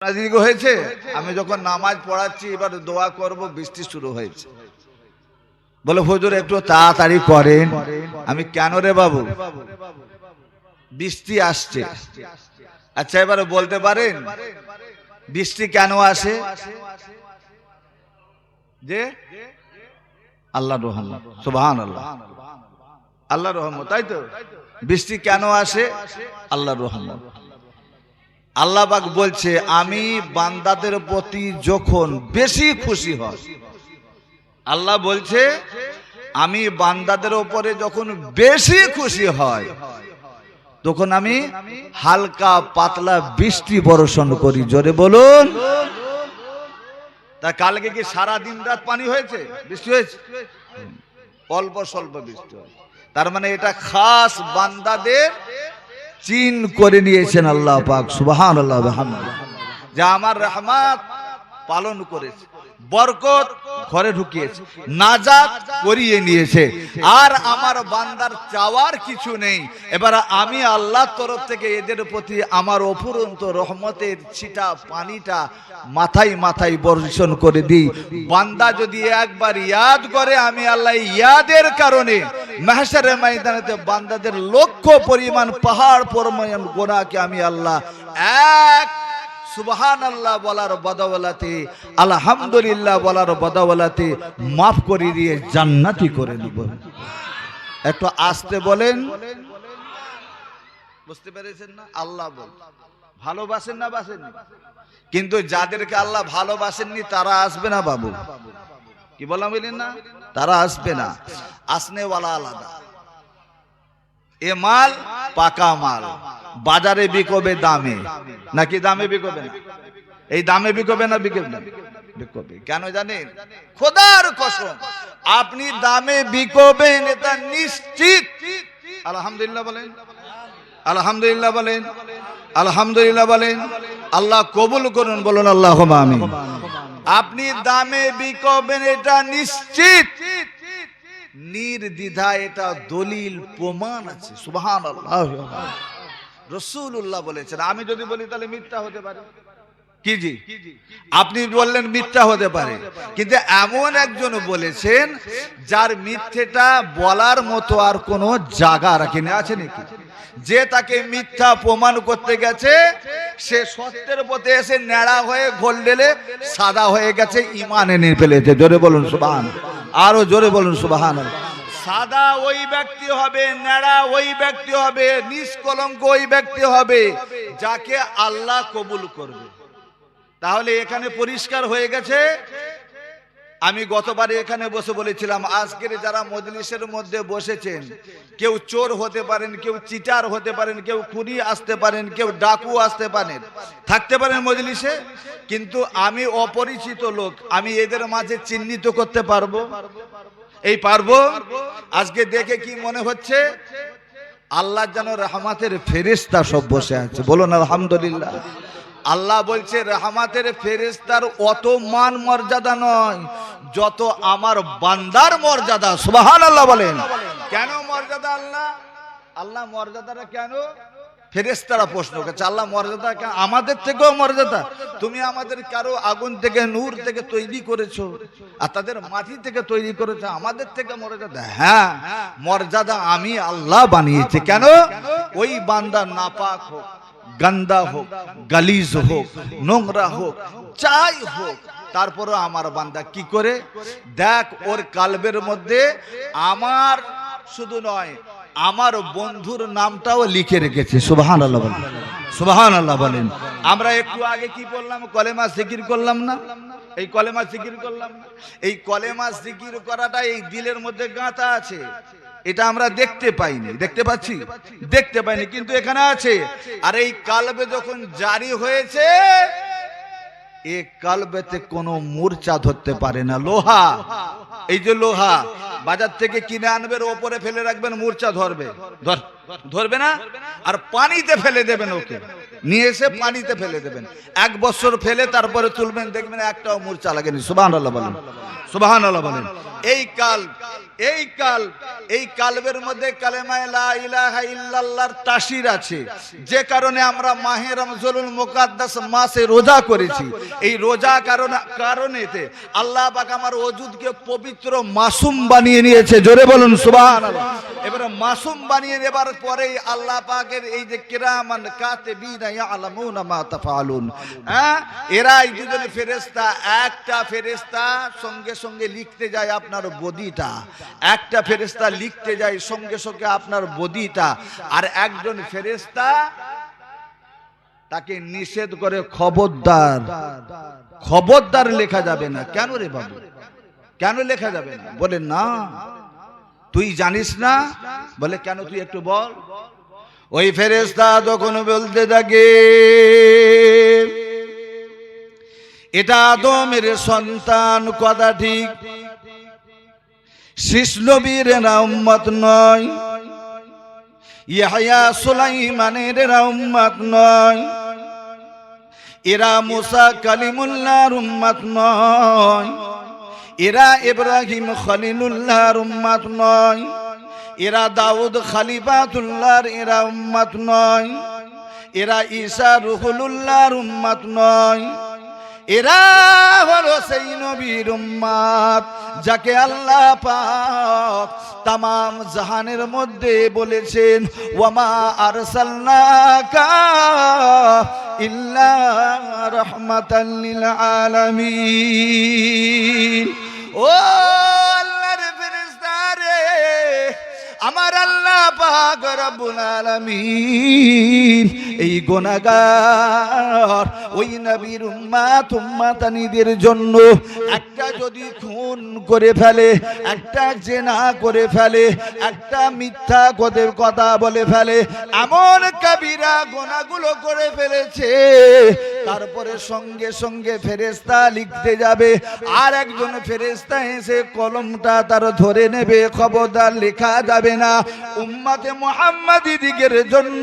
দীর্ঘ হয়েছে। আমি যখন নামাজ পড়াচ্ছি এবার দোয়া করব, বৃষ্টি শুরু হয়েছে। বলে হুজুর একটু তাড়াতাড়ি করেন। আমি কেন রে বাবু? বৃষ্টি আসছে। আচ্ছা এবারে বলতে পারেন বৃষ্টি কেন আসে? যে আল্লাহর রহমত, সুবহানাল্লাহ, আল্লাহর রহমত, তাই তো। বৃষ্টি কেন আসে? আল্লাহর রহমত। আল্লাহ পাক বলছে আমি বান্দাদের প্রতি যখন বেশি খুশি হই, আল্লাহ বলছে আমি বান্দাদের উপরে যখন বেশি খুশি হয় তখন আমি হালকা পাতলা বৃষ্টি বর্ষণ করি। জোরে বলুন। তা কালকে কি সারা দিন রাত পানি হয়েছে, বৃষ্টি হয়েছে? অল্প স্বল্প বৃষ্টি হয়েছে। তার মানে এটা খাস বান্দাদের চিন করে নিয়েছেন আল্লাহ পাক, সুবহানাল্লাহ ওয়া বিহামদিহি, যা আমার রহমত পালন করেছে, বরকত ঘরে ঢুকিয়েছে, নাজাত করিয়ে নিয়েছে। আর আমার বান্দার চাওয়ার কিছু নেই। এবার আমি আল্লাহর তরফ থেকে এদের প্রতি আমার অফুরন্ত রহমতের ছিটা পানিটা মাথায় মাথায় বর্ষণ করে দিই। বান্দা যদি একবার ইয়াদ করে, আমি আল্লাহ ইয়াদের কারণে মাহশারের ময়দানেতে বান্দাদের লক্ষ পরিমাণ পাহাড় পরিমাণ গুনাহকে আমি আল্লাহ এক সুবহানাল্লাহ বলার বদৌলতে, আলহামদুলিল্লাহ বলার বদৌলতে মাফ করে দিয়ে জান্নাতি করে দিব। একটু আস্তে বলেন, বুঝতে পেরেছেন না? আল্লাহ বল ভালোবাসেন না বাসেন? কিন্তু যাদেরকে আল্লাহ ভালোবাসেননি তারা আসবে না বাবু। কি বললাম বলেন না? তারা আসবে না। আসনেওয়ালা আলাদা। এ মাল পাকা মাল, বাজারে বিকবে দামে, নাকি দামে বিকবে না? এই দামে বিকবে না বিকবে না? বিকবে। কেন জানেন? খোদার কসম, আপনি দামে বিকবেন এটা নিশ্চিত। আলহামদুলিল্লাহ বলেন, আলহামদুলিল্লাহ বলেন, আলহামদুলিল্লাহ বলেন। আল্লাহ কবুল করুন, বলুন আল্লাহুম্মা আমিন। আপনি দামে বিকবেন এটা নিশ্চিত, নির্দ্বিধা, এটা দলিল প্রমাণ আছে। সুবহানাল্লাহ। রাসূলুল্লাহ বলেছেন। আমি যদি বলি তাহলে মিথ্যা হতে পারে। কি জি? আপনি বললেন মিথ্যা হতে পারে, কিন্তু এমন একজন বলেছেন যার মিথ্যেটা বলার মতো আর কোনো জায়গা রাখেনি। আছে নাকি? যে তাকে মিথ্যা প্রমাণ করতে গেছে সে সত্যের পথে এসে ন্যাড়া হয়ে গোল্ডেলে সাদা হয়ে গেছে, ঈমান এনে ফেলেছে। জোরে বলুন সুবহানাল্লাহ, আরো জোরে বলুন সুবহানাল্লাহ। সাদা ওই ব্যক্তি হবে, ন্যাড়া ওই ব্যক্তি হবে, নিষ্কলঙ্ক ওই ব্যক্তি হবে যাকে আল্লাহ কবুল করবে। তাহলে এখানে পরিষ্কার হয়ে গেছে। আমি গতবারে এখানে বসে বলেছিলাম আজকের যারা মজলিসের মধ্যে বসেছেন, কেউ চোর হতে পারেন, কেউ চিটার হতে পারেন, কেউ খুনি আসতে পারেন, কেউ ডাকু আসতে পারেন, থাকতে পারেন মজলিসে, কিন্তু আমি অপরিচিত লোক, আমি এদের মাঝে চিহ্নিত করতে পারবো? এই পারবো? আজকে দেখে কি মনে হচ্ছে? আল্লাহ যেন রহমতের ফেরেশতা সব বসে আছে। বলুন আলহামদুলিল্লাহ। আল্লাহ বলছে রহমতের ফেরেশতার অত মান মর্যাদা নয় যত আমার বান্দার মর্যাদা। সুবহানাল্লাহ বলেন। কেন মর্যাদা? আল্লাহ মর্যাদাটা কেন? ফেরেশতারা প্রশ্ন করছে আল্লাহ মর্যাদা কেন? আমাদের থেকেও মর্যাদা। তুমি আমাদের কারো আগুন থেকে নূর থেকে তৈরি করেছো আর তাদের মাটি থেকে তৈরি করেছো, আমাদের থেকে মর্যাদা? হ্যাঁ, মর্যাদা আমি আল্লাহ বানিয়েছি। কেন? ওই বান্দা নাপাক হোক, গন্দা হোক, গালিজ হোক, নোংরা হোক, যাই হোক, তারপরে আমার বান্দা কি করে? দেখ ওর কালবের মধ্যে আমার শুধু নয় আমার বন্ধুর নামটাও লিখে রেখেছে। সুবহানাল্লাহ বলেন, সুবহানাল্লাহ বলেন। আমরা একটু আগে কি বললাম? কলেমা জিকির করলাম না? এই কলেমা জিকির করলাম না? এই কলেমা জিকির করাটা এই দিলের মধ্যে গাঁথা আছে। এটা আমরা দেখতে পাইনি, দেখতে পাচ্ছি? দেখতে পাইনি, কিন্তু এখানে আছে। আর এই কালবে যখন জারি হয়েছে, এই কালবেতে কোনো মূর্ছা ধরতে পারে না। লোহা, এই যে লোহা বাজার থেকে কিনে আনবেন, ওপরে ফেলে রাখবেন, মূর্ছা ধরবে? ধরবে না। আর পানিতে ফেলে দেবেন, ওকে নিয়ে এসে পানিতে ফেলে দেবেন, 1 বছর ফেলে তারপরে তুলবেন, দেখবেন একটাও মূর্ছা লাগেনি। সুবহানাল্লাহ বলেন, সুবহানাল্লাহ বলেন। এই কাল, এই কালবের মধ্যে কালেমায়ে লা ইলাহা ইল্লাল্লাহর তাসির আছে, যে কারণে আমরা মাহে রমজানুল মুকাদ্দাস মাসে রোজা করেছি। এই রোজা কারণেতে আল্লাহ পাক আমার ওজুদকে পবিত্র মাসুম বানিয়ে নিয়েছে। জোরে বলুন সুবহানাল্লাহ। এবারে মাসুম বানিয়ে নেবার পরেই আল্লাহ পাকের এই যে কিরামান কাতিবিনা ইয়ালামুনা মা তাফআলুন, এরা এই দুজন ফেরেশতা, একটা ফেরেশতা সঙ্গে সঙ্গে লিখতে যায় আপনার বদিটা, একটা ফেরেশতা লিখতে যায় সঙ্গে সঙ্গে আপনার বদিটা, আর একজন ফেরেশতা তাকে নিষেধ করে খবরদার, খবরদার লেখা যাবে না। কেন রে বাবু, কেন লেখা যাবে না? বলে না তুই জানিস না। বলে কেন, তুই একটু বল। ওই ফেরেশতা তখন বলতে থাকে, এটা আদমের সন্তান, কথা ঠিক, শীষ নবীর উম্মত নয়, ইয়াহইয়া সুলাইমানের উম্মত নয়, এরা মুসা কালিমুল্লাহর উম্মত নয়, এরা ইব্রাহিম খলিলুল্লাহর উম্মত নয়, এরা দাউদ খলিফাতুল্লাহর এরা উম্মত নয়, এরা ঈসা রুহুলুল্লাহর উম্মত নয়, এরা হলো সেই নবীর উম্মত যাকে আল্লাহ পাক তামাম জাহানের মধ্যে বলেছেন, ওয়ামা আরসালনাকা ইল্লা রাহমাতাল লিল আলামিন। ও আল্লাহর ফেরেশতা রে, আমার আল্লাহ পাক রব্বুল আলামিন এই গুনাহগার ওই নবীর উম্মতানিদের জন্য একটা যদি খুন করে ফেলে, একটা জেনা করে ফেলে, একটা মিথ্যা কথা বলে ফেলে, এমন কবিরা গুনাহগুলো করে ফেলেছে, তারপরে সঙ্গে সঙ্গে ফেরেশতা লিখতে যাবে, আর একজন ফেরেশতা এসে কলমটা তার ধরে নেবে, খবরদার লেখা যাবে না। উম্মতে মুহাম্মাদীদের জন্য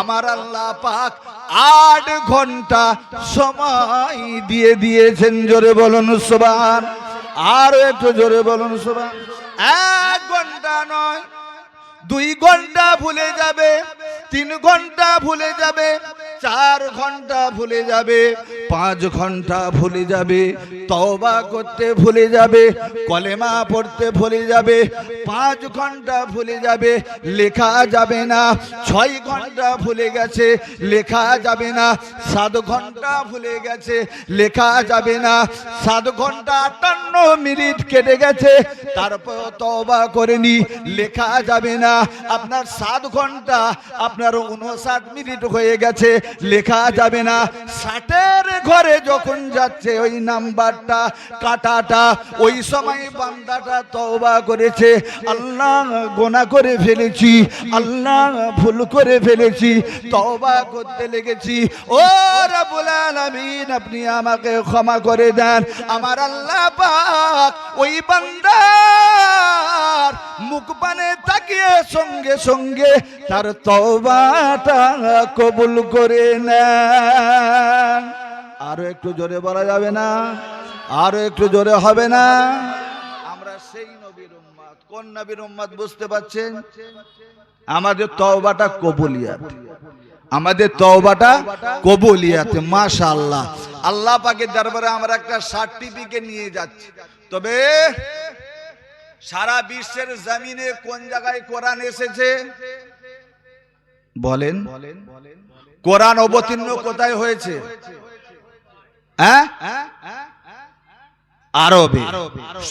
আমার আল্লাহ পাক 8 ঘন্টা সময় দিয়ে দিয়েছেন। জোরে বলুন সুবহান। আর একটু জোরে বলুন সুবহান। 1 ঘন্টা নয়, 2 ঘন্টা ভুলে যাবে, 3 ঘন্টা ভুলে যাবে, 4 ঘন্টা ভুলে যাবে, 5 ঘন্টা ভুলে যাবে, তওবা করতে ভুলে যাবে, কলেমা পড়তে ভুলে যাবে, 5 ঘন্টা ভুলে যাবে, লেখা যাবে না। 6 ঘন্টা ভুলে গেছে, লেখা যাবে না। 7 ঘন্টা ভুলে গেছে, লেখা যাবে না। 7 ঘন্টা 58 মিনিট কেটে গেছে, তারপর তওবা করেনি, লেখা যাবে না। আপনার 7 ঘন্টা আপনার 59 মিনিট হয়ে গেছে, লেখা যাবে না। 60-এর ঘরে যখন যাচ্ছে ওই নাম্বারটা কাটাটা, ওই সময় বান্দাটা তওবা করেছে, আল্লাহ গুনাহ করে ফেলেছি, আল্লাহ ভুল করে ফেলেছি, তওবা করতে লেগেছি, ও রব্বুল আলামিন আপনি আমাকে ক্ষমা করে দেন। আমার আল্লাহ পাক ওই বান্দার মুখ পানে তাকিয়ে সঙ্গে সঙ্গে তার তওবাটা কবুল করে নেন। আরো একটু জোরে বলা যাবে না? আরো একটু জোরে হবে না? আমরা সেই নবীর উম্মত। কোন নবীর উম্মত বুঝতে পারছেন? আমাদের তওবাটা কবুলিয়াত, আমাদের তওবাটা কবুলিয়াত। মাশাআল্লাহ, আল্লাহ পাকের দরবারে আমরা একটা সার্টিফিকেট নিয়ে যাচ্ছি। তবে সারা বিশ্বের জমিনে কোন জায়গায় কোরআন এসেছে বলেন? কোরআন অবতীর্ণ কোথায় হয়েছে? আরবে।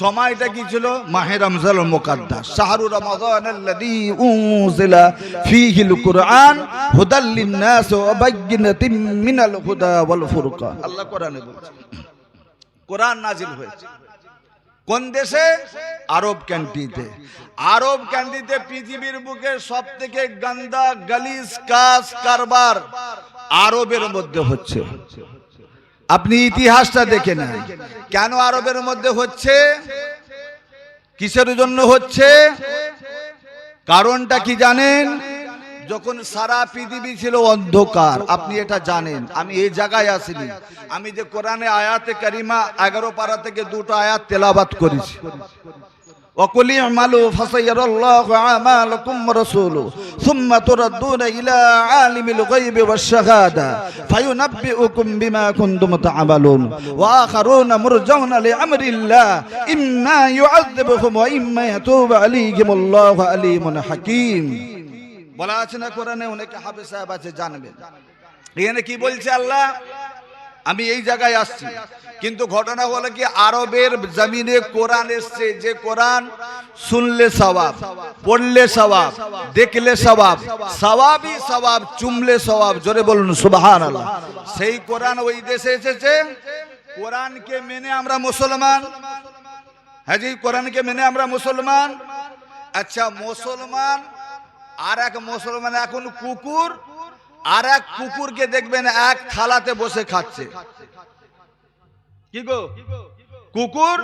সময়টা কি ছিল? মাহে রমজানুল মুকাদ্দাস, শাহরু রমাদানাল্লাযী উনজিলা ফীহিল কুরআন হুদাল লিন-নাস ওয়া বায়্যিনাতিন মিনাল হুদা ওয়াল ফুরকান। আল্লাহ কোরআনে বলছেন কোরআন নাজিল হয়েছে কোন দেশে? আরব কান্ট্রিতে। আরব কান্ট্রিতে পৃথিবীর বুকে সবথেকে গন্দা গালিজ কাজ কারবার আরবের মধ্যে হচ্ছে। আপনি ইতিহাসটা দেখে নেন, কেন আরবের মধ্যে হচ্ছে, কিসের জন্য হচ্ছে, কারণটা কি জানেন? যখন সারা পৃথিবী ছিল অন্ধকার, আপনি এটা জানেন, আমি এই জায়গায় আসিনি, আমি যে কোরআনে আয়াতে কারিমা 11 পারা থেকে 2টা আয়াত তেলাওয়াত করেছি, وقل اعملوا فسيرى الله أعمالكم ورسوله ثم تردون إلى عالم الغيب والشهادة فينبئكم بما كنتم تعملون وآخرون مرجون لأمر الله إما يعذبهم وإما يتوب عليهم الله عليم حكيم বলা আছে না কোরআনে, অনেকে হাফেজ সাহেব আছে জানবেন। এখানে কি বলছে আল্লাহ? আমি এই জায়গায় আসছি, কিন্তু ঘটনা হলো কি আরবের জমিনে কোরআন এসছে, যে কোরআন শুনলে সওয়াব, পড়লে সওয়াব, দেখলে সওয়াব, সওয়াবই সওয়াব, চুমলে সওয়াব। জোরে বলুন সুবহানাল্লাহ। সেই কোরআন ওই দেশে এসেছে। কোরআনকে মেনে আমরা মুসলমান। হ্যাঁ জি, কোরআনকে মেনে আমরা মুসলমান। আচ্ছা, মুসলমান আর এক মুসলমান এখন কুকুর, আর এক কুকুরকে দেখবেন এক থালাতে বসে খাচ্ছে। কি গো, কুকুর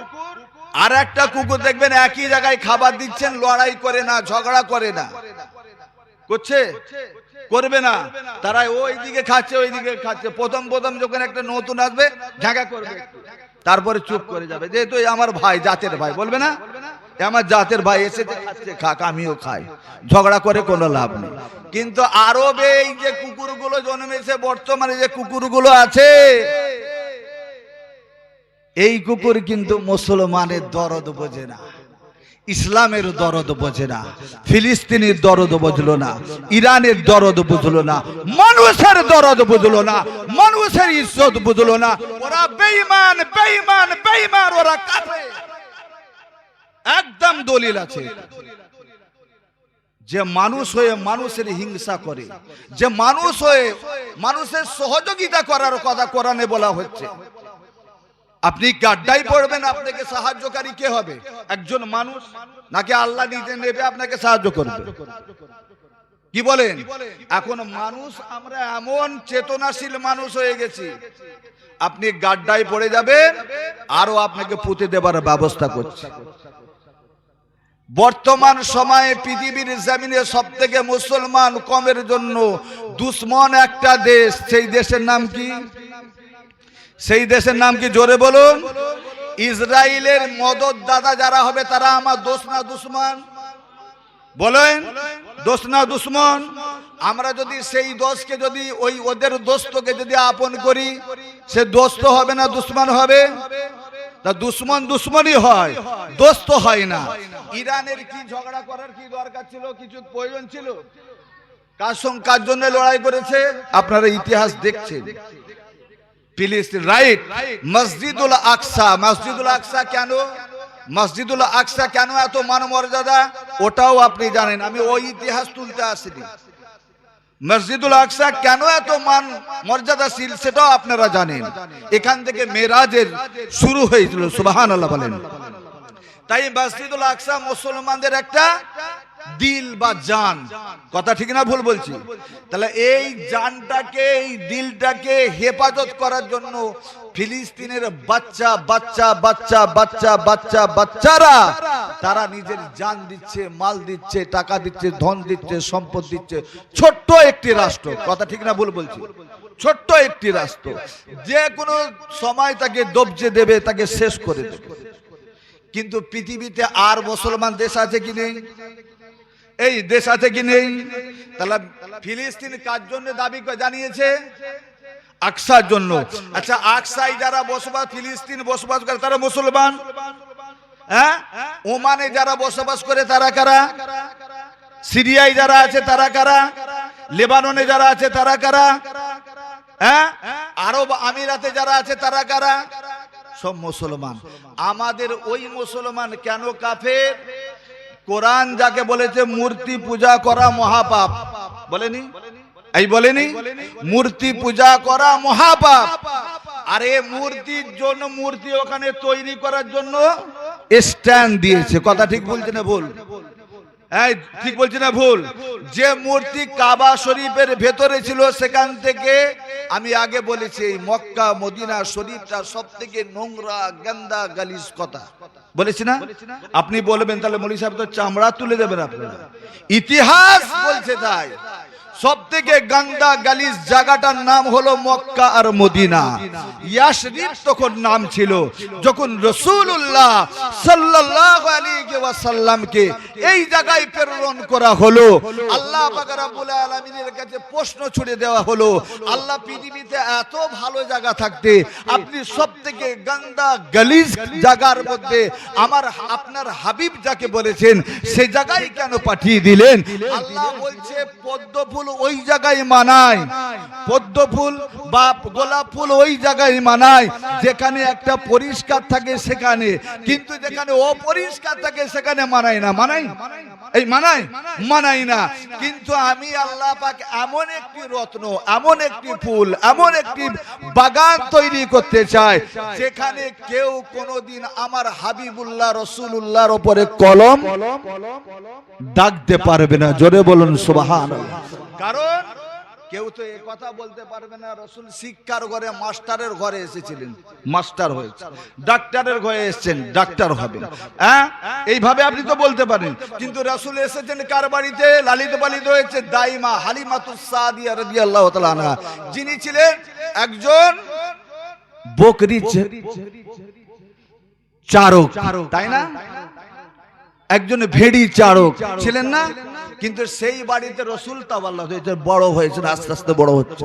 আর একটা কুকুর দেখবেন একই জায়গায় খাবার দিচ্ছেন, লড়াই করে না, ঝগড়া করে না। করছে? করবে না। তারা ওই দিকে খাচ্ছে, ওই দিকে খাচ্ছে। প্রথম প্রথম যখন একটা নতুন আসবে ঝাঁকা করবে, তারপরে চুপ করে যাবে, যেহেতু আমার ভাই, জাতের ভাই, বলবে না আমার জাতের ভাই এসেছে, খাচ্ছে, খাক, আমিও খাই। ঝগড়া করে কোনো লাভ নেই। কিন্তু আরবে এই যে কুকুরগুলো জন্মেছে, বর্তমানে যে কুকুরগুলো আছে, এই কুকুর কিন্তু মুসলমানের দরদ বোঝে না, ইসলামের দরদ বোঝে না, ফিলিস্তিনের দরদ বুঝলো না, ইরানের দরদ বুঝলো না, মানুষের দরদ বুঝলো না, মানুষের ইজ্জত বুঝলো না। ওরা বেঈমান, বেঈমান, বেঈমান, ওরা কাফের। একদম দলিল আছে। যে মানুষ হয়ে মানুষের হিংসা করে, যে মানুষ হয়ে মানুষের সহযোগিতা করার কথা কোরআনে বলা হচ্ছে। আপনি গাড্ডায় পড়বেন, আপনাকে সাহায্যকারী কে হবে? একজন মানুষ, নাকি আল্লাহ নিজে নেবে আপনাকে সাহায্য করবে? কি বলেন? এখন মানুষ, আমরা এমন চেতনাশীল মানুষ হয়ে গেছি, আপনি গাড্ডায় পড়ে যাবেন, আরো আপনাকে পুঁতে দেবার ব্যবস্থা করছে। বর্তমান সময়ে পৃথিবীর জমিনে সবথেকে মুসলমান কমের জন্য দুশ্মন একটা দেশ। সেই দেশের নাম কি? সেই দেশের নাম কি? জোরে বলুন। ইসরায়েলের মদদ দাদা যারা হবে, তারা আমার দোস্ত না দুশ্মন? বলেন, দোস্ত না দুশ্মন? আমরা যদি সেই দোষকে, যদি ওই ওদের দোস্তকে যদি আপন করি, সে দোস্ত হবে না দুশ্মন হবে? তা দুশ্মন দুশ্মনই হয়, দোস্ত হয় না। ইরানের কি ঝগড়া করার কি দরকার ছিল? কিছু প্রয়োজন ছিল? কার সঙ্গে কার জন্য লড়াই করেছে? আপনারা ইতিহাস দেখছেন। ফিলিস্তিন, রাইট। মসজিদুল আকসা, মসজিদুল আকসা কেন? মসজিদুল আকসা কেন এত মান মর্যাদা? ওটাও আপনি জানেন, আমি ওই ইতিহাস তুলতে আসিনি। মসজিদুল আকসা কেন এত মান মর্যাদাশীল সেটাও আপনারা জানেন। এখান থেকে মেরাজের শুরু হয়েছিল, সুবহানাল্লাহ বলেন। তাই মসজিদুল আকসা মুসলমানদের একটা দিল বা জান। কথা ঠিক না ভুল বলছি? তাহলে এই জানটাকে, এই দিলটাকে হেফাজত করার জন্য ফিলিস্তিনের বাচ্চা বাচ্চা বাচ্চা বাচ্চা বাচ্চা বাচ্চারা তারা নিজের জান দিচ্ছে, মাল দিচ্ছে, টাকা দিচ্ছে, ধন দিচ্ছে, সম্পদ দিচ্ছে। ছোট্ট একটি রাষ্ট্র, কথা ঠিক না ভুল বলছি? ছোট্ট একটি রাষ্ট্র, যে কোনো সময় তাকে দবজে দেবে, তাকে শেষ করে দেবে। কিন্তু পৃথিবীতে আর মুসলমান দেশ আছে কি নেই? এই দেশ আছে কি নেই? তাহলে ফিলিস্তিন কার জন্য দাবি জানিয়েছে? আকসার জন্য। আচ্ছা, আকসায় যারা বসবাস, ফিলিস্তিন বসবাস করে, তারা মুসলমান? হ্যাঁ। ওমানে যারা বসবাস করে তারা কারা? সিরিয়ায় যারা আছে তারা কারা? লেবাননে যারা আছে তারা কারা? হ্যাঁ। আরব আমিরাতে যারা আছে তারা কারা? সব মুসলমান। আমাদের ওই মুসলমান কেন কাফের? কোরআন যাকে বলেছে মূর্তি পূজা করা মহাপাপ, বলেনি? এই বলেনি? মূর্তি পূজা করা মহাপাপ। আর এই মূর্তির জন্য, মূর্তি ওখানে তৈরি করার জন্য স্ট্যান্ড দিয়েছে। কথা ঠিক বলছে না ভুল? এই ঠিক বলছি না ভুল? যে মূর্তি কাবা শরীফের ভেতরে ছিল, সেখান থেকে আমি আগে বলেছি এই মক্কা মদিনা শরীফটা সব থেকে নোংরা, গন্দা, গালিজ। কথা বলেছি না? আপনি বলবেন তাহলে মৌলভী সাহেব তো চামড়া তুলে দেবেন আপনারা। ইতিহাস বলছে তাই। সব থেকে গান্দা গালিজ জায়গাটার নাম হলো মক্কা আর মদিনা। ইয়াসরিব তখন নাম ছিল। যখন রাসূলুল্লাহ সাল্লাল্লাহু আলাইহি ওয়াসাল্লামকে এই জায়গায় প্রেরণ করা হলো, আল্লাহ পাক রব্বুল আলামিনের কাছে প্রশ্ন ছুড়ে দেওয়া হলো, আল্লাহ পৃথিবীতে এত ভালো জায়গা থাকতে আপনি সব থেকে গান্দা গালিজ জায়গার মধ্যে আমার আপনার হাবিব যাকে বলেছেন সে জায়গায় কেন পাঠিয়ে দিলেন? আল্লাহ বলছে পদ্ম ফুল ওই জায়গায় মানায়, পদ্ম ফুল বা গোলাপ ফুল ওই জায়গায় মানায় যেখানে একটা পরিষ্কার থাকে সেখানে, কিন্তু যেখানে অপরিষ্কার থাকে সেখানে মানায় না। মানায় এই মানায় মানায় না। কিন্তু আমি আল্লাহ পাক এমন একটি রত্ন, এমন একটি ফুল, এমন একটি বাগান তৈরি করতে চাই যেখানে কেউ কোনোদিন আমার হাবিবুল্লাহ রাসূলুল্লাহর উপরে কলম দাগতে পারবে না। জোরে বলুন সুবহানাল্লাহ। কারণ কেউ তো এই কথা বলতে পারবে না রাসূল শিক্ষার ঘরে মাস্টারের ঘরে এসেছিলেন, মাস্টার হয়েছে, ডাক্তারের ঘরে এসেছেন, ডাক্তার হবেন। হ্যাঁ, এইভাবে আপনি তো বলতে পারেন। কিন্তু রাসূল এসেছেন কার বাড়িতে? লালিত পালিত হয়েছে দাইমা হালিমাতুস সাদিয়া রাদিয়াল্লাহু তাআলা আনহা, যিনি ছিলেন একজন বকরি চারক, তাই না? একজন ভেড়ি চারক ছিলেন না? কিন্তু সেই বাড়িতে রাসূল তাওয়াল্লাহ হয়েছে, বড় হয়েছে, আস্তে আস্তে বড় হচ্ছে।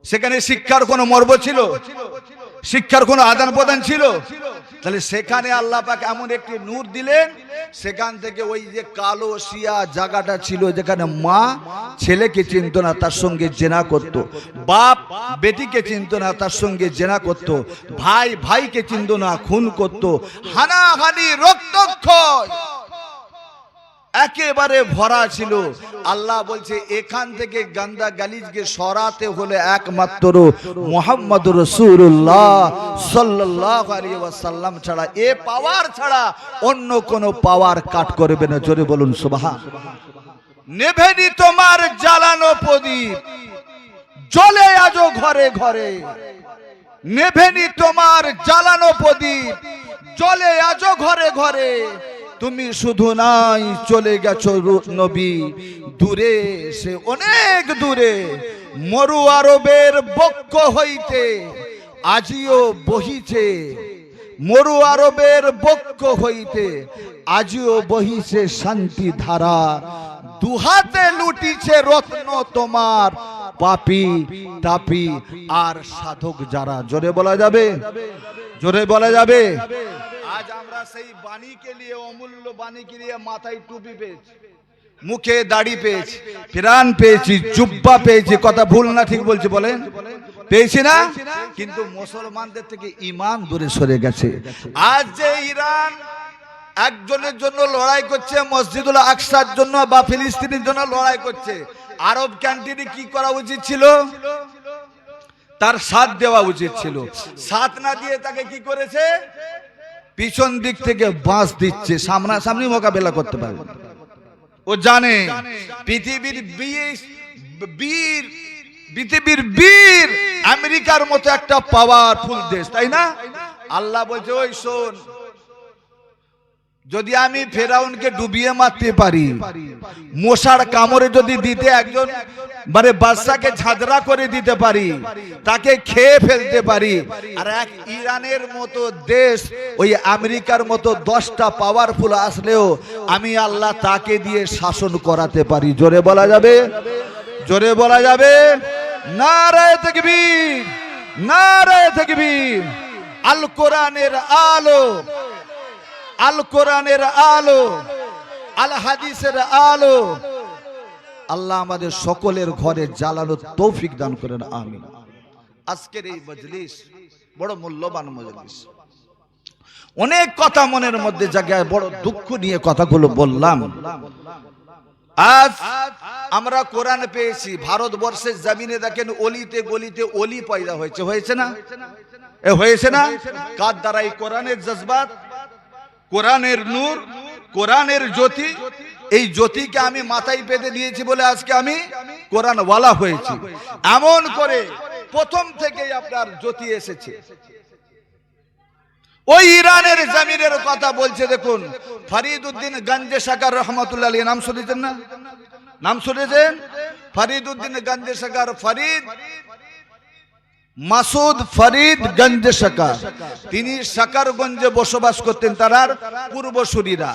সেখানে শিক্ষার কোনো মর্ম ছিল? শিক্ষার কোনো আদান প্রদান ছিল? তাহলে সেখানে আল্লাহ পাক এমন একটি নূর দিলেন, সেখান থেকে ওই যে কালো শিয়া জায়গাটা ছিল যেখানে মা ছেলেকে চিনত না, তার সঙ্গে জেনা করত, বাপ বেটিকে চিনত না, তার সঙ্গে জেনা করত, ভাই ভাইকে চিনত না, খুন করত, হানাহানি রক্তক্ষয় একেবারে ভরা ছিল। আল্লাহ বলছে এখান থেকে গান্দা গালিজকে সরাতে হলে একমাত্র মুহাম্মদুর রাসূলুল্লাহ সাল্লাল্লাহু আলাইহি ওয়াসাল্লাম ছাড়া, এ পাওয়ার ছাড়া অন্য কোনো পাওয়ার কাট করবে না। জোরে বলুন সুবহানাল্লাহ। নেভেনি তোমার জ্বালানো প্রদীপ, জ্বলে আজো ঘরে ঘরে। নেভেনি তোমার জ্বালানো প্রদীপ, জ্বলে আজো ঘরে ঘরে। তুমি শুধু নাই, চলে গেছো নবী দূরে, সে অনেক দূরে। মরু আরবের বক্ষ হইতে আজিও বহিছে, মরু আরবের বক্ষ হইতে আজিও বহিছে শান্তি ধারা। দুহাতে লুটিছে রত্ন তোমার, পাপি তাপি আর সাধক যারা। জোরে বলা যাবে? জোরে বলা যাবে? আজ আমরা সেই বাণীকে নিয়ে, অমূল্য বাণীকে নিয়ে মাথায় টুপি পেয়েছি, মুখে দাড়ি পেয়েছি, প্রাণ পেয়েছি, জুব্বা পেয়েছি। কথা ভুল না ঠিক বলছি বলেন? পেয়েছি না? কিন্তু মুসলমানদের থেকে ঈমান দূরে সরে গেছে। আজ যে ইরান একজনের জন্য লড়াই করছে, মসজিদুল আকসার জন্য বা ফিলিস্তিনের জন্য লড়াই করছে, আরব কান্ট্রি কি করা উচিত ছিল? তার সাথ দেওয়া উচিত ছিল। সাথ না দিয়ে তাকে কি করেছে? পিছন দিক থেকে বাঁশ দিচ্ছে, সামনাসামনি মোকাবেলা করতে পারবে। ও জানে পৃথিবীর বীর আমেরিকার মতো একটা পাওয়ারফুল দেশ, তাই না? আল্লাহ বলছে ওই শোন, যদি আমি ফেরাউনকে ডুবিয়ে মারতে পারি, মশার কামড়ে যদি দিতে একজন মানে বাদশাকে ঝাঁঝরা করে দিতে পারি, তাকে খেয়ে ফেলতে পারি, আর এক ইরানের মতো দেশ ওই আমেরিকার মতো 10টা পাওয়ারফুল আসলেও আমি আল্লাহ তাকে দিয়ে শাসন করাতে পারি। জোরে বলা যাবে? জোরে বলা যাবে? নারায়ে তাকবীর, নারায়ে তাকবীর। আল কোরআনের আলো, আল কোরআনের আলো, আল হাদিসের আলো আল্লাহ আমাদের সকলের ঘরে জ্বালানোর তৌফিক দান করেন, আমিন। আজকের এই মজলিস বড় মূল্যবান মজলিস। অনেক কথা মনের মধ্যে জায়গায়, বড় দুঃখ নিয়ে কথাগুলো বললাম। আজ আমরা কোরআন পেয়েছি, ভারতবর্ষের জমিনে দেখেন অলিতে গলিতে অলি পয়দা হয়েছে, হয়েছে না? হয়েছে না? কার দ্বারা? এই কোরআনের জজবাত, কোরআনের নূর, কোরআনের জ্যোতি। এই জ্যোতিকে আমি মাথায় পেতে দিয়েছি বলে আজকে আমি কোরআন ওয়ালা হয়েছি। এমন করে প্রথম থেকেই আপনার জ্যোতি এসেছে। ওই ইরানের জমিনের কথা বলছে, দেখুন ফরিদউদ্দিন গঞ্জে শাকার রহমাতুল্লাহ আলাইহি, নাম শুনেছেন না? নাম শুনেছেন? ফরিদউদ্দিন গঞ্জে শাকার ফরিদ মাসুদ ফরিদ গঞ্জে শাকার, তিনি শাকারগঞ্জে বসবাস করতেন। তার পূর্বসূরীরা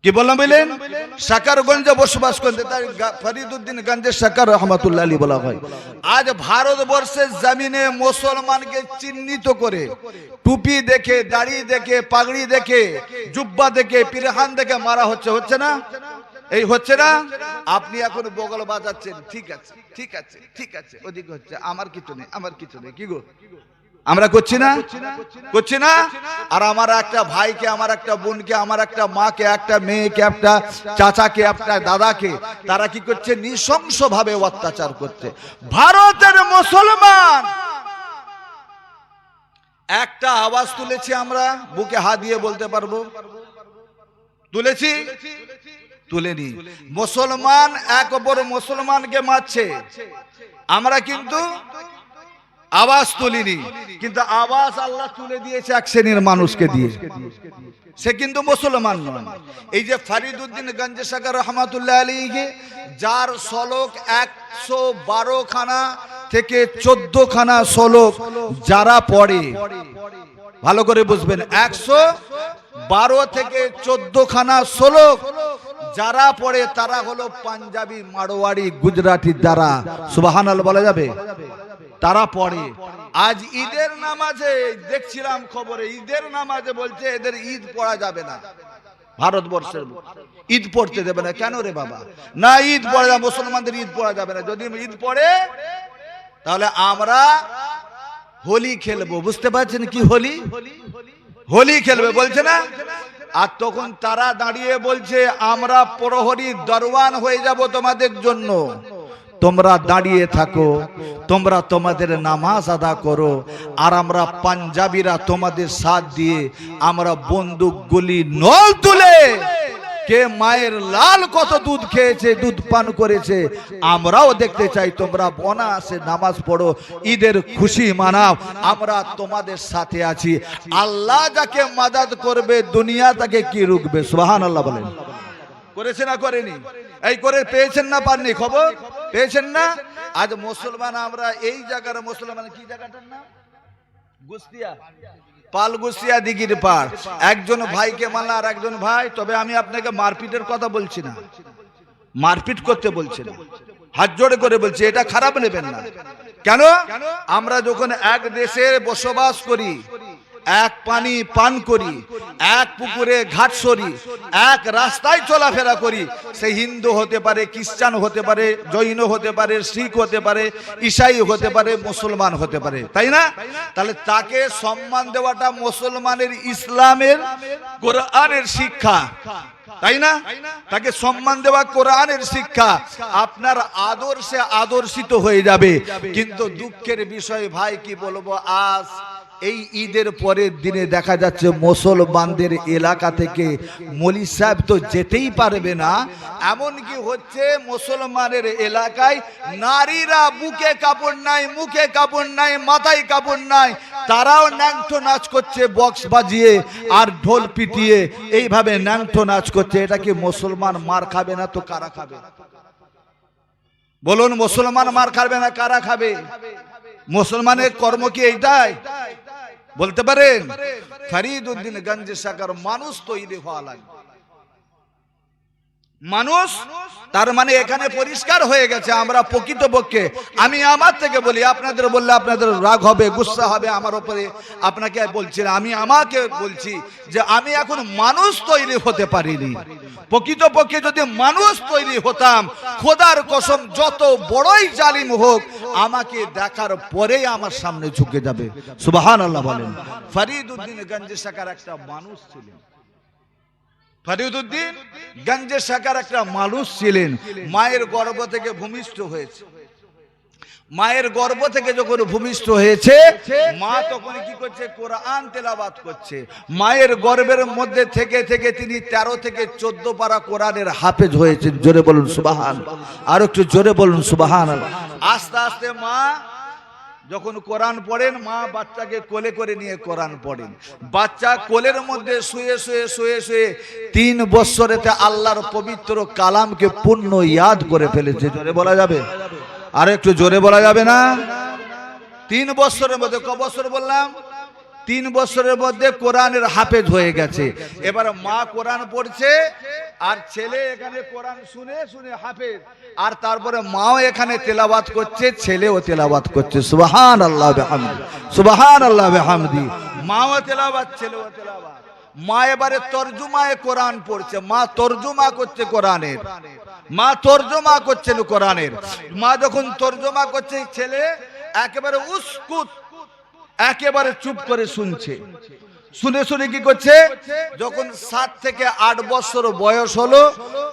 কি বললাম বলেন, শাকারগঞ্জে বসবাস করতেন, তাই ফরিদউদ্দিন গঞ্জে শাকার রহমাতুল্লাহ আলাইহি বলা হয়। আজ ভারতবর্ষের জমিনে মুসলমানকে চিহ্নিত করে টুপি দেখে, দাড়ি দেখে, পাগড়ি দেখে, জুব্বা দেখে, পিরহান দেখে মারা হচ্ছে, হচ্ছে না? এই হচ্ছে না? আপনি এখন বগল বাজাচ্ছেন, ঠিক আছে ঠিক আছে ঠিক আছে, ওদিকে হচ্ছে, আমার কিছু নেই, আমার কিছু নেই, কি গো আমরা করছি না? করছি না? আর আমার একটা ভাইকে, আমার একটা বোনকে, আমার একটা মাকে, একটা মেয়েকে, একটা চাচাকে, একটা দাদাকে তারা কি করছে? নৃশংস ভাবে অত্যাচার করছে। ভারতের মুসলমান একটা আওয়াজ তুলেছি, আমরা বুকে হাত দিয়ে বলতে পারবো তুলেছি? তুলেনি। মুসলমান এক অপর মুসলমানকে মারছে, আমরা কিন্তু আওয়াজ তুলিনি, কিন্তু আওয়াজ আল্লাহ তুলে দিয়েছে এক শ্রেণীর মানুষকে দিয়ে, সে কিন্তু মুসলমান নয়। এই যে ফরিদউদ্দিন গঞ্জে শাকার রহমাতুল্লাহ আলাইহি, যার সলক 112 খানা থেকে 14 খানা সলক যারা পড়ে, ভালো করে বুঝবেন, 112 থেকে 14 খানা সলক যারা পড়ে তারা হলো পাঞ্জাবি, মারোয়াড়ি, গুজরাটি, যারা সুবহানাল্লাহ বলা যাবে, তারা পড়ে। আজ ঈদের নামাজে দেখছিলাম খবরে, ঈদের নামাজে বলছে এদের ঈদ পড়া যাবে না, ভারতবর্ষের ঈদ পড়তে দেবে না। কেন রে বাবা? না, ঈদ পড়া যাবে, মুসলমানদের ঈদ পড়া যাবে না। যদি ঈদ পড়ে তাহলে আমরা হোলি খেলবো, বুঝতে পারছেন কি? হোলি হোলি খেলবে বলছে না? আর তখন তারা দাঁড়িয়ে বলছে আমরা প্রহরী দরওয়ান হয়ে যাব তোমাদের জন্য, তোমরা দাঁড়িয়ে থাকো, তোমরা তোমাদের নামাজ আদা করো, আর আমরা পাঞ্জাবিরা তোমাদের সাথ দিয়ে আমরা বন্দুক, গুলি, নল তুলে, কে মায়ের লাল কত দুধ খেয়েছে, দুধ পান করেছে, আমরাও দেখতে চাই। তোমরা অনায়াসে নামাজ পড়ো, ঈদের খুশি মানাও, আমরা তোমাদের সাথে আছি। আল্লাহ যাকে মাদাদ করবে দুনিয়া তাকে কি রুখবে? সুবহানাল্লাহ বলেন। করেছে না করেনি? এই করে পেয়েছেন না পাননি? খবর পেয়েছেন না? আজ মুসলমান আমরা এই জায়গার মুসলমান, কি জায়গাটার নাম? গুস্তিয়া, পালগুসিয়া দিঘির পাড়। একজন ভাইকে মারল আর একজন ভাই, তবে আমি আপনাকে মারপিটের কথা বলছি না, মারপিট করতে বলছি না, হাত জোড়ে করে বলছি, এটা খারাপ নেবেন না। কেন? আমরা যখন এক দেশে বসবাস করি, এক পানি পান করি, এক পুকুরে ঘাট সরি, এক রাস্তায় চলাফেরা করি, সে হিন্দু হতে পারে, খ্রিস্টান হতে পারে, জৈন হতে পারে, শিখ হতে পারে, ঈসাই হতে পারে, মুসলমান হতে পারে, তাই না? তাহলে তাকে সম্মান দেওয়াটা মুসলমানের, ইসলামের, কোরআনের শিক্ষা, তাই না? তাকে সম্মান দেওয়া কোরআনের শিক্ষা। আপনার আদর্শে আদর্শিত হয়ে যাবে। কিন্তু দুঃখের বিষয় ভাই, কি বলবো, আজ এই ঈদের পরের দিনে দেখা যাচ্ছে মুসলমানদের এলাকা থেকে মলি সাহেব তো যেতেই পারবে না, এমনকি হচ্ছে মুসলমানের এলাকায় নারীরা বুকে কাপড় নাই, মুখে কাপড় নাই, মাথায় কাপড় নাই, তারাও ন্যাংটো নাচ করছে, বক্স বাজিয়ে আর ঢোল পিটিয়ে এইভাবে ন্যাংটো নাচ করছে। এটা কি মুসলমান মার খাবে না তো কারা খাবে? বলুন, মুসলমান মার খাবে না কারা খাবে? মুসলমানের কর্ম কি এইটাই? বলতে পারেন? ফরিদউদ্দিন গঞ্জে শাকার মানুষ তৈরি হওয়া লাগবে, মানুষ। তার মানে এখানে পরিষ্কার হয়ে গেছে আমরা প্রকৃতপক্ষে, আমি আমার থেকে বলি, আপনাদের বললে আপনাদের রাগ হবে, গুসা হবে আমার উপরে, আপনাকে বলছি না, আমি আমাকে বলছি যে আমি এখন মানুষ তৈরি হতে পারিনি। প্রকৃতপক্ষে যদি মানুষ তৈরি হতাম, খোদার কসম যত বড়ই জালিম হোক আমাকে দেখার পরেই আমার সামনে ঝুঁকে যাবে। সুবহানাল্লাহ বলেন। ফরিদউদ্দিন গঞ্জে শাকার একটা মানুষ ছিলেন, ফরিদউদ্দিন গঞ্জে শাকার একটা মানুষ ছিলেন। মায়ের গর্ভ থেকে ভূমিষ্ঠ হয়েছে, মায়ের গর্ভ থেকে যখন ভূমিষ্ঠ হয়েছে, মা তখন কি করছে? কোরআন তেলাওয়াত করছে। মায়ের গর্ভের মধ্যে থেকে থেকে তিনি 13 থেকে 14 পারা কোরআনের হাফেজ হয়েছেন। জোরে বলুন সুবহানাল্লাহ, আর একটু জোরে বলুন সুবহানাল্লাহ। আস্তে আস্তে মা যখন কোরআন পড়েন মা বাচ্চাকে কোলে করে নিয়ে কোরআন পড়েন, বাচ্চা কোলের মধ্যে শুয়ে শুয়ে শুয়ে শুয়ে 3 বছরেতে আল্লাহর পবিত্র কালামকে পূর্ণ ইয়াদ করে ফেলেছে। জোরে বলা যাবে? আর একটু জোরে বলা যাবে না? 3 বছরের মধ্যে, ক বছর বললাম? 3 বছরের মধ্যে কোরআনের হাফেজ হয়ে গেছে। এবার মা কোরআন পড়ছে আর ছেলে এখানে কোরআন শুনে শুনে হাফেজ, আর তারপরে মাও এখানে তেলাওয়াত করছে, ছেলেও তেলাওয়াত করছে। সুবহানাল্লাহ বিহামদি, সুবহানাল্লাহ বিহামদি। মাও তেলাওয়াত, ছেলেও তেলাওয়াত। মা এবারে তরজুমায়ে কোরআন পড়ছে, মা তরজুমা করছে কোরআনের, মা তরজুমা করছেন কোরআনের। মা যখন তরজুমা করছে, ছেলে একেবারে উস্কুত, একেবারে চুপ করে শুনছে। শুনে শুনে কি করছে, যখন 7 থেকে 8 বছর বয়স হলো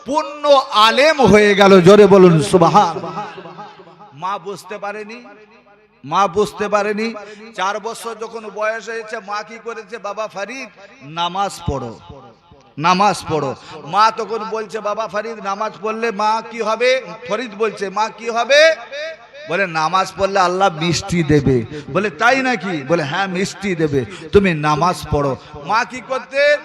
পূর্ণ আলেম হয়ে গেল। জোরে বলুন সুবহানাল্লাহ। মা বুঝতে পারেনি, মা বুঝতে পারেনি। 4 বছর যখন বয়স হয়েছে, মা কি করেছে, বাবা ফরিদ নামাজ পড়ো, নামাজ পড়ো। মা তখন বলছে, বাবা ফরিদ নামাজ পড়লে মা কি হবে? ফরিদ বলছে, মা কি হবে? বলে নামাজ পড়লে আল্লাহ মিষ্টি দেবে। বলে তাই নাকি? বলে হ্যাঁ মিষ্টি দেবে, তুমি নামাজ পড়ো। মা কি করতেন,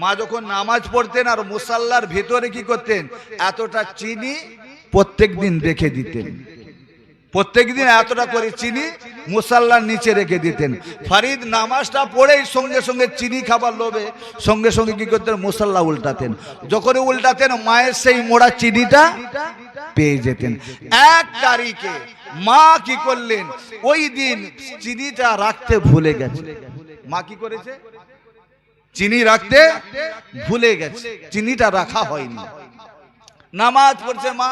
মা যখন নামাজ পড়তেন আর মুসাল্লার ভিতরে কি করতেন, এতটা চিনি প্রত্যেক দিন রেখে দিতেন, প্রত্যেক দিন এতটা করে চিনি মুসাল্লার নিচে রেখে দিতেন। ফরিদ নামাজটা পড়েই সঙ্গে সঙ্গে চিনি খাবার লোভে সঙ্গে সঙ্গে কি করতেন, মুসাল্লা উল্টাতেন। যখনই উল্টাতেন মায়ের সেই মোড়া চিনিটা পেয়ে যেতেন। 1 তারিখে মা কি করলেন, ওই দিন চিনিটা রাখতে ভুলে গেছে। মা কি করেছে, চিনি রাখতে ভুলে গেছে, চিনিটা রাখা হয়নি। নামাজ পড়ছে মা,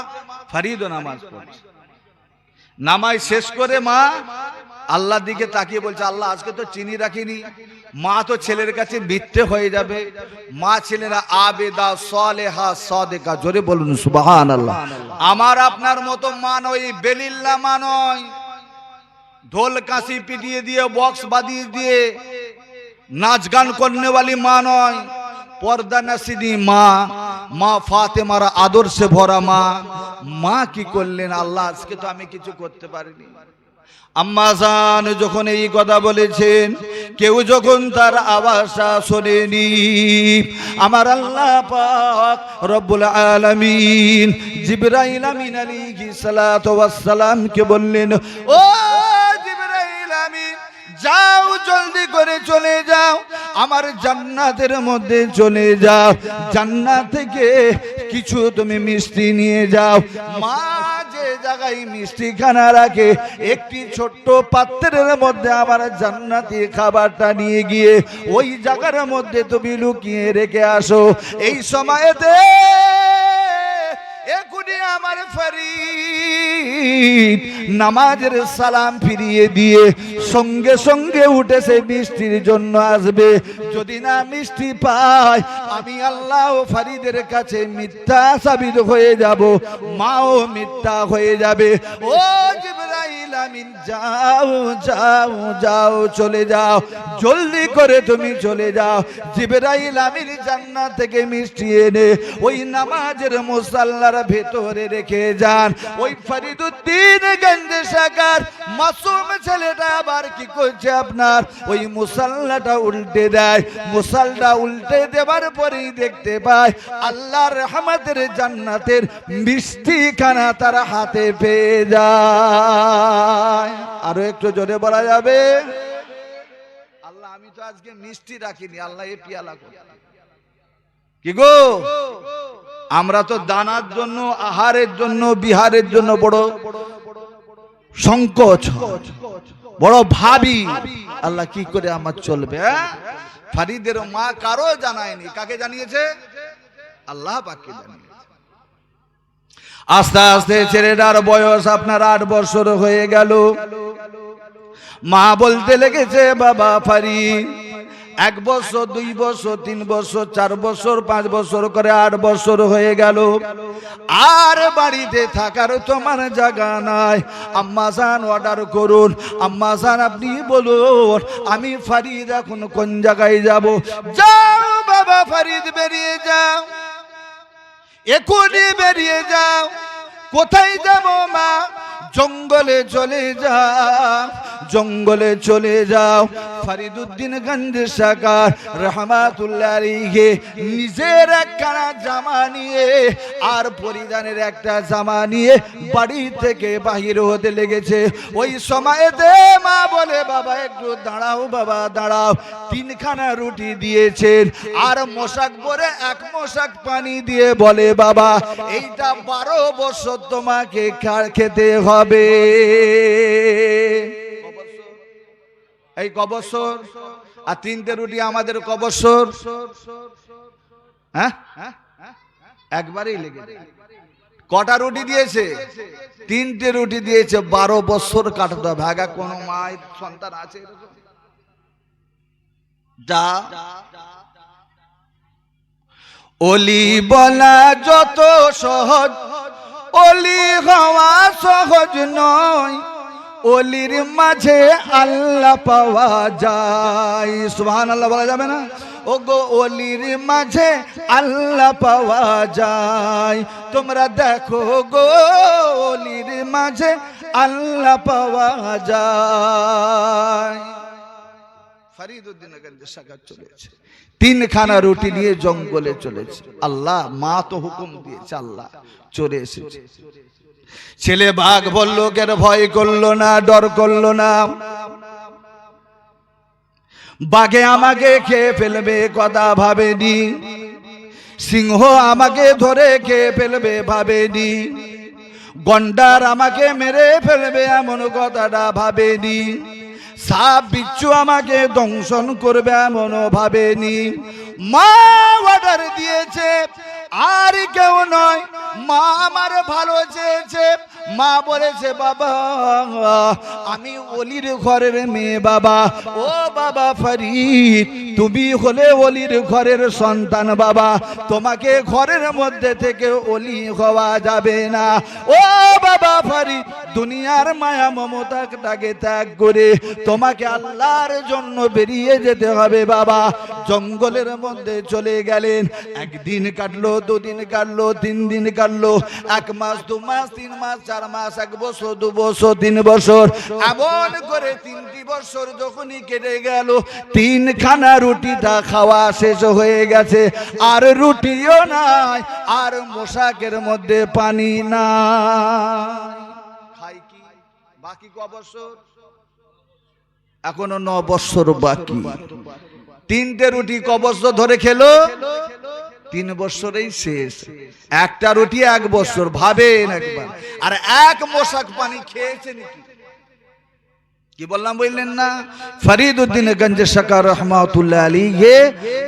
ফরিদও নামাজ পড়ছে। নামাজ শেষ করে মা আল্লাহর দিকে তাকিয়ে বলছে, আল্লাহ আজকে তো চিনি রাখিনি। মা তো ছেলের কাছে মিথ্যে হয়ে যাবে। মা ছেলেরা আবেদা সালেহা সাদেকা। জোরে বলুন সুবহানাল্লাহ। আমার আপনার মতো মা নয়, বেলিল্লা মা নয়, ঢোল কাশি পিটিয়ে দিয়ে বক্স বাজিয়ে দিয়ে নাচ গান করনেওয়ালি মা নয়, পর্দা নাসিনী মা, মা ফাতেমার আদর্শে ভরা মা। মা কি করলেন, আল্লাহ আজকে তো আমি কিছু করতে পারিনি। আম্মা জান যখন এই কথা বলেছেন, কেউ যখন তার আওয়াজটা শোনেনি, আমার আল্লাহ পাক রব্বুল আলামিন জিবরাইল আমিন আলাইহিস সালাতু ওয়াস সালাম কে বললেন, ও জিবরাইল আমিন যাও, জলদি করে চলে যাও, আমার জান্নাতের মধ্যে চলে যাও, জান্নাত থেকে কিছু তুমি মিষ্টি নিয়ে যাও। মা যে জায়গায় মিষ্টি খানা রাখে, একটি ছোট্ট পাত্রের মধ্যে আমার জান্নাতি খাবারটা নিয়ে গিয়ে ওই জায়গার মধ্যে তুমি লুকিয়ে রেখে আসো। এই সময়তে এখনই আমার ফরিদ নামাজের সালাম ফিরিয়ে দিয়ে সঙ্গে সঙ্গে উঠেছে মিষ্টির জন্য আসবে। যদি না মিষ্টি পায়, আমি আল্লাহ ফরিদের কাছে মিথ্যা সাবিত হয়ে যাব, মাও মিথ্যা হয়ে যাবে। ও জিবরাইল আমিন যাও যাও যাও, চলে যাও, জলদি করে তুমি চলে যাও। জিবরাইল আমিন জান্নাত থেকে মিষ্টি এনে ওই নামাজের মুসাল্লার ভেতরে রেখে যান। ওই ফরিদউদ্দিন গঞ্জে শাখার মাসুম ছেলেটা আবার কি করছে, আপনার ওই মুসাল্লাটা উল্টে দেয়। মুসাল্লাটা উল্টে দেওয়ার পরেই দেখতে পায় আল্লাহর রহমতের জান্নাতের মিষ্টি খানা তার হাতে পেয়ে যায়। আরো একটু জোরে বলা যাবে? আল্লাহ আমি তো আজকে মিষ্টি রাখিনি, আল্লাহ এ পিয়ালা করে। কি গো, আমরা তো দানার জন্য, আহারের জন্য, বিহারের জন্য বড় সংকোচ, বড় ভাবি আল্লাহ কি করে আমার চলবে। ফরিদের মা কারো জানায়নি, কাকে জানিয়েছে? আল্লাহ পাককে জানিয়েছে। আস্তে আস্তে ছেলেটার বয়স আপনার 8 বছর হয়ে গেল। মা বলতে লেগেছে, বাবা ফরিদ 1 বছর 2 বছর 3 বছর 4 বছর 5 বছর করে 8 বছর হয়ে গেল, আর বাড়িতে থাকার তোমার জায়গা নাই। আম্মা জান অর্ডার করুন, আম্মা জান আপনি বলুন আমি ফরিদ এখন কোন জায়গায় যাব। যাও বাবা ফরিদ, বেরিয়ে যাও, এখনই বেরিয়ে যাও। কোথায় যাব মা? জঙ্গলে চলে যাও, জঙ্গলে চলে যাও। ফরিদুদ্দিন গঞ্জ সরকার রহমাতুল্লাহ আলাইহি নিজের একখানা জামা নিয়ে আর পরিধানের একটা জামা নিয়ে বাড়ি থেকে বাহির হতে লেগেছে। ওই সময়তে মা বলে, বাবা একটু দাঁড়াও, বাবা দাঁড়াও। তিনখানা রুটি দিয়েছেন আর মোশাক ভরে এক মোশাক পানি দিয়ে বলে, বাবা এইটা 12 বছর তোমাকে খেতে হবে। এই কবছর আর 3টে রুটি আমাদের কবছর, হ্যাঁ একবারেই লেগে। কটা রুটি দিয়েছে? 3টে রুটি দিয়েছে। 12 বছর কাটতে হবে। ভাগা কোন মায়ের সন্তান আছে যা? অলি বলা যত সহজ, অলি হওয়া সহজ নয়। অলির মাঝে আল্লাহ পাওয়া যায়। সুবহানাল্লাহ বলা যাবে না? ও গো অলির মাঝে আল্লাহ পাওয়া যায়। তোমরা দেখো গো অলির মাঝে আল্লাহ পাওয়া যায়। ফরিদুদ্দিন গঞ্জ সরকার চলেছে, 3খানা রুটি নিয়ে জঙ্গলে চলেছে। আল্লাহ, মা তো হুকুম দিয়েছে, আল্লাহ চলে এসেছে। ছেলে বাঘ বলল, কেন ভয় করলো না, ডর করলো না। বাঘে আমাকে খেয়ে ফেলবে কথা ভাবেনি, সিংহ আমাকে ধরে খেয়ে ফেলবে ভাবেনি, গন্ডার আমাকে মেরে ফেলবে এমন কথাটা ভাবেনি, সাপ বিচ্ছু আমাকে দংশন করবে এমনও ভাবেনি। মা অর্ডার দিয়েছে, আর কেউ নয়, মা আমার ভালো চেয়েছে। মা বলেছে, বাবা আমি অলির ঘরের মেয়ে, বাবা ও বাবা ফরিদ তুমি হলে অলির ঘরের সন্তান, বাবা তোমাকে ঘরের মধ্যে থেকে অলি হওয়া যাবে না। ও বাবা ফরিদ, দুনিয়ার মায়া মমতাটাকে ত্যাগ করে তোমাকে আল্লাহর জন্য বেরিয়ে যেতে হবে। বাবা জঙ্গলের মধ্যে চলে গেলেন। একদিন কাটলো, 2 দিন কাটলো, 3 দিন কাটলো, 1 মাস, 2 মাস, 3 মাস, 4 মাস, 1 বছর, 2 বছর, 3 বছর, এমন করে 3টি বছর যখনই কেটে গেল, 3খানা রুটিটা খাওয়া শেষ হয়ে গেছে। আর রুটিও নাই, আর মোশাকের মধ্যে পানি নাই। খাই কি? বাকি ক বছর? এখনো 9 বছর বাকি। 3টে রুটি ক বছর ধরে খেলো? 3 বছরেই শেষ। একটা রুটি 1 বছর, ভাবেন একবার। আর 1 মোশাক পানি খেয়েছে নাকি? কি বললাম বললেন না? ফরিদুদ্দিন গঞ্জ সরকার রহমাতুল্লাহ আলাইহি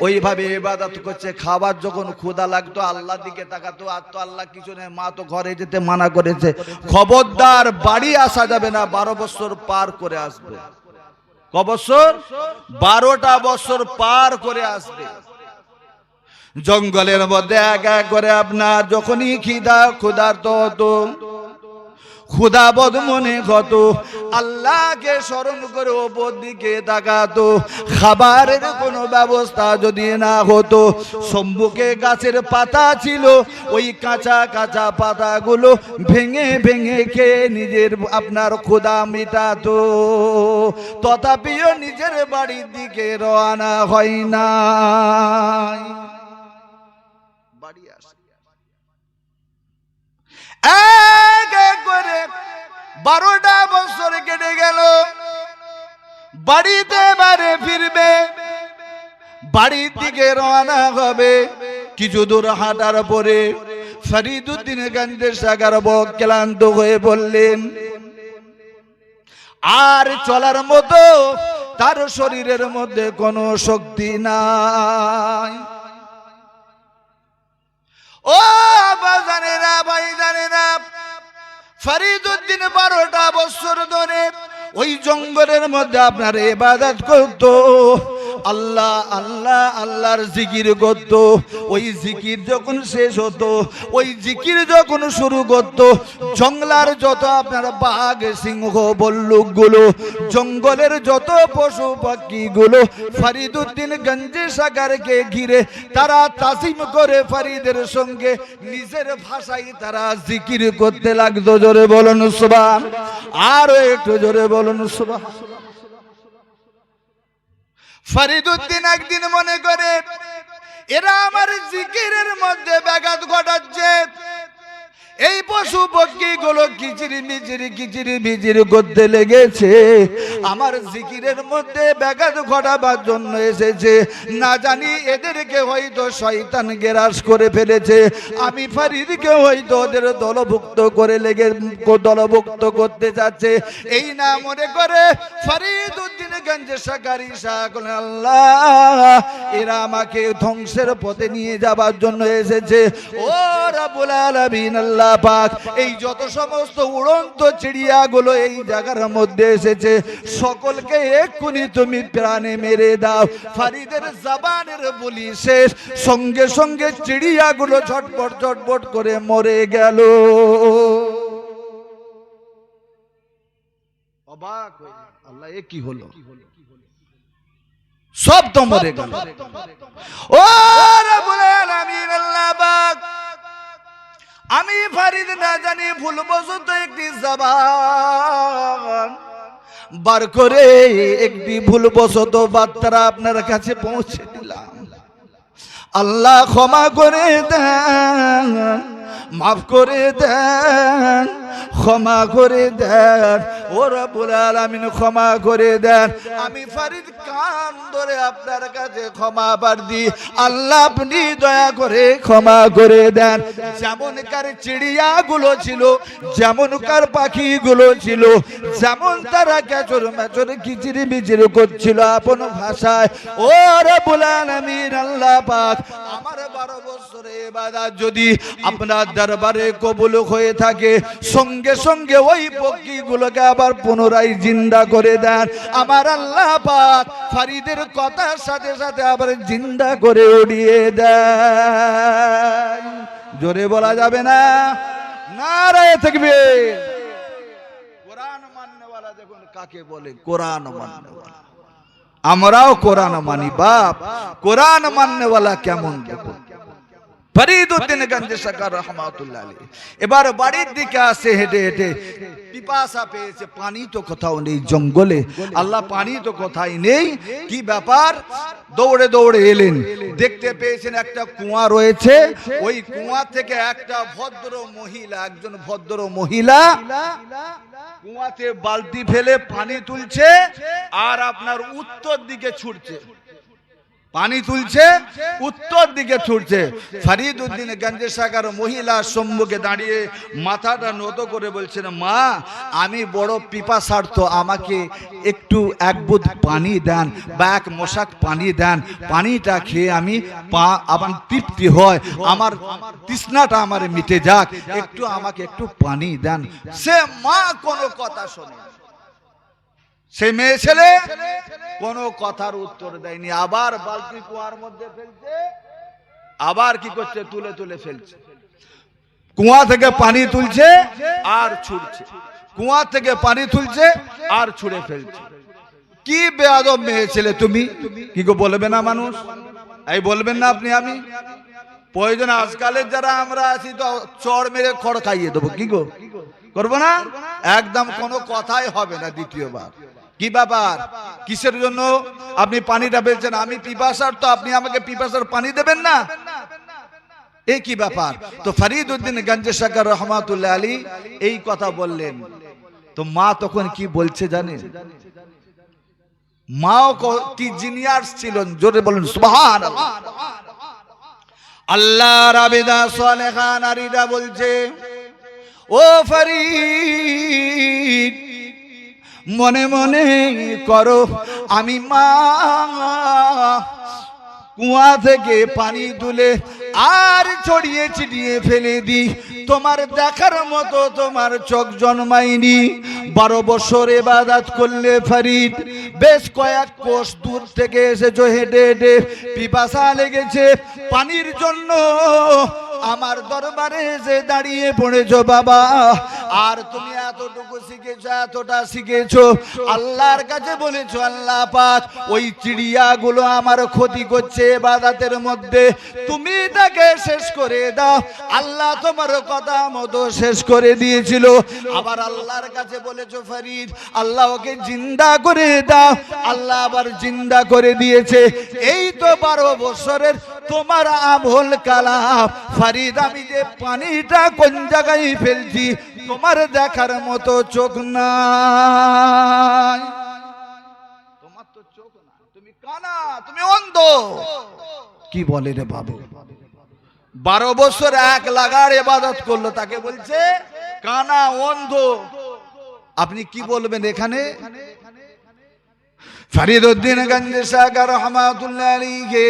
ওইভাবে ইবাদত করছে। খাবার যখন ক্ষুধা লাগতো আল্লাহর দিকে তাকাতো, আর তো আল্লাহ কিছু নেই, মা তো ঘরে যেতে মানা করেছে, খবরদার বাড়ি আসা যাবে না, 12 বছর পার করে আসবে। ক বছর? 12টা বছর পার করে আসবে। জঙ্গলের মধ্যে এক এক করে আপনার যখনই ক্ষুধার্ত হতো, ক্ষুধাবোধ মনে হতো, আল্লাহকে স্মরণ করে ওপর দিকে তাকাতো। খাবারের কোনো ব্যবস্থা যদি না হতো, সম্মুখে গাছের পাতা ছিল, ওই কাঁচা কাঁচা পাতাগুলো ভেঙে ভেঙে খেয়ে নিজের আপনার ক্ষুধা মিটাতো। তথাপিও নিজের বাড়ির দিকে রওনা হয় না। বাড়ি আসে এক এক করে 12টা বছর কেটে গেল। বাড়িতে বারে ফিরবে, বাড়ির দিকে রওনা হবে। কিছু দূর হাঁটার পরে ফরিদুদ্দিন গঞ্জ সরকার ক্লান্ত হয়ে বললেন, আর চলার মতো তার শরীরের মধ্যে কোনো শক্তি নাই। ও বাজানেরা, ভাই জানেরা, ফরিদুদ্দিন 12টা বছর ধরে ওই জঙ্গলের মধ্যে আপনার ইবাদত করতো। আল্লাহ আল্লাহ আল্লাহর জিকির করত। ওই জিকির যখন শেষ হতো, ওই জিকির যখন শুরু করত, জঙ্গলার যত আপনার বাঘ সিংহ বল্লুক গুলো, জঙ্গলের যত পশু পাখি গুলো ফরিদুদ্দিন গঞ্জ সরকারকে ঘিরে তারা তাজিম করে ফরিদের সঙ্গে নিজের ভাষায় তারা জিকির করতে লাগতো। জোরে বলুন সুবহান, আরো একটু জোরে বলুন সুবহান। ফরিদউদ্দিন একদিন মনে করে এরা আমার জিকিরের মধ্যে ব্যাঘাত ঘটাচ্ছে, এই পশু পক্ষী গুলো কিচিরি মিচিরি করতে লেগেছে, আমার জিকিরের মধ্যে ব্যাঘাত ঘটাবার জন্য এসেছে। না জানি এদেরকে হয়তো শয়তান গ্রাস করে ফেলেছে, আমি ফরিদকে হয়তো ওদের দলভুক্ত করে দলভুক্ত করতে যাচ্ছে। এই না মনে করে ফরিদউদ্দিন গঞ্জে সাকারি শাহ আল্লাহ, এরা আমাকে ধ্বংসের পথে নিয়ে যাবার জন্য এসেছে। ও রাব্বুল আলামিন আল্লাহ পাক, এই যত সমস্ত উড়ন্ত চিড়িয়াগুলো এই জায়গার মধ্যে এসেছে, সকলকে এক্ষুনি তুমি প্রাণে মেরে দাও। ফরিদের জবানের বলি শেষ, সঙ্গে সঙ্গে চিড়িয়াগুলো ঝটপট ঝটপট করে মরে গেল। অবাক হয়ে আল্লাহ, এ কি হলো? সব তো মরে গেল। ও রাব্বুল আলামিন আল্লাহ পাক, আমি ফরিদ না জানি ভুলবশত একটি জবান বার করে একটি ভুলবশত বার্তা আপনার কাছে পৌঁছে দিলাম। আল্লাহ ক্ষমা করে দেন, মাফ করে দেন, ক্ষমা করে দেন। ও রাব্বুল আলামিন ক্ষমা করে দেন। আমি ফরিদ কান ধরে আপনার কাছে ক্ষমা প্রার্থী, আল্লাহ আপনি দয়া করে ক্ষমা করে দেন। যেমনকার চিড়িয়াগুলো ছিল, যেমনকার পাখিগুলো ছিল, যেমন তারা ক্যাচর ম্যাচর কিচিরি মিচিরি করছিল আপন ভাষায়, ও রাব্বুল আলামিন আল্লাহ পাক, আমার 12 বছরের ইবাদত যদি আপনার দরবারে কবুল হয়ে থাকে, সঙ্গে সঙ্গে ওই পক্ষীগুলোকে আবার পুনরায় জিন্দা করে দেন। আমার আল্লাহ পাক ফরিদের কথার সাথে সাথে আবার জিন্দা করে উড়িয়ে দেন। জোরে বলা যাবে না? নারায়ে তাকবীর। কোরআন মাননেওয়ালা দেখুন কাকে বলে, কোরআন মাননেওয়ালা। আমরাও কোরআন মানি বাপ, কোরআন মাননেওয়ালা কেমন দেখুন। ফরিদউদ্দিন গঞ্জে সাকার রহমাতুল্লাহ আলাইহি এবার বাড়ির দিকে আসে হেঁটে হেঁটে, পিপাসা পেয়েছে, পানি তো কোথাও নেই জঙ্গলে, আল্লাহ পানি তো কোথায় নেই, কি ব্যাপার? দৌড়ে দৌড়ে এলেন, দেখতে পেয়েছেন একটা কুয়া রয়েছে, ওই কুয়া থেকে একটা ভদ্র মহিলা, একজন ভদ্র মহিলা কুয়াতে বালতি ফেলে পানি তুলছে আর আপনার উত্তর দিকে ছুটছে, পানি তুলছে উত্তর দিকে ছুটছে। ফরিদউদ্দিন গঞ্জে সাকার মহিলা সম্মুখে দাঁড়িয়ে মাথাটা নত করে বলছেন, মা আমি বড় পিপাসার্থ, আমাকে একটু এক বুদ পানি দেন বা এক মশাক পানি দেন, পানিটা খেয়ে আমি আমার তৃপ্তি হয়, আমার তৃষ্ণাটা আমার মিটে যাক, একটু আমাকে একটু পানি দেন। সে মা কোনো কথা শোনে, সে মেয়ে ছেলে কোনো কথার উত্তর দেয়নি। আবার বালতি কুয়ার মধ্যে ফেলছে, আবার কি করছে, তুলে তুলে ফেলছে, কুয়া থেকে পানি তুলছে আর ছুড়ছে, কুয়া থেকে পানি তুলছে আর ছুড়ে ফেলছে। কি বেয়াদব মেয়ে ছেলে তুমি, কি গো বলবে না মানুষ? এই বলবেন না আপনি? আমি প্রয়োজন আজকালের যারা আমরা আছি তো চড় মেরে খড় খাইয়ে দেবো, কি গো করবো না? একদম কোনো কথাই হবে না দ্বিতীয়বার। কি ব্যাপার, কিসের জন্য আপনি পানিটা ফেলছেন? আমি পিপাসার, তো আপনি আমাকে পিপাসার পানি দেবেন না, এই কি ব্যাপার? তো ফরিদউদ্দিন গঞ্জে সাকার রহমাতুল্লাহ আলাইহি এই কথা বললেন। তো মা তখন কি বলছে জানেন? মাও কি জিনিয়াস ছিলেন, জোরে বলেন সুবহানাল্লাহ। আল্লাহর আবিদা সালেহা নারীরা বলছে, ও ফরিদ মনে মনে করো আমি মা কুয়া থেকে পানি তুলে আর ছড়িয়ে ছিটিয়ে ফেলে দিই, তোমার দেখার মতো তোমার চোখ জন্মায়নি। 12 বছর ইবাদত করলে ফরিদ, বেশ কয়েক কোষ দূর থেকে এসেছো হেঁটে হেঁটে, পিপাসা লেগেছে, পানির জন্য আমার দরবারে যে দাঁড়িয়ে পড়েছো বাবা, আর তুমি এতটুকু শিখেছো, এতটা শিখেছো, আল্লাহর কাছে বলেছো আল্লাহ পাক ওই চিড়িয়াগুলো আমার ক্ষতি করছে ইবাদতের মধ্যে, তুমি তাকে শেষ করে দাও। আল্লাহ তোমার কথা মতো শেষ করে দিয়েছিল। আবার আল্লাহর কাছে বলেছো ফরিদ আল্লাহ ওকে জিন্দা করে দাও, আল্লাহ আবার জিন্দা করে দিয়েছে। এই তো 12 বছরের তোমার আমল কালাম ফরিদ, আমি যে পানিটা কোন জায়গায় ফেলছি তোমার দেখার মতো চোখ নাই, তোমার তো চোখ না, তুমি কানা, তুমি অন্ধ। কি বলে রে বাবু, 12 বছর এক লাগার ইবাদত করলো, তাকে বলছে কানা, অন্ধ। আপনি কি বলবেন এখানে? ফরিদউদ্দিন গঞ্জ শাহ রহমাতুল্লাহ আলাইহি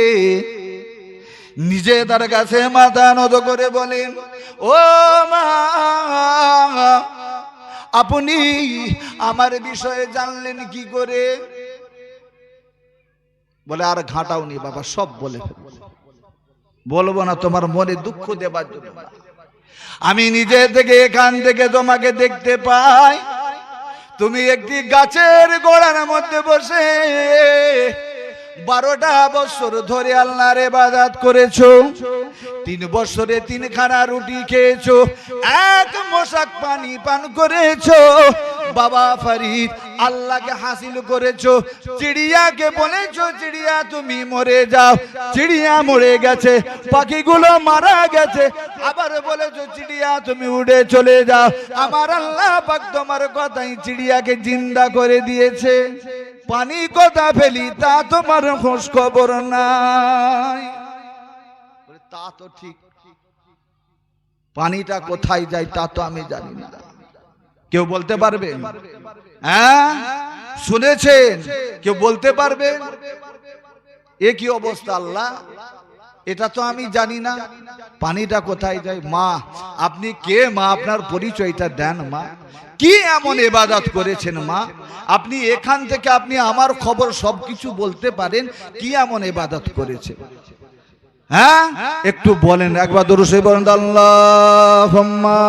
নিজে তার কাছে মাথা নত করে বলেন, ও মা আপনি আমার বিষয়ে জানলেন কি করে? বলে আর ঘাটাওনি বাবা, সব বলে বলবো না তোমার মনে দুঃখ দেবার জন্য। আমি নিজে থেকে এখান থেকে তোমাকে দেখতে পাই, তুমি একটি গাছের গোড়ার মধ্যে বসে 12টা বছর ধরে আল্লাহর ইবাদত করেছো, 3 বছরে 3খানা রুটি খেয়েছো, 1 মশক পানি পান করেছো। বাবা ফরিদ আল্লাহকে হাসিল করেছো, চিড়িয়াকে বলেছো চিড়িয়া তুমি মরে যাও, চিড়িয়া মরে গেছে, পাখিগুলো মারা গেছে। আবার বলেছো চিড়িয়া তুমি উড়ে চলে যাও। আমার আল্লাহ পাক তোমার কথাই চিড়িয়াকে জিন্দা করে দিয়েছে। পানি কথা ফেলি তা তোমার খোঁজ খবর নাই। তা তো ঠিক, পানিটা কোথায় যায় তা তো আমি জানি না, কেউ বলতে পারবে? হ্যাঁ শুনেছেন? কেউ বলতে পারবে? এ কি অবস্থা আল্লাহ, এটা তো আমি জানি না, পানিটা কোথায় যায়? মা আপনি কে মা? আপনার পরিচয়টা দেন মা। কি এমন ইবাদত করেছেন মা? আপনি এখান থেকে আপনি আমার খবর সবকিছু বলতে পারেন, কি এমন ইবাদত করেছেন? হ্যাঁ একটু বলেন, একবার দরুদ শরীফ বলেন আল্লাহুম্মা।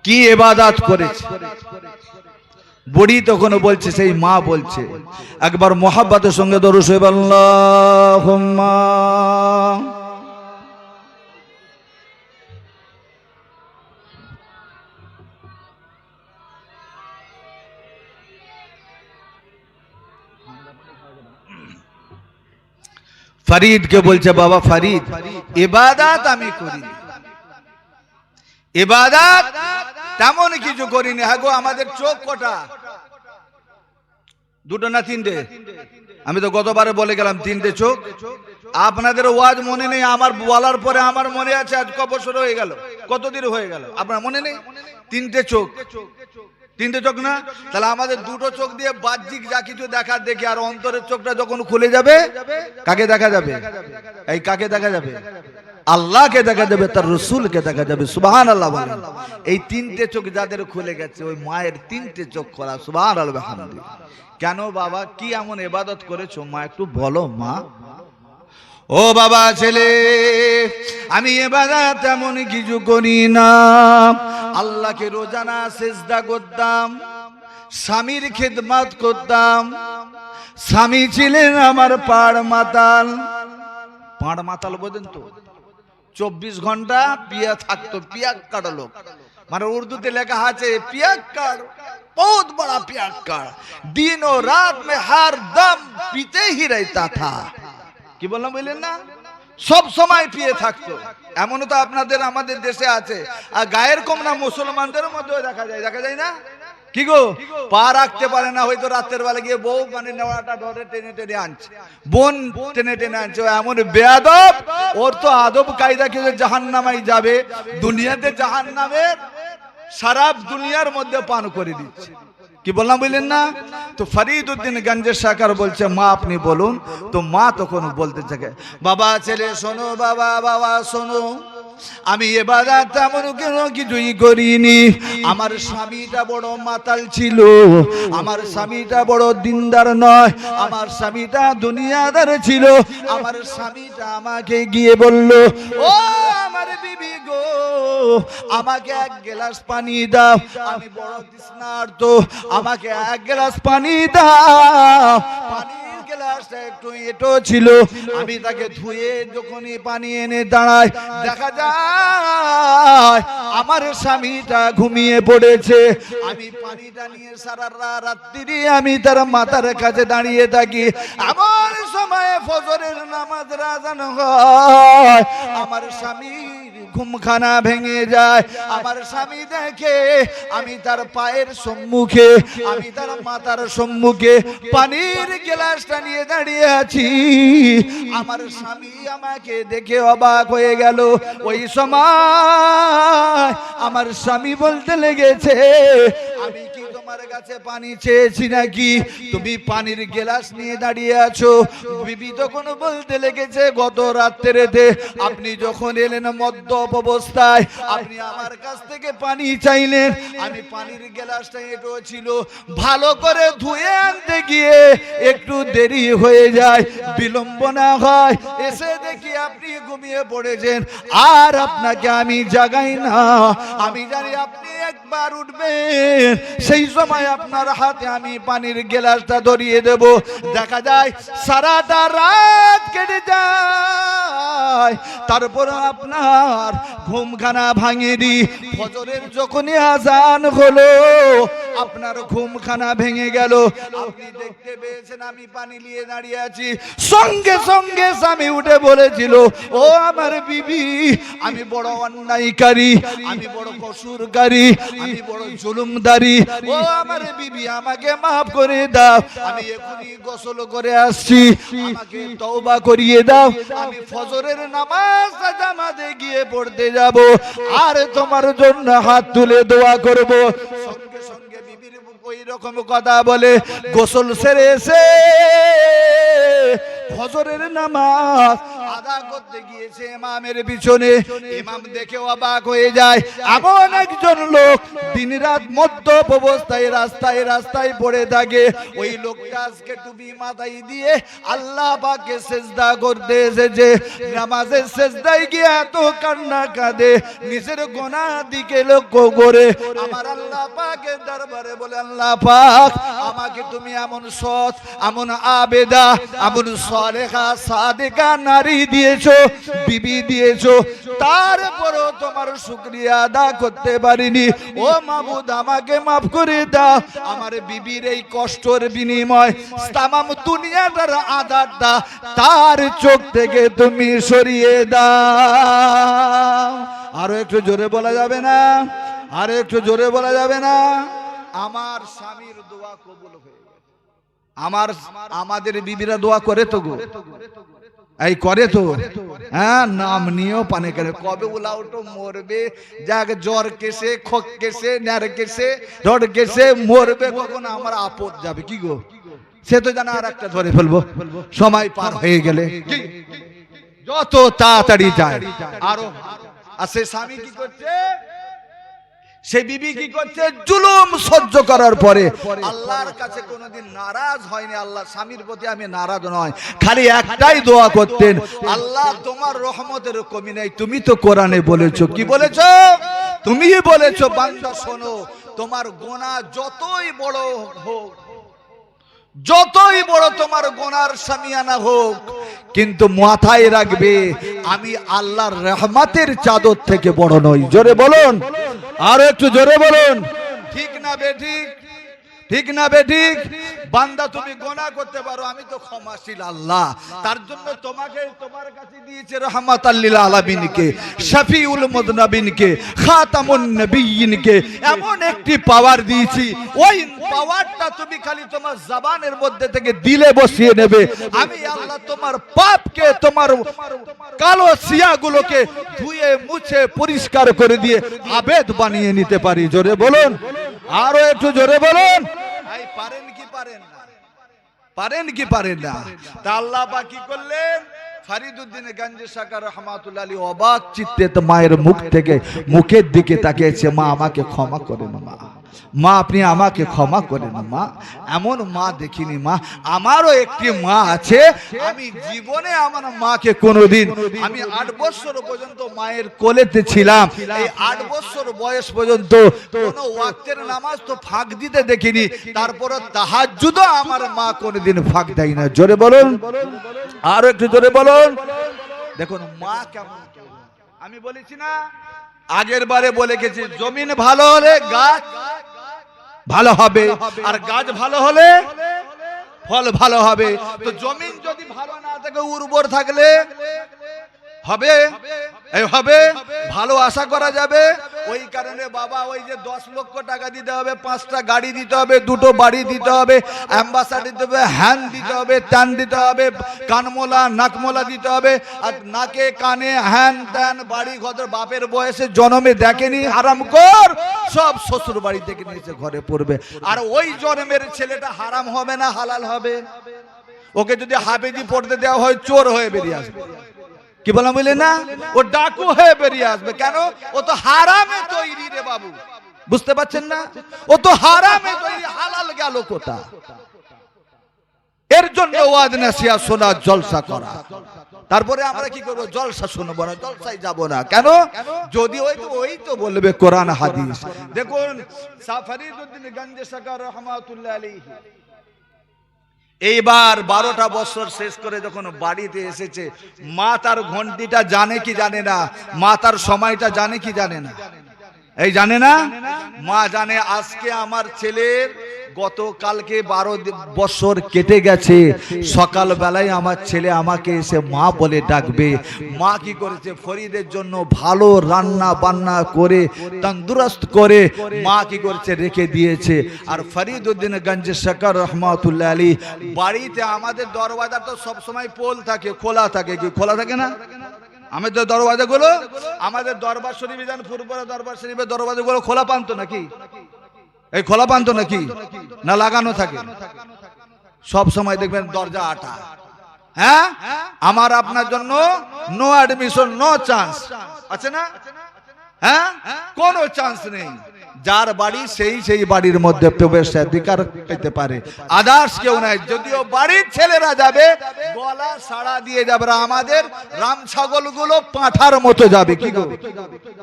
কি ইবাদত করেছে? বুড়ি তখন বলছে, সেই মা বলছে, একবার মোহাব্বতের সঙ্গে দরুদ শরীফ আল্লাহুম্মা। ফরিদকে বলছে, বাবা ফরিদ ইবাদত আমি করি, ইবাদত তেমন কিছু করিনি। হ্যাঁ গো আমাদের চোখ কটা? 2টো না 3টে? আমি তো গতবারে বলে গেলাম 3টে চোখ। আপনাদের ওয়াজ মনে নেই, আমার বলার পরে আমার মনে আছে। আজ ক বছর হয়ে গেল, কতদিন হয়ে গেল, আপনার মনে নেই? 3টে চোখ, 3টে চোখ না? তাহলে আমাদের 2টো চোখ দিয়ে বাহ্যিক যা কিছু দেখার দেখি, আর অন্তরের চোখটা যখন খুলে যাবে কাকে দেখা যাবে? এই কাকে দেখা যাবে? আল্লাহকে দেখা যাবে, তার রসুলকে দেখা যাবে। সুবহানাল্লাহ বলেন। এই 3টে চোখ যাদের খুলে গেছে, ওই মায়ের 3টে চোখ খোলা। সুবহানাল্লাহ হামদুলিল্লাহ। কেন বাবা, কি এমন ইবাদত করেছো মা? একটু বলো মা। ও বাবা ছেলে, আমি ইবাদত এমন কিছু করি না। আল্লাহকে রোজানা সিজদা করতাম, স্বামীর খিদমত করতাম। স্বামী ছিলেন আমার পাড় মাতাল। পাড় মাতাল বোঝেন তো? 24 ঘন্টা পিয়া থাকতো, পিয়াক্কার লোক, মানে উর্দুতে লেখা আছে পিয়াক্কার, बहुत बड़ा पियक्कड़, दिनों रात में हर दम पीते ही रहता था। কি বললাম বললেন না? সব সময় পিয়ে থাকতো। এমনও তো আপনাদের আমাদের দেশে আছে। আর গায়ের কম না মুসলমানদের মধ্যেও দেখা যায়, দেখা যায় না? কি গো, পা রাখতে পারে না, হয়তো রাতের বেলা গিয়ে বউ মানে নেওয়াটা ধরে টেনে টেনে আনছে, বোন টেনে টেনে আনছে। এমন বেয়াদব, ওর তো আদব কায়দা কি জাহান্নামায় যাবে। দুনিয়াতে জাহান্নামের শরাব দুনিয়ার মধ্যে পান করে দিচ্ছে। কি বললাম বললেন না? তো ফরিদউদ্দিন গঞ্জের শাকার বলছে, মা আপনি বলুন। তো মা তখন বলতে থাকে, বাবা ছেলে শোনো, বাবা বাবা শোনো, আমি ইবাদত তেমন কোনো কিছুই করিনি। আমার স্বামীটা বড় মাতাল ছিল, আমার স্বামীটা বড় দিনদার নয়, আমার স্বামীটা দুনিয়াদার ছিল। আমার স্বামীটা আমাকে গিয়ে বলল, ও আমার বিবি গো, আমাকে এক গ্লাস পানি দাও, আমি বড় তৃষ্ণার্ত, আমাকে এক গ্লাস পানি দাও। পানির গ্লাসটা একটু এঁটো ছিল, আমি তাকে ধুয়ে যখনই পানি এনে দাঁড়াই, দেখা যায় আমার স্বামীটা ঘুমিয়ে পড়েছে। আমি পানিটা নিয়ে সারা রাত্রি আমি তার মাথার কাছে দাঁড়িয়ে থাকি। এমন সময় ফজরের নামাজ আযান হয়, আমার স্বামীর ঘুমখানা ভেঙে যায়। আমার স্বামী দেখে আমি তার পায়ের সম্মুখে, আমি তার মাথার সম্মুখে পানির গ্লাসটা নিয়ে দাঁড়িয়ে আছি। আমার স্বামী আমাকে দেখে অবাক হয়ে গেল। ওই সময় আমার স্বামী বলতে লেগেছে, আমি কি তোমার কাছে পানি চেয়েছি নাকি? তুমি পানির গ্লাস নিয়ে দাঁড়িয়ে আছো। বিবি তখন বলতে লেগেছে, গত রাত্রেতে আপনি যখন এলেন মদ্যপ অবস্থায়, আপনি আমার কাছ থেকে পানি চাইলেন, আমি পানির গ্লাসটা এঁটো ছিল, ভালো করে ধুয়ে আনতে গিয়ে একটু দেরি হয়ে যায়, বিলম্ব না হয়, এসে দেখি আপনি ঘুমিয়ে পড়েছেন, আর আপনাকে আমি জাগাই না। আমি জানি আপনি একবার উঠবেন, সেই সময় আপনার হাতে আমি পানির গ্লাসটা ধরিয়ে দেব। দেখা যায় সারাটা রাত কেটে যায়, তারপর আপনার ঘুমখানা ভাঙেনি। ফজরের যখনই আযান হলো, আপনার ঘুমখানা ভেঙে গেল। আপনি দেখতে পেয়েছেন আমি পানি নিয়ে দাঁড়িয়ে আছি। সঙ্গে সঙ্গে স্বামী উঠে বলেছিল, ও আমার বিবি, আমি বড় অন্যায়কারী, আমি বড় কসুরকারী, আমি বড় জুলুমদারি। ও আমার বিবি, আমাকে মাফ করে দাও, আমি এখনই গোসল করে আসছি, আমাকে তওবা করিয়ে দাও। আমি ফজরের নামাজ জামাতে গিয়ে পড়তে যাব, আর তোমার জন্য হাত তুলে দোয়া করব। সঙ্গে সঙ্গে বিবির ওই রকম কথা বলে গোসল সেরে এসে ফজরের নামাজ আদা করতে গিয়েছে ইমামের পিছনে। ইমাম দেখে অবাক হয়ে যায়, এমন একজন লোক দিনরাত মদ্যপ অবস্থায় রাস্তায় রাস্তায় পড়ে থাকে। ওই লোকটা আজকে টুপি মাথায় দিয়ে আল্লাহ পাকে সেজদা করতে এসেছে। নামাজের সেজদায় গিয়ে এত কান্না কাঁদে, নিজের গুনাহ দিকে লক্ষ্য করে আমার আল্লাহ পাকের দরবারে বলে, আল্লাহ পাক, আমাকে তুমি এমন সৎ, এমন আবেদা, এমন সালেহা সাদেকা নারী দিয়েছো, বিবি দিয়েছো, তারপরও তোমার শুকরিয়া আদা করতে পারিনি। ও মাবুদ, আমাকে মাফ করে দাও। আমার বিবির এই কষ্টের বিনিময় তামাম দুনিয়াটার আদারটা তার চোখ থেকে তুমি সরিয়ে দাও। আরো একটু জোরে বলা যাবে না? আরো একটু জোরে বলা যাবে না? আমার স্বামীর দোয়া কবুল হয়ে গেছে। আমাদের বিবিরা দোয়া করে তো গো, এই করে তো, হ্যাঁ, নাম নিয়েও পানে করে। কবে উলাউটো মরবে, যাক জ্বর কেসে, খক কেসে, ন্যার কেসে, রড কেসে মরবে, কখন আমার আপদ যাবে কি গো, সে তো জানা আর একটা ধরে ফেলবো সময় পার হয়ে গেলে, যত তাড়াতাড়ি যায় আরো। আর সে স্বামী কি করছে, সে বিবি কি করছে, জুলুম সহ্য করার পরে আল্লাহর কাছে কোনোদিন নারাজ হয়নি। আল্লাহ স্বামীর প্রতি আমি নারাজ নয়, খালি একটাই দোয়া করতেন, আল্লাহ তোমার রহমতের কমি নেই। তুমি তো কোরআনে বলেছো, কি বলেছো? তুমি বলেছো, বান্দা শোনো, তোমার গুনাহ যতই বড় হোক, যতই বড় তোমার গুনার সামিয়ানা হোক, কিন্তু মাথায় রাখবে আমি আল্লাহর রহমতের চাদর থেকে বড় নই। জোরে বলুন, আর একটু জোরে বলুন, ঠিক না বেঠিক? ঠিক না বেঠিক? বান্দা তুমি গুনাহ করতে পারো, আমি তো ক্ষমাশীল আল্লাহ, তার জন্য তোমাকে তোমার কাছে দিয়েছে রহমাতাল লিল আলামিনকে, শফিউল মুযনিবিনকে, খাতামুন নবিয়্যিনকে, এমন একটি পাওয়ার দিয়েছি, ওই পাওয়ারটা তুমি খালি তোমার জবানের মধ্যে থেকে দিলে বসিয়ে নেবে, আমি আল্লাহ তোমার পাপকে, তোমার কালো সিয়াগুলোকে ধুয়ে মুছে পরিষ্কার করে দিয়ে আবেদ বানিয়ে নিতে পারি। জোরে বলুন, আরো একটু জোরে বলুন। এই পারেন কি পারেন না? পারেন কি পারেন না? তা আল্লাহ পাক কি করলেন? ফরিদউদ্দিন গঞ্জ সাকার রহমাতুল্লাহ আলাইহি অবাক চিত্তে তো মায়ের মুখ থেকে মুখের দিকে তাকিয়েছে, মা আমাকে ক্ষমা করেন মা, মা আপনি আমাকে ক্ষমা করেন মা। এমন মা দেখিনি মা, আমারও একটি মা আছে, আমি জীবনে আমার মাকে কোনোদিন, আমি 8 বছর পর্যন্ত মায়ের কোলেতে ছিলাম, এই 8 বছর বয়স পর্যন্ত কোনো ওয়াক্তের নামাজ তো ফাঁক দিতে দেখিনি, তারপরে তাহাজ্জুদও আমার মা কোনোদিন ফাঁক দেয় না। জোরে বলুন, আরো একটু জোরে বলুন। দেখুন মা কেমন। আমি বলেছি না আগের বারে বলে গেছি, জমিন ভালো হলে গাছ ভালো হবে, আর গাছ ভালো হলে ফল ভালো হবে। তো জমিন যদি ভালো না থাকে, উর্বর থাকলে হবে, এই হবে, ভালো আশা করা যাবে। ওই কারণে বাবা ওই যে 10 লক্ষ টাকা দিতে হবে, 5টা গাড়ি দিতে হবে, 2টো বাড়ি দিতে হবে, অ্যাম্বাসাডার দিতে হবে, হ্যান্ড দিতে হবে, ত্যান দিতে হবে, কানমোলা নাকমোলা দিতে হবে, আর নাকে কানে হ্যান ত্যান বাড়ি ঘর বাপের বয়সে জন্মে দেখেনি হারামখোর, সব শ্বশুর বাড়ি থেকে নিয়েছে ঘরে পড়বে। আর ওই জন্মের ছেলেটা হারাম হবে না হালাল হবে? ওকে যদি হাফেজি পড়তে দেওয়া হয়, চোর হয়ে বেরিয়ে আসবে। কি বলা বলে না, ও ডাকু হয়ে বেরিয়ে আসবে। কেন? ও তো হারামে তৈরি রে বাবু, বুঝতে পারছেন না? ও তো হারামে তৈরি, হালাল গেল কোথা? এর জন্য ওয়াজ নসিহত শোনা, জলসা করা। তারপরে আমরা কি করব? জলসা শুনবো না, জলসায় যাব না। কেন? যদি ওই তো বলবে কোরআন হাদিস। দেখুন ফরিদউদ্দিন গঞ্জ সাকার রহমাতুল্লাহ আলাইহি এইবার 12টা বছর শেষ করে যখন বাড়িতে এসেছে, মা তার ঘন্টিটা জানে কি জানে না, মা তার সময়টা জানে কি জানে না? এই জানে না। মা জানে আজকে আমার ছেলের গতকালকে 12 বছর কেটে গেছে, সকাল বেলায় আমার ছেলে আমাকে এসে মা বলে ডাকবে। মা কি করেছে? ফরিদের জন্য ভালো রান্না বান্না করে তন্দুরস্ত করে মা কি করেছে? রেখে দিয়েছে। আর ফরিদউদ্দিন গঞ্জ সাকার রহমাতুল্লাহ আলাইহি বাড়িতে, আমাদের দরওয়াজা তো সব সময় পোল থাকে, খোলা থাকে, কি খোলা থাকে না? আমাদের দরওয়াজাগুলো, আমাদের দরবার শরীফে যান, ফুরপুরা দরবার শরীফের দরওয়াজাগুলো খোলা পান্ত নাকি? এই খোলা পান্ত নাকি না লাগানো থাকে? সব সময় দেখবেন দরজা আটা। হ্যাঁ, আমার আপনার জন্য নো অ্যাডমিশন, নো চান্স আছে না? হ্যাঁ, কোনো চান্স নেই। যার বাড়ি সেই বাড়ির মধ্যে প্রবেশাধিকার পেতে পারে, আদার্স কেউ নাই। যদিও বাড়ির ছেলেরা যাবে, গলা সাড়া দিয়ে যাবে। আমাদের রাম ছাগলগুলো পাঁঠার মতো যাবে। কি গো?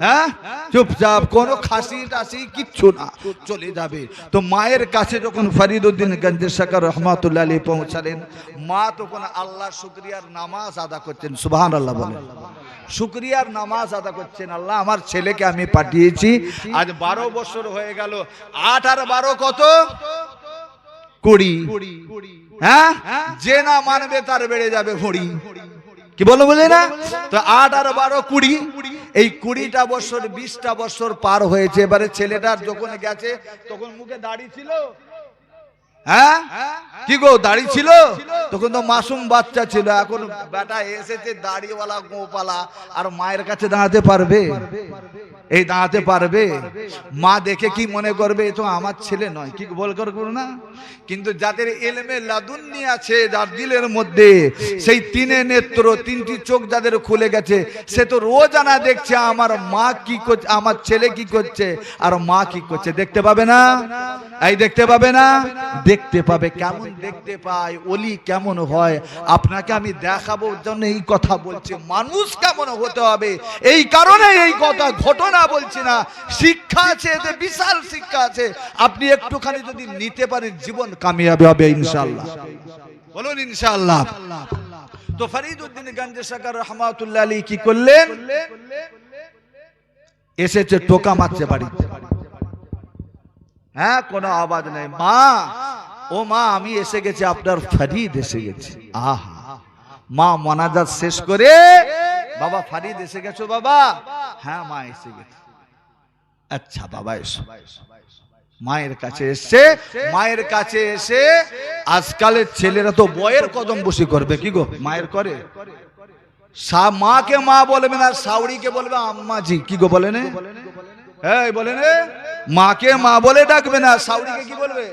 হ্যাঁ, চুপচাপ, কোনো খাসি টাসি কিচ্ছু না, চলে যাবে। তো মায়ের কাছে যখন ফরিদউদ্দিন গঞ্জ সাকার রহমাতুল্লাহ আলাইহি পৌঁছালেন, মা তখন আল্লাহ শুকরিয়ার নামাজ আদা করছেন। সুবহানাল্লাহ বলেন। শুকরিয়ার নামাজ আদা করছেন, আল্লাহ আমার ছেলেকে আমি পাঠিয়েছি, আজ 12 বছর হয়ে গেল। 8 আর 12 কত? 20। হ্যাঁ, যে না মানবে তার বেড়ে যাবে ভরি। কি বলো বলে না? তো 8 আর 12 20, এই 20টা বছর 20টা বছর পার হয়েছে। এবারে ছেলেটার যখন গেছে, তখন মুখে দাড়ি ছিল? হ্যাঁ, কি গো দাড়ি ছিল? তখন তো মাসুম বাচ্চা ছিল। এখন বেটা এসেছে দাড়িওয়ালা গোপালা, আর মায়ের কাছে দাঁড়াতে পারবে? এই দাঁড়াতে পারবে? মা দেখে কি মনে করবে? এ তো আমার ছেলে নয়, কি বল করবো না? কিন্তু যাদের ইলমে লাদুন্নি আছে, যার দিলের মধ্যে সেই 3 নেত্র, 3টি চোখ যাদের খুলে গেছে, সে তো রোজানা দেখছে আমার মা কি করছে, আমার ছেলে কি করছে, আর মা কি করছে। দেখতে পাবে না? এই দেখতে পাবে না? দেখতে পাবে। কেমন দেখতে পায়, ওলি কেমন হয়, আপনাকে আমি দেখাবো জন্য এই কথা বলছি। মানুষ কেমন হতে হবে, এই কারণে এই কথা, ঘটনা বলছি না, শিক্ষা আছে, এতে বিশাল শিক্ষা আছে। আপনি একটুখানি যদি নিতে পারেন, জীবন কামিয়াবি হবে ইনশাআল্লাহ। বলুন ইনশাআল্লাহ। তো ফরিদউদ্দিন গঞ্জ সাকার রহমাতুল্লাহ আলাইহি কি করলেন? এসেছে, টোকা মারছে বাড়িতে। হ্যাঁ, কোনো আওয়াজ নেই। মা, ও মা, আমি এসে গেছি, আপনার ফরিদ এসে গেছে। আহা, মা মোনাজাত শেষ করে, বাবা ফরিদ এসে গেছো বাবা? হ্যাঁ মা এসে গেছে। আচ্ছা বাবা এসো। মায়ের কাছে এসে, মায়ের কাছে এসে, আজকালের ছেলেরা তো বয়ের কদম বসি করবে। কি গো মায়ের করে? মাকে মা বলবে না, সাউরিকে বলবে আম্মাজি। কি গো বলেন? হ্যাঁ বলেন, মাকে মা বলে ডাকবে না, সাউরিকে কি বলবে?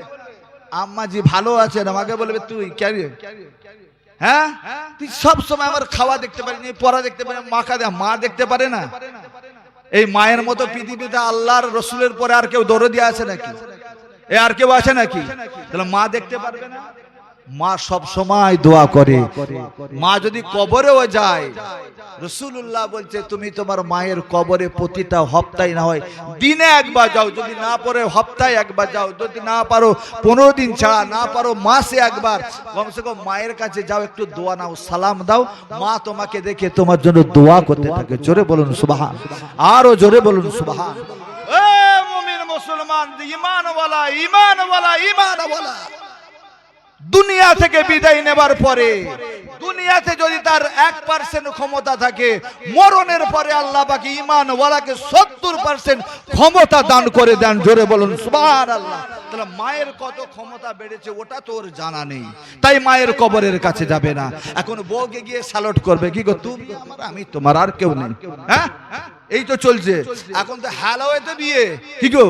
আম্মাজি। ভালো আছেন? আমাকে বলবে তুই। হ্যাঁ, তুই সব সময় আমার খাওয়া দেখতে পারিনি, পড়া দেখতে পারি, মা দেখতে পারে না? এই মায়ের মতো পৃথিবীতে আল্লাহর রসুলের পরে আর কেউ দরদি আছে নাকি? আর কেউ আছে নাকি? তাহলে মা দেখতে পারবে না? মা সব সময় দোয়া করে। মা যদি কবরেও যায়, রাসূলুল্লাহ বলছে তুমি তোমার মায়ের কবরে প্রতিটা হপ্তায় না হয় দিনে একবার যাও, যদি না পারো হপ্তায় একবার যাও, যদি না পারো 15 দিন ছাড়া, না পারো মাসে একবার, কমসে কম মায়ের কাছে যাও, একটু দোয়া নাও, সালাম দাও। মা তোমাকে দেখে তোমার জন্য দোয়া করতে থাকে। জোরে বলুন সুবহান, আরো জোরে বলুন সুবহান। এ মুমিন মুসলমান, ঈমানওয়ালা ঈমানওয়ালা ঈমানওয়ালা, দুনিয়া থেকে বিদায় নেবার পরে, দুনিয়াতে যদি তার 1% ক্ষমতা থাকে, মরণের পরে আল্লাহ পাক ঈমানওয়ালাকে 70% ক্ষমতা দান করে দেন। জোরে বলুন সুবহানাল্লাহ। তাহলে মায়ের কত ক্ষমতা বেড়েছে ওটা তো ওর জানা নেই, তাই মায়ের কবরের কাছে যাবে না। এখন বউকে গিয়ে সালট করবে, কি গো তুমি আমার, আমি তোমার, আর কেউ নেই। হ্যাঁ, এই তো চলছে এখন। তো হ্যালোয়েতে বিয়ে, কি গো,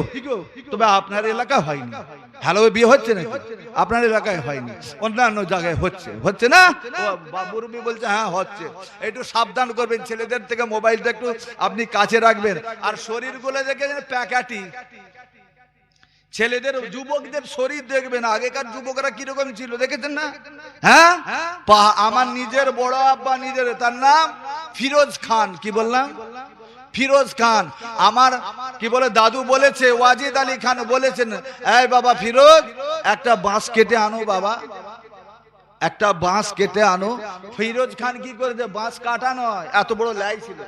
তবে আপনার এলাকা হয়নি। হ্যালোয়ে বিয়ে হচ্ছে নাকি? আপনার এলাকায় হয়নি, অন্যান্য জায়গায় হচ্ছে। হচ্ছে না? বাবুরবি বলছে হ্যাঁ হচ্ছে। একটু সাবধান করবেন, ছেলেদের থেকে মোবাইলটা একটু আপনি কাছে রাখবেন। আর শরীরগুলো দেখে প্যাকাটি, ছেলেদের যুবকদের শরীর দেখবেন, আগেকার যুবকরা কিরকম ছিল দেখেছেন না? হ্যাঁ, আমার নিজের বড় আব্বা, নিজের, তার নাম ফিরোজ খান। কি বললাম? ফিরোজ খান। আমার কি বলে দাদু বলেছে, ওয়াজিদ আলী খান বলেছেন, এই বাবা ফিরোজ, একটা বাঁশ কেটে আনো বাবা, একটা বাঁশ কেটে আনো। ফিরোজ খান কি করেছে? বাঁশ কাটা নয়, এত বড় লাই ছিল,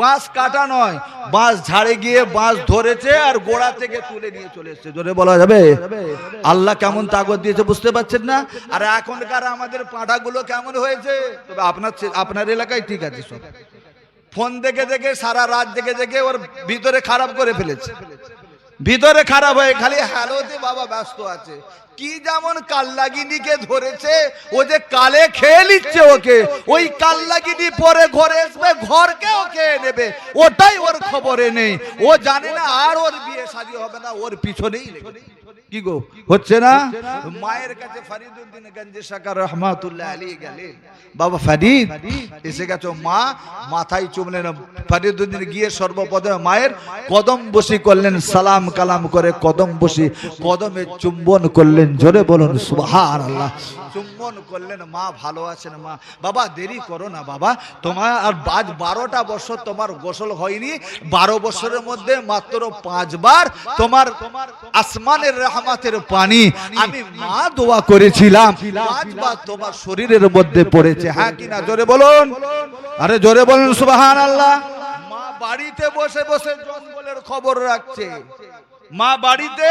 বাঁশ কাটা নয়, বাঁশ ঝাড়ে গিয়ে বাঁশ ধরেছে আর গোড়া থেকে তুলে নিয়ে চলে এসেছে। জোরে বলা যাবে? আল্লাহ কেমন তাকত দিয়েছে বুঝতে পারছেন না? আর এখনকার আমাদের পাঁঠাগুলো কেমন হয়েছে? তবে আপনার এলাকায় ঠিক আছে, সব ফোন দেখে দেখে সারা রাত দেখে দেখে ওর ভিতরে খারাপ করে ফেলেছে, ভিতরে খারাপ হয়ে খালি হ্যালোতে বাবা ব্যস্ত আছে। কি যেমন কাল্লাগিনীকে ধরেছে, ও যে কালে খেয়ে নিচ্ছে ওকে, ওই কাল্লাগিনী পরে ঘরে আসবে, ঘরকেও খেয়ে নেবে, ওটাই ওর খবরে নেই। ও জানে না আর ওর বিয়ে শাদী হবে না, ওর পিছনেই লেগে। কি গো, হচ্ছে না? মায়ের কাছে ফরিদউদ্দিন গঞ্জে শাকা রহমাতুল্লাহ আলাইহি গেলেন, বাবা ফরিদ এসে গেছো। মা মাথায় চুমলেন। ফরিদউদ্দিন গিয়ে সর্বপ্রথমে মায়ের কদম বসি করলেন, সালাম কালাম করে কদম বসি, কদমে চুম্বন করলেন। জোরে বলুন সুবহানাল্লাহ। চুম্বন করলেন। মা ভালো আছেন? মা, বাবা দেরি করো না বাবা, তোমার আর 12টা বছর তোমার গোসল হয়নি, 12 বছরের মধ্যে মাত্র 5 বার তোমার আসমানের রহমতের পানি আমি মা দোয়া করেছিলাম, 5 বার তোমার শরীরের মধ্যে পড়েছে। হ্যাঁ কিনা? জোরে বলুন, আরে জোরে বলুন সুবহানাল্লাহ। মা বাড়িতে বসে বসে জঙ্গলের খবর রাখছে, মা বাড়িতে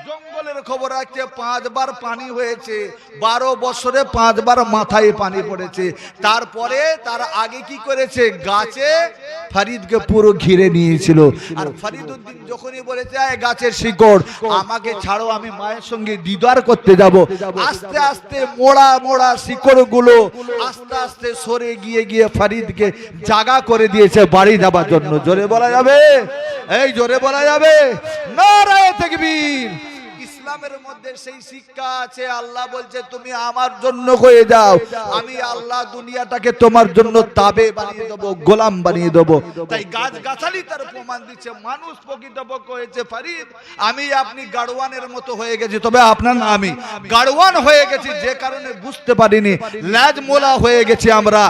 জঙ্গলের খবর রাখছে। 5 বার পানি হয়েছে, 12 বছরে 5 বার মাথায় পানি পড়েছে। তারপরে তার আগে কি করেছে? গাছে ফরিদকে পুরো ঘিরে নিয়েছিল। আর ফরিদউদ্দিন যখনই বলেছে গাছের শিকড় আমাকে ছাড়ো, আমি মায়ের সঙ্গে দিদার করতে যাব, আস্তে আস্তে মোড়া মোড়া শিকড় গুলো আস্তে আস্তে সরে গিয়ে গিয়ে ফরিদকে জাগা করে দিয়েছে বাড়ি যাবার জন্য। জোরে বলা যাবে? এই জোরে বলা যাবে? নারায়ে তাকবীর। ইসলামের মধ্যে সেই শিক্ষা আছে, আল্লাহ বলছে তুমি আমার জন্য হয়ে যাও, আমি আল্লাহ দুনিয়াটাকে তোমার জন্য তাবে বানিয়ে দেবো, গোলাম বানিয়ে দেবো। তাই গাছ গাছালি তার প্রমাণ দিচ্ছে মানুষ প্রকৃতপক্ষ হয়েছে ফরিদ। আমি আপনি গাড়ওয়ানের মতো হয়ে গেছি, তবে আপনার না, আমি গাড়ওয়ান হয়ে গেছি যে কারণে বুঝতে পারিনি, লাজ মোলা হয়ে গেছি। আমরা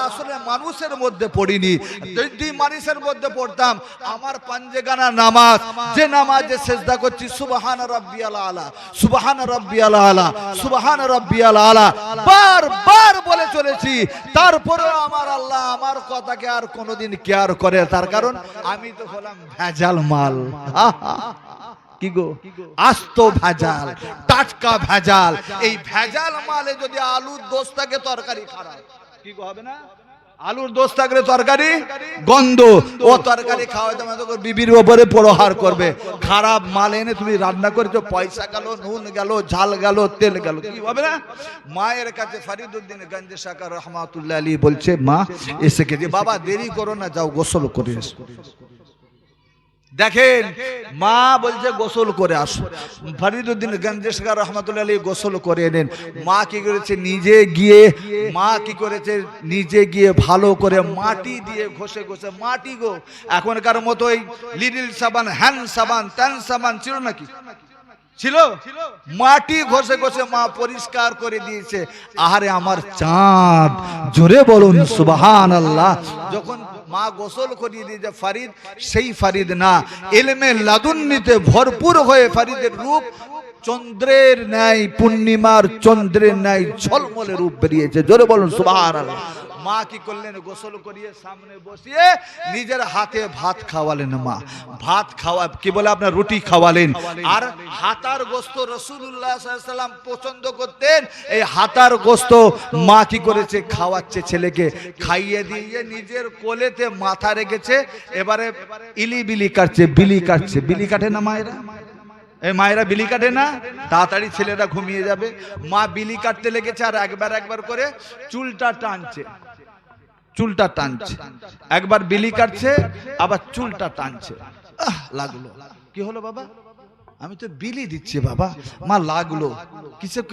আসলে মানুষের মধ্যে পড়িনি। যদি মানুষের মধ্যে পড়তাম, আমার পাঞ্জেগানা নামাজ, যে নামাজে সেজদা করছি সুবহান রাব্বিয়াল আলা, সুবহান রাব্বিয়াল আলা, সুবহান রাব্বিয়াল আলা বারবার বলে চলেছি, তারপরেও আমার আল্লাহ আমার কথাকে আর কোনোদিন কেয়ার করে। তার কারণ আমি তো হলাম ভেজাল মাল। কি গো, আস্ত ভেজাল, টাটকা ভেজাল। এই ভেজাল মালে যদি আলুর দোষ থাকে তরকারি খারাপ। কি গো, হবে না? আলুর দোষ থাকলে তরকারি গন্ধ, ও তরকারি খাওয়াতে বিবির উপরে প্রহার করবে। খারাপ মাল এনে তুমি রান্না করেছো, পয়সা গেল, নুন গেল, ঝাল গেল, তেল গেল, কি হবে না? মায়ের কাছে ফরিদউদ্দিন গঞ্জে শাকা রহমাতুল্লাহ আলাইহি বলছে, মা এসে গেছে, বাবা দেরি করো না, যাও গোসল করে এসো। দেখেন মা বলছে গোসল করে আসো, ফরিদউদ্দিন গঞ্জে শেখ রহমাতুল্লাহ আলাইহি গোসল করে এনেন। মা কি করেছে নিজে গিয়ে ভালো করে মাটি দিয়ে ঘষে ঘষে, মাটি গো, এখনকার মতো এই লিটল সাবান, হ্যান্ড সাবান, ত্যান সাবান ছিল নাকি? ছিল। মাটি ঘষে ঘষে মা পরিষ্কার করে দিয়েছে। আহারে আমার চাঁদ, জোরে বলুন সুবহানাল্লাহ। যখন মা গোসল করিয়ে দিয়েছে, ফরিদ সেই ফরিদ না, ইলমে লাদুন্নিতে ভরপুর হয়ে ফরিদের রূপ চন্দ্রের ন্যায়, পূর্ণিমার চন্দ্রের ন্যায় ঝলমলে রূপ বেরিয়েছে। জোরে বলুন সুবহানাল্লাহ। মা কি করলেন? গোসল করিয়ে সামনে বসিয়ে নিজের হাতে ভাত খাওয়ালেন। মা ভাত খাওয়া কি বলে আপনার রুটি খাওয়ালেন। আর হাতার গোস্ত রাসূলুল্লাহ সাল্লাল্লাহু আলাইহি ওয়াসাল্লাম পছন্দ করতেন। এই হাতার গোস্ত মা কি করেছে? খাওয়াচ্ছে ছেলেকে। খাইয়ে দিয়ে নিজের কোলেতে মাথা রেখেছে। এবারে ইলিবিলি কাটছে, বিলি কাটছে। বিলি কাটে না মায়েরা? এই মায়েরা বিলি কাটে না? তাড়াতাড়ি ছেলেরা ঘুমিয়ে যাবে। মা বিলি কাটতে লেগেছে আর একবার করে চুলটা টানছে, একবার বিলি কাটছে আবার চুলটা টানছে। লাগলো। কি হলো বাবা? আমি তো বিলি দিচ্ছি বাবা। মা লাগলো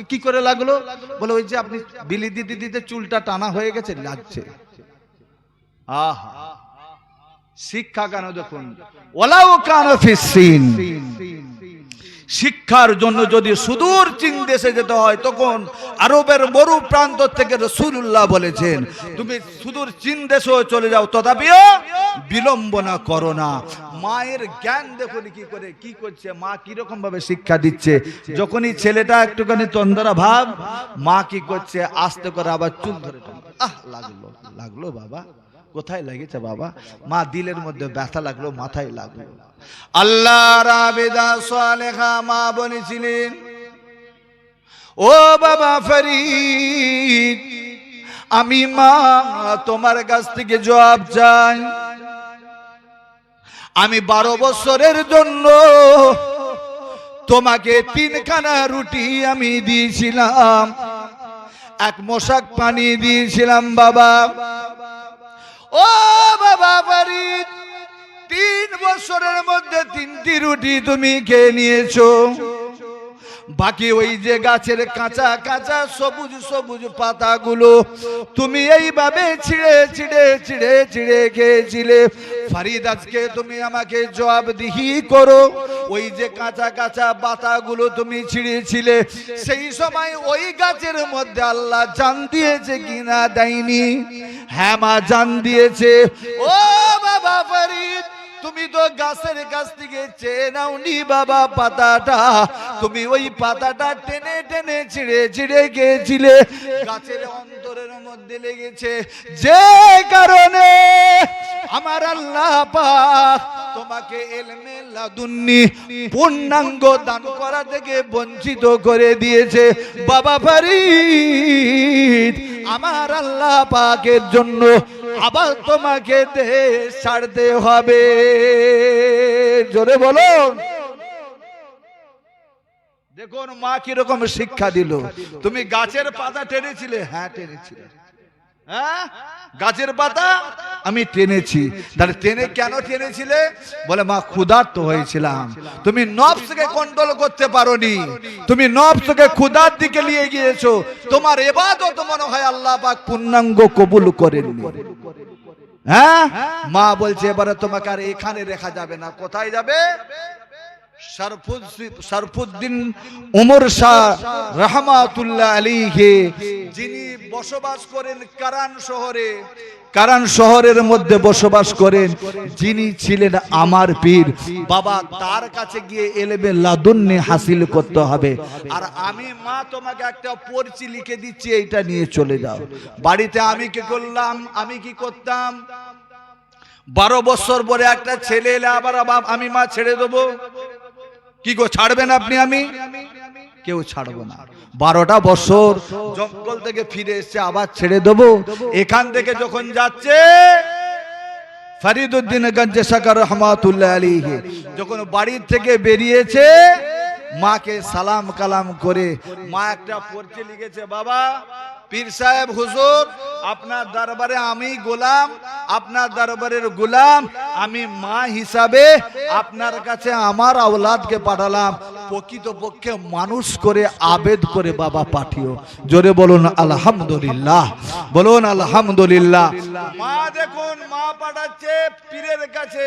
কি করে লাগলো? বলে ওই যে আপনি বিলি দিতে দিতে চুলটা টানা হয়ে গেছে, লাগছে। আহা, শিক্ষা কেন? দেখুন, ওয়ালাউ কানা ফিস সিন, শিক্ষার জন্য যদি সুদূর চীন দেশে যেতে হয়, তখন আরবের মরু প্রান্ত থেকে রাসূলুল্লাহ বলেছেন তুমি সুদূর চীন দেশেও চলে যাও, তথাপিও বিলম্ব না করো না। মায়ের জ্ঞান দেখুন কি করছে, মা কিরকম ভাবে শিক্ষা দিচ্ছে। যখনই ছেলেটা একটুখানি তন্দরা ভাব, মা কি করছে? আস্তে করে আবার চুল ধরে টানছে। লাগলো বাবা। কোথায় লেগেছে বাবা? মা দিলের মধ্যে ব্যথা লাগলো, মাথায় লাগলো। আল্লাহর আবেদা সালেহা মা বলেছিলেন, ও বাবা ফরিদ, আমি মা তোমার কাছ থেকে জবাব চাই। আমি 12 বছরের জন্য তোমাকে 3খানা রুটি আমি দিয়েছিলাম, 1 মশক পানি দিয়েছিলাম বাবা। ও বাবা ফরিদ, 3 বছরের মধ্যে 3টি রুটি তুমি খেয়ে নিয়েছো। বাকি ওই যে গাছের কাঁচা কাঁচা সবুজ সবুজ পাতাগুলো তুমি এইভাবে ছিঁড়ে খেয়েছিলে। ফরিদ, আজকে তুমি আমাকে জবাবদিহি করো, ওই যে কাঁচা কাঁচা পাতাগুলো তুমি ছিঁড়েছিলে, সেই সময় ওই গাছের মধ্যে আল্লাহ জান দিয়েছে কিনা দেয়নি? হ্যাঁ মা, জান দিয়েছে। ও বাবা ফরিদ, তুমি তো গাছের কাছ থেকে চেয়ে নাওনি বাবা পাতাটা, তুমি ওই পাতাটা টেনে টেনে ছিঁড়ে খেয়েছিলে। গাছের অন্তরের মধ্যে লেগেছে, যে কারণে আমার আল্লাহ পাক তোমাকে ইলমে লাদুন্নি পূর্ণাঙ্গ দান করা থেকে বঞ্চিত করে দিয়েছে। বাবা ফরিদ, আমার আল্লাহ পাকের জন্য আবার তোমাকে দেশ ছাড়তে হবে। জোরে বলুন। দেখুন মা কিরকম শিক্ষা দিল। তুমি গাছের পাতা টেনেছিলে? হ্যাঁ টেনেছিলে। হ্যাঁ, গাছের পাতা আমি টেনেছি। তাহলে কেন টেনেছিলে? বলে মা ক্ষুধার্ত হয়েছিলাম। তুমি নফসকে কন্ট্রোল করতে পারোনি, তুমি নফসকে ক্ষুধার দিকে নিয়ে গিয়েছো। তোমার ইবাদত মনে হয় আল্লাহ পাক পূর্ণাঙ্গ কবুল করেননি। হ্যাঁ, মা বলছে এবারে তোমাকে আর এখানে রেখা যাবে না। কোথায় যাবে? শরফুদ্দিন উমর শাহ রহমাতুল্লাহ আলাইহি, যিনি বসবাস করেন কারান শহরের মধ্যে বসবাস করেন, যিনি ছিলেন আমার পীর বাবা, তার কাছে গিয়ে ইলমে লাদুন্নি হাসিল করতে হবে। আর আমি মা তোমাকে একটা পরিচয় লিখে দিচ্ছি, এইটা নিয়ে চলে যাও বাড়িতে। আমি কি করতাম? 12 বছর পরে একটা ছেলে এলে আবার আমি মা ছেড়ে দেবো? কি গো, ছাড়বেন আপনি? আমি কেউ ছাড়বো না। 12টা বছর জঙ্গল থেকে ফিরে এসছে, আবার ছেড়ে দেবো? এখান থেকে যখন যাচ্ছে ফরিদউদ্দিন গঞ্জে শেখ রহমাতুল্লাহ আলাইহি যখন বাড়ি থেকে বেরিয়েছে, মাকে সালাম কালাম করে মা একটা পড়তে লিখেছে, বাবা পীর সাহেব হুজুর, আপনার দরবারে আমি গোলাম, আপনার দরবারের গোলাম আমি, মা হিসাবে আপনার কাছে আমার আওলাদকে পাঠালাম, প্রকৃতপক্ষে মানুষ করে আবেদ করে বাবা পাঠিও। জোরে বলুন আলহামদুলিল্লাহ, বলুন আলহামদুলিল্লাহ। মা দেখুন, মা পাঠাচ্ছে পীরের কাছে,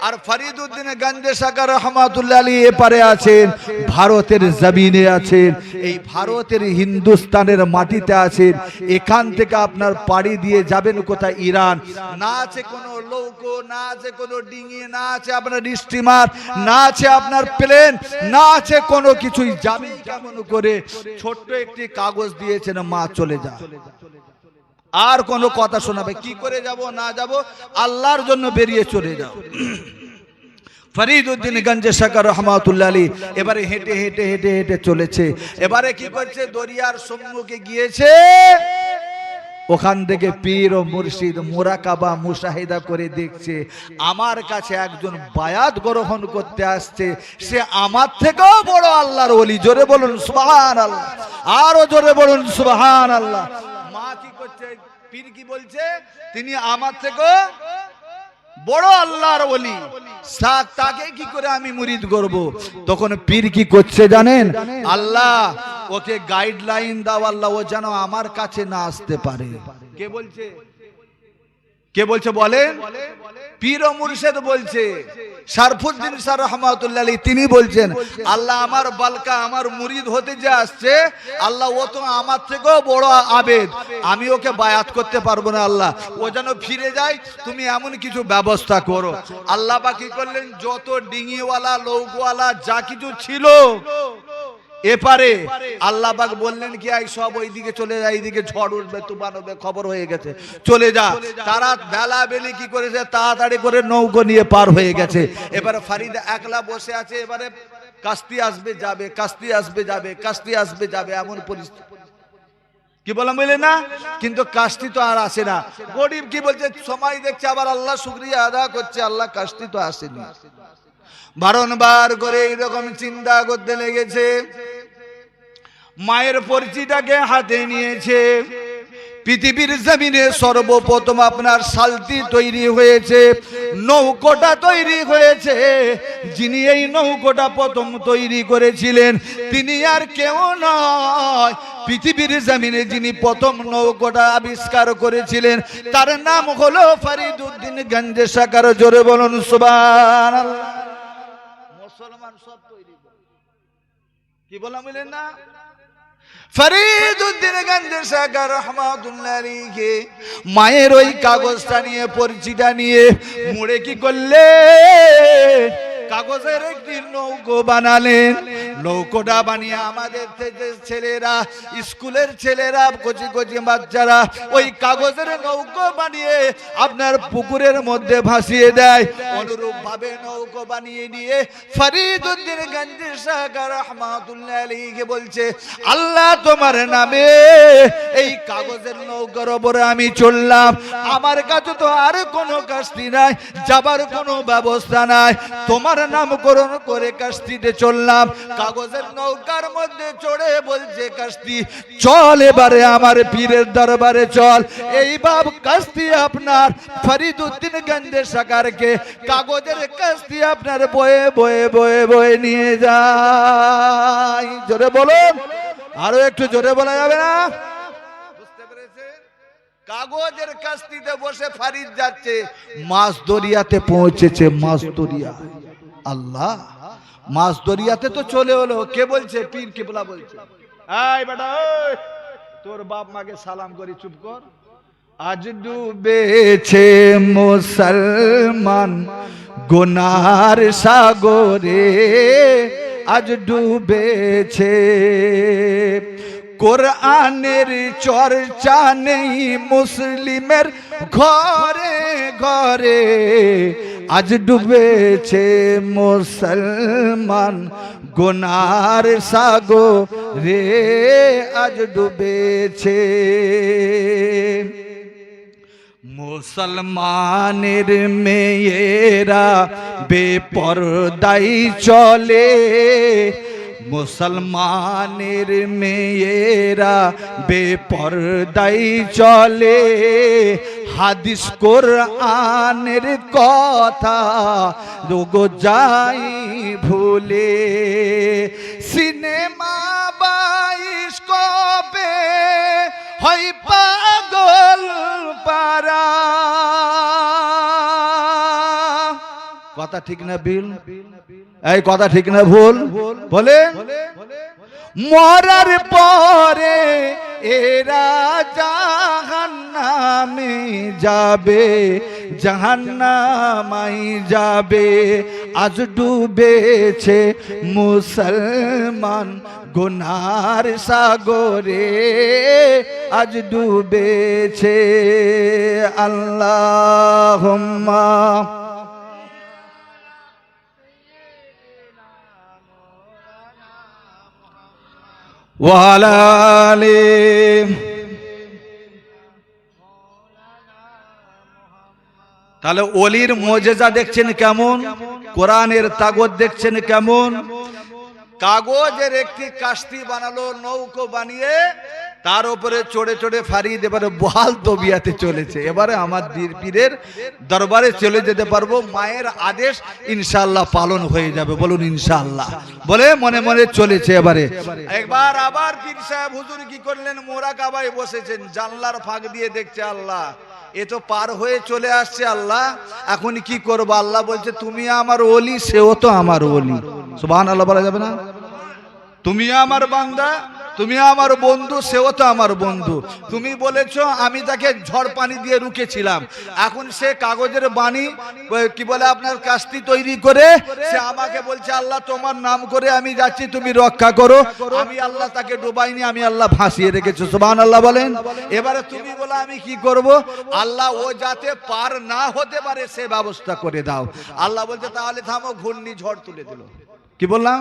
আর ফরিদউদ্দিন গঞ্জে শাকা রহমাতুল্লাহ আলাইহি এপারে আছেন, ভারতের জমিনে আছেন, এই ভারতের হিন্দুস্তানের মাটিতে আছেন। এখান থেকে আপনার পাড়ি দিয়ে যাবেন কোথায়? ইরান। না আছে কোনো নৌকো, না আছে কোনো ডিঙি, না আছে আপনার স্টিমার, না আছে আপনার প্লেন, না আছে কোনো কিছুই। যাবেন কেমন করে? ছোট্ট একটি কাগজ দিয়েছেন, মা চলে যা, আর কোনো কথা শোনাবে? কি করে যাব না যাব, আল্লাহর জন্য বেরিয়ে চলে যাও। ফরিদউদ্দিন গঞ্জে শাকা রহমাতুল্লাহ আলাইহি এবারে হেঁটে হেঁটে হেঁটে হেঁটে চলেছে। এবারে কি করছে? দরিয়ার সম্মুখে গিয়েছে, ওখান থেকে পীর ও মুর্শিদ মুরাকাবা মুশাহিদা করে দেখছে, আমার কাছে একজন বায়াত গ্রহণ করতে আসছে, সে আমার থেকেও বড় আল্লাহর ওলি। জোরে বলুন সুবহানাল্লাহ, আরো জোরে বলুন সুবহানাল্লাহ। মা কি করছে? পীর কি বলছে? তিনি আমার থেকেও বড় আল্লাহর ওলি, তাকে কি করে আমি মুরিদ করব? তখন পীর কি করছে জানেন? আল্লাহ ওকে গাইডলাইন দাও, আল্লাহ ও যেন আমার কাছে না আসতে পারে। কে বলছে? কে বলছে বলেন? পীর ও মুর্শিদ বলছে। শরফুদ্দিন শাহ রহমাতুল্লাহ আলাইহি তিনি বলছেন, আল্লাহ আমার বালকা, আমার মুরিদ হতে যে আসছে, আল্লাহ ও তো আমার থেকেও বড় আবেদ, আমি ওকে বায়াত করতে পারবো না, আল্লাহ ও যেন ফিরে যায়, তুমি এমন কিছু ব্যবস্থা করো। আল্লাহ পাক কি করলেন? যত ডিঙিওয়ালা লৌকওয়ালা যা কিছু ছিল এপারে, আল্লাহ পাক বললেন কি এই সব ওইদিকে চলে যায়, এইদিকে ঝড় উঠবে, তুফান হবে, খবর হয়ে গেছে, চলে যা। তারা বেলা বেলি কি করেছে? তাড়াতাড়ি করে নৌকো নিয়ে পার হয়ে গেছে। এবারে ফরিদা একলা বসে আছে, এবারে কাস্তি আসবে যাবে, কাস্তি আসবে যাবে, কাস্তি আসবে যাবে, এমন পরিস্থিতি। কি বললাম বুঝলেন না? কিন্তু কাস্তি তো আর আসে না। গরিব কি বলছে? সময় দেখছে, আবার আল্লাহ শুকরিয়া আদা করছে, আল্লাহ কাস্তি তো আসেনি। বারংবার করে এইরকম চিন্তা করতে লেগেছে। মায়ের পরিচিটাকে হাতে নিয়েছে। পৃথিবীর জমিনে সর্বপ্রথম আপনার সালতি তৈরি হয়েছে, নৌকোটা তৈরি হয়েছে। যিনি এই নৌকোটা প্রথম তৈরি করেছিলেন তিনি আর কেউ নয়, পৃথিবীর জমিনে যিনি প্রথম নৌকোটা আবিষ্কার করেছিলেন তার নাম হলো ফরিদউদ্দিন গঞ্জে শাকার। জোরে বলুন সুবহানাল্লাহ। মুসলমান সব তৈরি করে, কি বললাম বলেন না? ফরিদউদ্দিন গঞ্জে শাকা রহমাতুল্লাহ আলাইহি মায়ের ওই কাগজটা নিয়ে, পরিচিটা নিয়ে মুড়ে কি করলেন? কাগজের একটি নৌকো বানালেন। নৌকোটা বানিয়ে আমাদের ছেলেরা, স্কুলের ছেলেরা, কচি কচি বাচ্চারা ওই কাগজের নৌকো বানিয়ে আপনার পুকুরের মধ্যে ভাসিয়ে দেয়। অনুরূপ ভাবে নৌকো বানিয়ে নিয়ে ফরিদউদ্দিন গঞ্জে শাকা রহমাতুল্লাহ আলাইহি বলছে, আল্লাহ তোমার নামে এই কাগজের নৌকার উপরে আমি চললাম, আমার কাছে তো আর কোনো কাস্তি নাই, যাবার কোনো ব্যবস্থা নাই, তোমার নামকরণ করে কাস্তিতে চললাম। কাগজের নৌকার মধ্যে চড়ে বলছে কাস্তি, চল এবারে আমার পীরের দরবারে চল। এই বাপ কাস্তি আপনার ফরিদউদ্দিন গঞ্জে শাকারকে কাগজের কাস্তি আপনার বয়ে বয়ে বয়ে বয়ে নিয়ে যায়। জোরে বলুন, আরো একটু জোরে বলা যাবে না? বুঝতে পেরেছেন? কাগজের কাস্তিতে বসে ফরিদ যাচ্ছে, মাছ দরিয়াতে পৌঁছেছে। মাছ দরিয়া, আল্লাহ মাছ দরিয়াতে তো চলে হলো। কে বলছে? পীর কেবলা বলছে, এই বেটা ওই তোর বাপ মাকে সালাম করি, চুপ কর। আজ ডুবেছে মুসলমান গুনার সাগরে, আজ ডুবেছে, কোরআনের চর্চা নেই মুসলিমের ঘরে ঘরে, আজ ডুবেছে মুসলমান গুনার সাগরে, আজ ডুবেছে। মুসলমানের মেয়েরা বেপরদাই চলে, মুসলমানের মেয়েরা বেপরদাই চলে, হাদিস কোরআনের কথা লোগো যাই ভুলে। সিনেমা বাইস্কোপে হয় পাগল পারা। কথা ঠিক না বিল? এই কথা ঠিক না ভুল? বলেন। মরার পরে এরা জাহান্নামে যাবে, জাহান্নামাই যাবে। আজ ডুবেছে মুসলমান গুনার সাগরে, আজ ডুবেছে। আল্লাহুম্মা ওয়ালা আলি। তাহলে ওলির মুজিজা দেখছেন কেমন, কোরআনের তাগত দেখছেন কেমন। কাগজের একটি কাস্তি বানালো, নৌকো বানিয়ে তার উপরে চড়ে চড়ে ফারিয়ে এবারে বহাল তবিয়াতে চলেছে। এবারে আমার পীরের দরবারে চলে যেতে পারবো, মায়ের আদেশ ইনশাআল্লাহ পালন হয়ে যাবে। বলুন ইনশাআল্লাহ বলে মনে মনে চলেছে। এবারে একবার আবার পীর সাহেব হুজুর কি করলেন, মোরাকাবায় বসেছেন, জানলার ফাঁক দিয়ে দেখছে আল্লাহ এ তো পার হয়ে চলে আসছে, আল্লাহ এখন কি করবো? আল্লাহ বলছে তুমি আমার ওলি, সেও তো আমার ওলি। সুবহানাল্লাহ বলা যাবে না? তুমি আমার বান্দা, তুমি আমার বন্ধু, সেও তো আমার বন্ধু। তুমি বলেছো আমি তাকে ঝড় পানি দিয়ে রুখেছিলাম, এখন সে কাগজের বাণী কি বলে আপনার কাস্তি তৈরি করে সে আমাকে বলছে আল্লাহ তোমার নাম করে আমি যাচ্ছি, তুমি রক্ষা করো। আমি আল্লাহ তাকে ডুবাইনি, আমি আল্লাহ ভাসিয়ে রেখেছি। সুবহানাল্লাহ বলেন। এবারে তুমি বলো আমি কি করব? আল্লাহ ও যাতে পার না হতে পারে সে ব্যবস্থা করে দাও। আল্লাহ বলছে তাহলে থামো, ঘূর্ণিঝড় তুলে দিল। কি বললাম?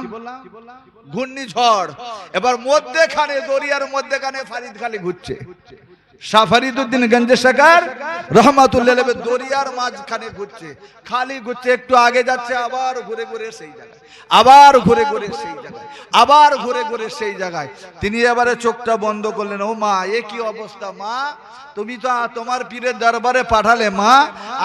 ঘূর্ণিঝড়। এবার মধ্যেখানে দরিয়ার মধ্যেখানে ফারিদ খালি ঘুরছে। শাহ ফরিদউদ্দিন গঞ্জে শাকার রহমাতুল্লাহ আলাইহি দরিয়ার মাঝখানে ঘুরছে, খালি ঘুরছে। একটু আগে যাচ্ছে, আবার ঘুরে ঘুরে সেই জায়গায়, আবার ঘুরে ঘুরে সেই জায়গায়, আবার ঘুরে ঘুরে সেই জায়গায়। তিনি এবারে চোখটা বন্ধ করলেন। ও মা, এ কি অবস্থা মা? তুমি তো তোমার পীরের দরবারে পাঠালে মা,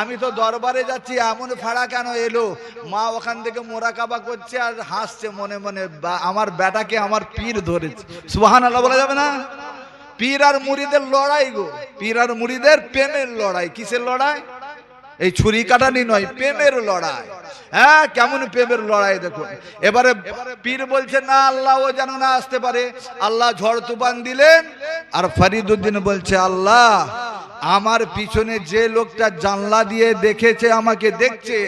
আমি তো দরবারে যাচ্ছি, এমন ফাড়া কেন এলো? মা ওখান থেকে মোরাকাবা করছে আর হাসছে মনে মনে, আমার বেটাকে আমার পীর ধরেছে। সুবহানাল্লাহ বলা যাবে না? পীর আর মুরিদের লড়াই গো, পীর আর মুরিদের প্রেমের লড়াই। কিসের লড়াই? এই ছুরি কাটানি নয়, প্রেমের লড়াই। হ্যাঁ, কেমন প্রেমের লড়াই দেখো। এবারে পীর বলছে না আল্লাহ ও যেন না আসতে পারে। আল্লাহ ঝড় তুফান দিলেন। আর ফরিদউদ্দিন বলছে আল্লাহ আমার পিছনে যে লোকটা জানলা দিয়ে দেখেছে, আমাকে দেখছে,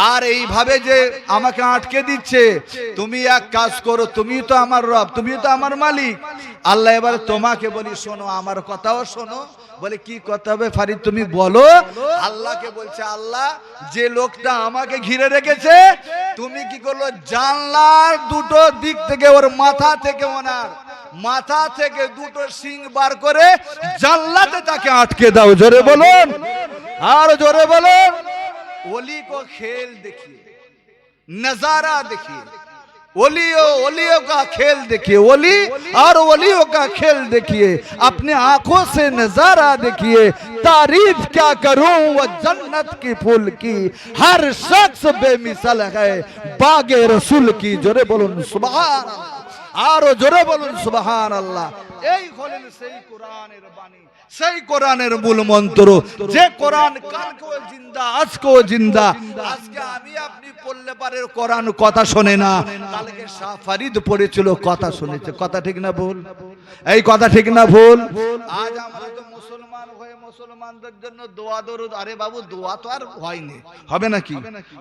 আর এইভাবে যে আমাকে আটকে দিচ্ছে, তুমি এক কাজ করো, তুমি তো আমার রব, তুমি তো আমার মালিক। আল্লাহ এবার তোমাকে বলি শোনো, আমার কথাও শোনো। বলে কি কথা হবে ফারিদ তুমি বলো। আল্লাহকে বলছে আল্লাহ যে লোকটা আমাকে ঘিরে রেখেছে, তুমি কি করলো? জানলার দুটো দিক থেকে ওর মাথা থেকে, ওনার মাথা থেকে দুটো শিং বার করে জানলাতে তাকে আটকে দাও। জোরে বলুন, আর জোরে বলুন। ওলি को खेल देखिए, नजारा देखिए, ओलियों का खेल देखिए, ओली और ओलियों का खेल देखिए, अपने आंखों से नजारा देखिए। तारीफ क्या करूं वो जन्नत की फूल की, हर शख्स बेमिसाल है बागे रसूल की। जोरे बोलूं सुभान अल्लाह, और जोरे बोलूं सुभान अल्लाह। এই হলেন সেই কোরআনের বাণী, সেই কোরআনের মূল মন্ত্র, যে কোরআন কালকেও জিন্দা, আজকেও জিন্দা। আজকে আমি আপনি পড়লে পারে কোরআন কথা শোনে না, কালকে শাহ ফরিদ পড়েছিল কথা শুনেছে। কথা ঠিক না ভুল? এই কথা ঠিক না ভুল? আজ আমরা তো মুসলমান হয়ে মুসলমানদের জন্য দোয়া দরুদ, আরে বাবু দোয়া তো আর হয়নি, হবে নাকি?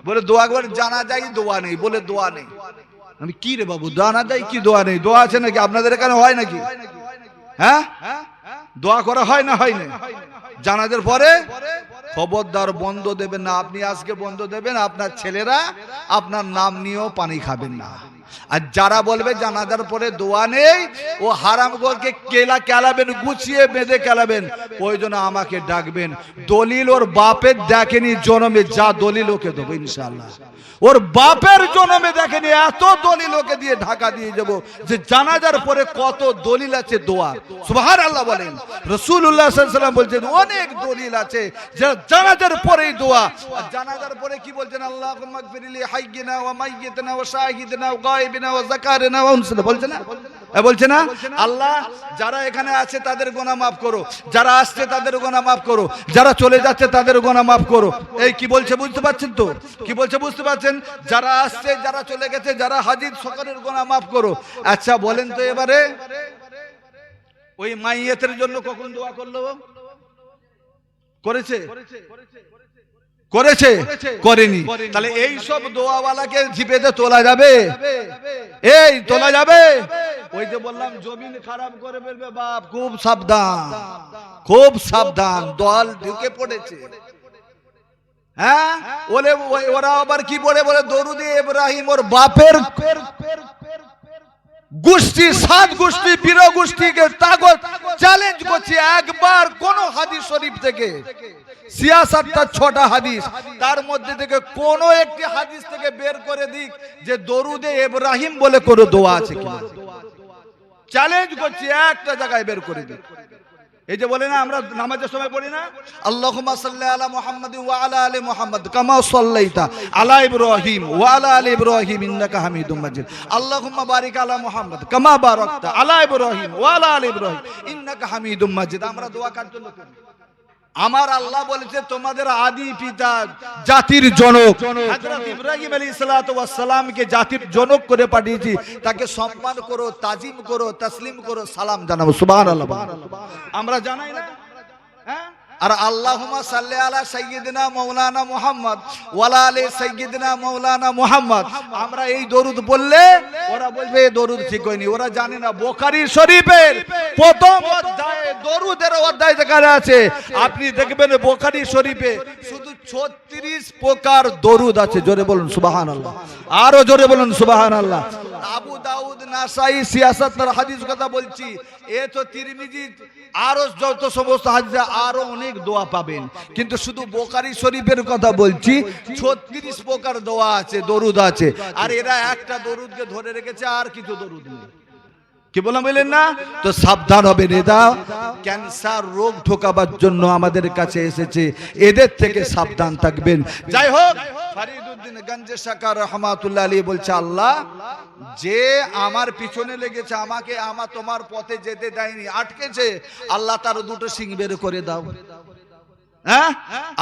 বলে দোয়া একবার জানা যায়, দোয়া নেই, বলে দোয়া নেই। আমি কি রে বাবু, জানা যায় কি দোয়া নেই? দোয়া আছে নাকি? আপনাদের এখানে হয় নাকি? হ্যাঁ, দোয়া করা হয় না? হয় না? জানাজার পরে খবরদার বন্ধ দেবেন না। আপনি আজকে বন্ধ দেবেন, আপনার ছেলেরা আপনার নাম নিয়েও পানি খাবেন না। আর যারা বলবে জানাজার পরে দোয়া নেই, ও হারামখোরকে কেলাবেন, গুছিয়ে বেঁধে কেলাবেন, ওই জন্য আমাকে ডাকবেন। দলিল ওর বাপের দেখেনি জন্মে, যা দলিল ওকে দেবো ইনশাআল্লাহ। ওর বাপের জন্মে দেখেনি, এত দলিল ওকে দিয়ে ঢাকা দিয়ে যাবো যে জানাজার পরে কত দলিল আছে দোয়া। সুবহানাল্লাহ বলেন। রাসূলুল্লাহ সাল্লাল্লাহু আলাইহি ওয়াসাল্লাম বলছেন অনেক দলিল আছে যে জানাজার পরেই দোয়া। আর জানাজার পরে কি বলছেন? আল্লাহুম্মা গফিরলি হাইয়িনা ওয়া মাইয়িতিনা ওয়া শাহিদিনা ওয়া গায়বিনা ওয়া যাকারিনা ওয়া উনসিনা, বলছে না? বলছে না? আল্লাহ যারা এখানে আছে তাদের গুনাহ মাফ করো, যারা আসছে তাদের গুনাহ মাফ করো, যারা চলে যাচ্ছে তাদের গুনাহ মাফ করো। এই কি বলছে বুঝতে পারছেন তো? কি বলছে বুঝতে পারছেন? যারা আসছে, যারা চলে গেছে, যারা হাজির, সকলের গুনাহ মাফ করো। আচ্ছা বলেন তো এবারে ওই মাইয়াতের জন্য কখন দোয়া করলো? করেছে? করেছে? করেনি। তাহলে এই সব দোয়াওয়ালাকে জিপেতে তোলা যাবে? এই তোলা যাবে? ওই যে বললাম জমিন খারাপ করে ফেলবে বাপ, খুব সাবধান, খুব সাবধান, দল ঢুকে পড়েছে। হ্যাঁ, ওরা আবার কি বলে দরুদে ইব্রাহিম ওর বাপের গোষ্ঠী, 7 গোষ্ঠী, বীর গোষ্ঠীকে তাগত চ্যালেঞ্জ করছে। একবার কোন হাদিস শরীফ থেকে, 66টা 6টা হাদিস, তার মধ্যে থেকে কোন একটি হাদিস থেকে বের করে দিক যে দরুদে ইব্রাহিম বলে কোন দোয়া আছে কিনা। চ্যালেঞ্জ করছি, একটা জায়গায় বের করে দিক। এই যে বলে না আমরা নামাজের সময় পড়ি না, আল্লাহুম্মা সাল্লি আলা মুহাম্মাদ ওয়া আলা আলি মুহাম্মাদ কামা সাল্লাইতা আলা ইব্রাহিম ওয়া আলা আলি ইব্রাহিম ইন্নাকা হামিদুম মাজিদ, আল্লাহুম্মা বারিক আলা মুহাম্মাদ কামা বারাকতা আলা ইব্রাহিম ওয়া আলা আলি ইব্রাহিম ইন্নাকা হামিদুম মাজিদ। আমরা দোয়া কার জন্য করি? আমার আল্লাহ বলেছে তোমাদের আদি পিতা, জাতির জনক হযরত ইব্রাহিম আলাইহিস সালাতু ওয়াস সালামকে জাতির জনক করে পাঠিয়েছি, তাকে সম্মান করো, তাজিম করো, তাসলিম করো, সালাম জানাবো। সুবহানাল্লাহ। আমরা জানাই না? হ্যাঁ। আর আল্লাহুম্মা সাল্লি আলা সাইয়্যিদিনা মাওলানা মুহাম্মদ ওয়া আলা আলি সাইয়্যিদিনা মাওলানা মুহাম্মদ, আমরা এই দরুদ বললে ওরা বলবে এই দরুদ ঠিক হয়নি। ওরা জানে না বুখারী শরীফের প্রথম অধ্যায়ে দরুদের অধ্যায় যেখানে আছে, আপনি দেখবেন বুখারী শরীফে শুধু 36 প্রকার দরুদ আছে। জোরে বলুন সুবহানাল্লাহ, আরো জোরে বলুন সুবহানাল্লাহ। আবু দাউদ, নাসাই, 66 হাদিস কথা বলছি, এ তো তিরমিজি, আরো যত সমস্ত হাদিসে আরো অনেক দোয়া পাবেন, কিন্তু শুধু বুখারী শরীফের কথা বলছি, 36 প্রকার দোয়া আছে, দরুদ আছে। আর এরা একটা দরুদকে ধরে রেখেছে, আর কিছু দরুদ নেই। কি বললাম বলেন না? তো সাবধান হবে নেতা, ক্যান্সার রোগ ঢোকাবার জন্য আমাদের কাছে এসেছে, এদের থেকে সাবধান থাকবেন। যাই হোক, ফরিদউদ্দিন গঞ্জে শাকা রহমাতুল্লাহ আলাইহি বলছে, আল্লাহ যে আমার পিছনে লেগেছে, আমাকে তোমার পথে যেতে দেয়নি, আটকেছে, আল্লাহ তার দুটো শিং বের করে দাও। হ্যাঁ,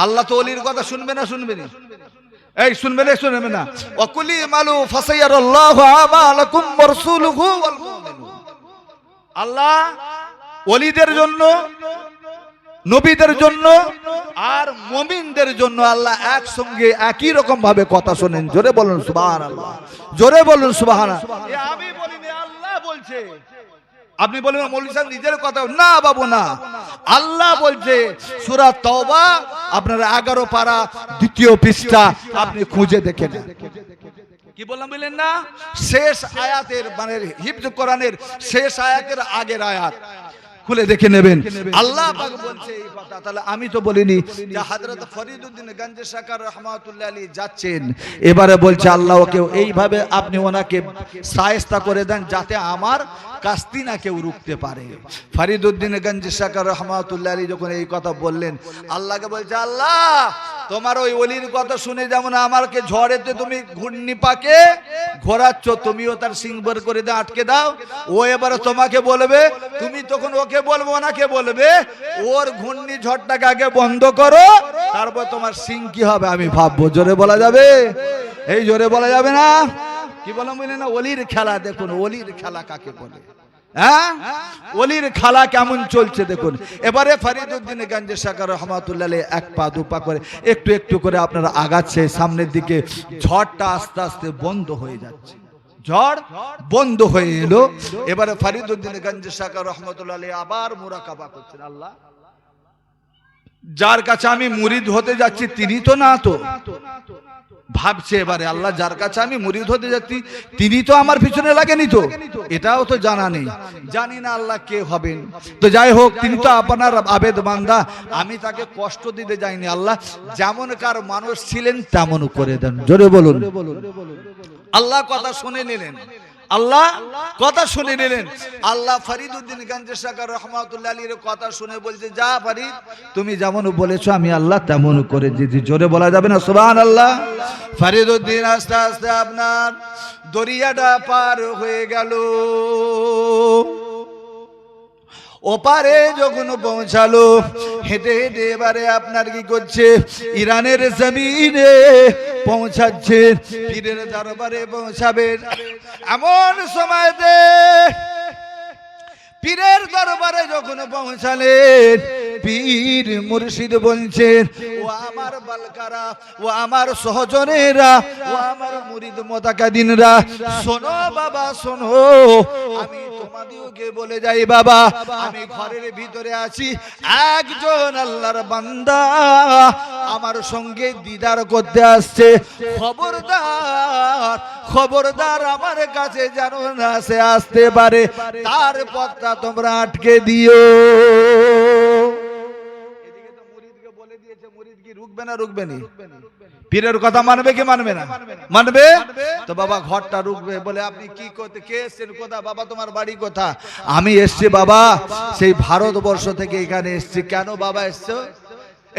আল্লাহ তো ওলির কথা শুনবে না? শুনবে না? এই শুনবে না? শুনবে না? ওয়াকুলি মালু ফাসায়ারাল্লাহু আমালাকুম ওয়া রাসূলুহু ওয়াল মুমিনুন। আল্লাহ ওলিদের জন্য, নবীদের জন্য আর মুমিনদের জন্য আল্লাহ একসঙ্গে একই রকম ভাবে কথা শোনেন। জোরে বলুন সুবহানাল্লাহ, জোরে বলুন সুবহানাল্লাহ। আমি বলিনি, আল্লাহ বলছে। আপনি বলবেন মৌলভী সাহেব নিজের কথা, না বাবু না, আল্লাহ বলছে। সূরা তাওবা আপনার 11 পারা 2য় পৃষ্ঠা আপনি খুঁজে দেখেন। কি বললাম বলেন না? শেষ আয়াতের, মানে হিফজ কোরআনের শেষ আয়াতের আগের আয়াত খুলে দেখে নেবেন, আল্লাহ পাক বলছে এই কথা। তাহলে আমি তো বলিনি যে হযরত ফরিদউদ্দিন গঞ্জে শাকা রহমাতুল্লাহ আলাইহি যাচ্ছেন, এবারে বলছে আল্লাহ ওকে এইভাবে আপনি ওনাকে শায়েস্তা করে দেন যাতে আমার কাস্তি না কেউ রুখতে পারে। ফরিদউদ্দিন গঞ্জে শাকা রহমাতুল্লাহ আলাইহি যখন এই কথা বললেন, আল্লাহকে বলছে, আল্লাহ তোমার ওই ওলির কথা শুনে যেমন আমাকে ঝড়েতে তুমি ঘূর্ণি পাকে ঘোরাচ্ছ, তুমিও তার সিং বের করে দাও, আটকে দাও। ও এবারে তোমাকে বলবে, তুমি তখন ওকে বলবো, ওনাকে বলবে ওর ঘূর্ণি ঝড়টাকে আগে বন্ধ করো, তারপর তোমার সিং কি হবে আমি ভাববো। জোরে বলা যাবে? এই জোরে বলা যাবে না? কি বললাম বলি না? ওলির খেলা দেখুন, ওলির খেলা কাকে বলে। হ্যাঁ, ওলির খেলা কেমন চলছে দেখুন। এবারে ফরিদউদ্দিন গঞ্জে শাকা রহমাতুল্লাহ আলাইহি 1 পা 2 পা করে একটু একটু করে আপনারা আগাচ্ছে সামনের দিকে। ঝড়টা আস্তে আস্তে বন্ধ হয়ে যাচ্ছে, ঝড় বন্ধ হয়ে এলো। এবারে ফরিদউদ্দিন গঞ্জে শাকা রহমাতুল্লাহ আলাইহি আবার মুরাকাবা করছেন, আল্লাহ যার কাছে আমি মুরিদ হতে যাচ্ছি তিনি তো না, তো ভাবছে এবারে আল্লাহ যার কাছে আমি মুরিদ হতে যাচ্ছি তিনি তো আমার পিছনে লাগেনি, তো এটাও তো জানা নেই, জানি না আল্লাহ কে হবেন। তো যাই হোক, তিনি তো আপনার আবেদ বান্দা, আমি তাকে কষ্ট দিতে যাইনি। আল্লাহ যেমনকার মানুষ ছিলেন তেমন করে দেন, জোরে বলুন। আল্লাহ কথা শুনে নিলেন, আল্লাহ কথা শুনে নিলেন। আল্লাহ ফরিদউদ্দিন গঞ্জে সাকার রহমাতুল্লাহ আলাইহির কথা শুনে বলছে, যা ফরিদ তুমি যেমন বলেছো আমি আল্লাহ তেমন করে দিয়েছি। জোরে বলা যাবে না সুবহানাল্লাহ? ফরিদউদ্দিন আস্তে আস্তে আপনার দরিয়াটা পার হয়ে গেল। ওপারে যখন পৌঁছালো, হেঁটে হেঁটে এবারে আপনার কি করছে, ইরানের জমিনে পৌঁছাচ্ছে, পীরের দরবারে পৌঁছাবেন। এমন সময়তে পীরের দরবারে যখন পৌঁছালেন, পীর মুর্শিদ বলছেন, ও আমার বালকারা, ও আমার সহজনেরা, ও আমার মুরিদ মোতাকাদিনরা, শোনো বাবা শোনো, আমি তোমাদেরকে বলে যাই বাবা, আমি ঘরের ভিতরে আছি, একজন আল্লাহর বান্দা আমার সঙ্গে দিদার করতে আসছে। খবরদার খবরদার আমার কাছে যেন না সে আসতে পারে, তার পথটা তোমরা আটকে দিও। এদিকে তো মুরিদকে বলে দিয়েছে, মুরিদ কি রুকবে না রুকবে না? পীরের কথা মানবে কি মানবে না? মানবে। তো বাবা ঘরটা রুকবে, বলে আপনি কি করতে, কে এসছেন, কোথা বাবা, তোমার বাড়ি কোথা? আমি এসছি বাবা সেই ভারতবর্ষ থেকে এখানে এসছি। কেন বাবা এসছো?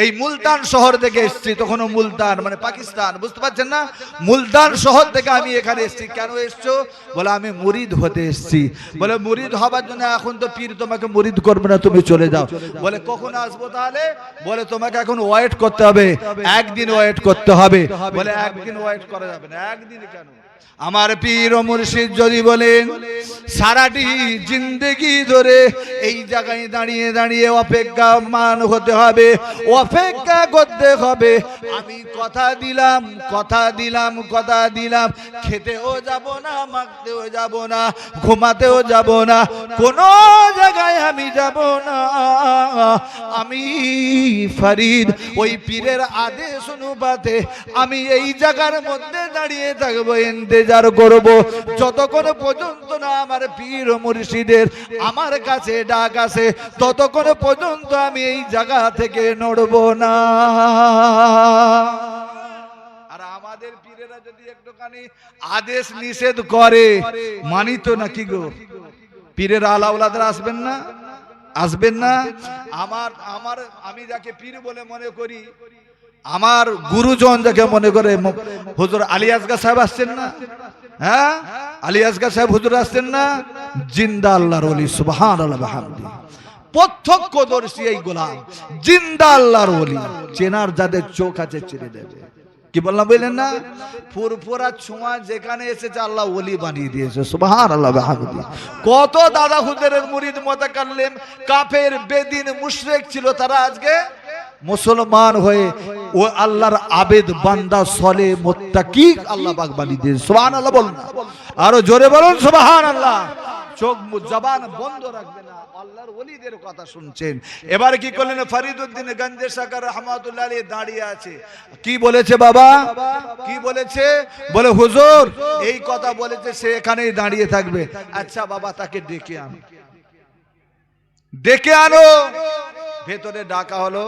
এই মুলতান শহর থেকে এসছি। তখনও মুলতান মানে পাকিস্তান, বুঝতে পারছেন না? মুলতান শহর থেকে আমি এখানে এসছি। কেন এসছো? বলে আমি মুরিদ হতে এসছি। বলে মুরিদ হবার জন্য এখন তো পীর তোমাকে মুরিদ করবে না, তুমি চলে যাও। বলে কখন আসবো তাহলে? বলে তোমাকে এখন ওয়েট করতে হবে, একদিন ওয়েট করতে হবে। বলে একদিন ওয়েট করা যাবে না। একদিন কেন? আমার পীর ও মুর্শিদ যদি বলেন সারাটি জিন্দেগি ধরে এই জায়গায় দাঁড়িয়ে দাঁড়িয়ে অপেক্ষামান হতে হবে, অপেক্ষা করতে হবে। আমি কথা দিলাম, কথা দিলাম, কথা দিলাম, খেতেও যাব না, মাখতেও যাব না, ঘুমাতেও যাব না, কোনো জায়গায় আমি যাব না। আমি ফরিদ ওই পীরের আদেশ অনুপাতে আমি এই জায়গার মধ্যে দাঁড়িয়ে থাকবো, ইন্তেজার করব, যতক্ষণ পর্যন্ত না আমার পীর ও মুর্শিদের আমার কাছে ডাক আসে, ততক্ষণ পর্যন্ত আমি এই জায়গা থেকে নড়ব না। আর আমাদের পীরেরা যদি একটুখানি আদেশ নিষেধ করে মানি তো নাকি গো? পীরের আলাউলাদরা আসবেন না? আসবেন না? আমি যাকে পীর বলে মনে করি, আমার গুরুজন যাকে মনে করে, হুজুর আলী আসগর সাহেব আসছেন না? হ্যাঁ, আলী আসগর সাহেব হুজুর আসছেন না? জিন্দা আল্লাহর ওলি, সুবহানাল্লাহ বিহামদি, প্রত্যক্ষদর্শী এই গোলাম, জিন্দা আল্লাহর ওলি। চেনার যাদের চোখ আছে চিনে দেবে। কি বললাম বললেন না? ফুরফুরা ছোঁয়া যেখানে এসেছে আল্লাহ ওলি বানিয়ে দিয়েছে, সুবহানাল্লাহ বিহামদি। কত দাদা হুজুরের মুরিদ মুতাকাল্লিম কাফের বেদিন মুশরিক ছিল, তারা আজকে মুসলমান হয়ে ও আল্লাহর আবেদ বান্দা সলে মুত্তাকি আল্লাহ পাক বানিয়ে দিয়েছে, সুবহানাল্লাহ বলুন। আরো জোরে বলুন সুবহানাল্লাহ। চোখ জবান বন্ধ রাখবে না, আল্লাহর ওলিদের কথা শুনছেন। এবারে কি করলেন? ফরিদউদ্দিন গঞ্জে সাকার রহমাতুল্লাহ আলাইহি দাঁড়িয়ে আছে। কি বলেছে বাবা? কি বলেছে? বলে হুজুর এই কথা বলেছে, সে এখানেই দাঁড়িয়ে থাকবে। আচ্ছা বাবা তাকে ডেকে আনো, ডেকে আনো। ভেতরে ডাকা হলো,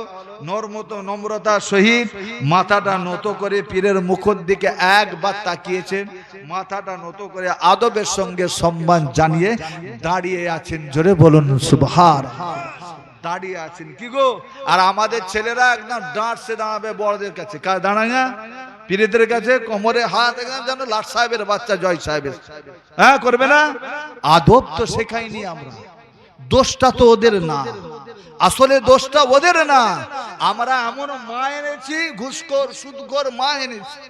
নম্রতার সহিত মাথাটা নত করে পীরের মুখের দিকে একবার তাকিয়েছেন, মাথাটা নত করে আদবের সঙ্গে সম্মান জানিয়ে দাঁড়িয়ে আছেন। জোরে বলুন সুবহানাল্লাহ। দাঁড়িয়ে আছেন কি গো? আর আমাদের ছেলেরা একদম ডাঁটসে দাঁড়াবে বড়দের কাছে, দাঁড়ায় না? পীরেদের কাছে কোমরে হাত একদম যেন লাট সাহেবের বাচ্চা, জয় সাহেবের, হ্যাঁ করবে না? আদব তো শেখাইনি আমরা। দোষটা তো ওদের না, আসলে দোষটা ওদের না। আমরা এমন মা এনেছি, ঘুষখোর সুদখোর মা এনেছি,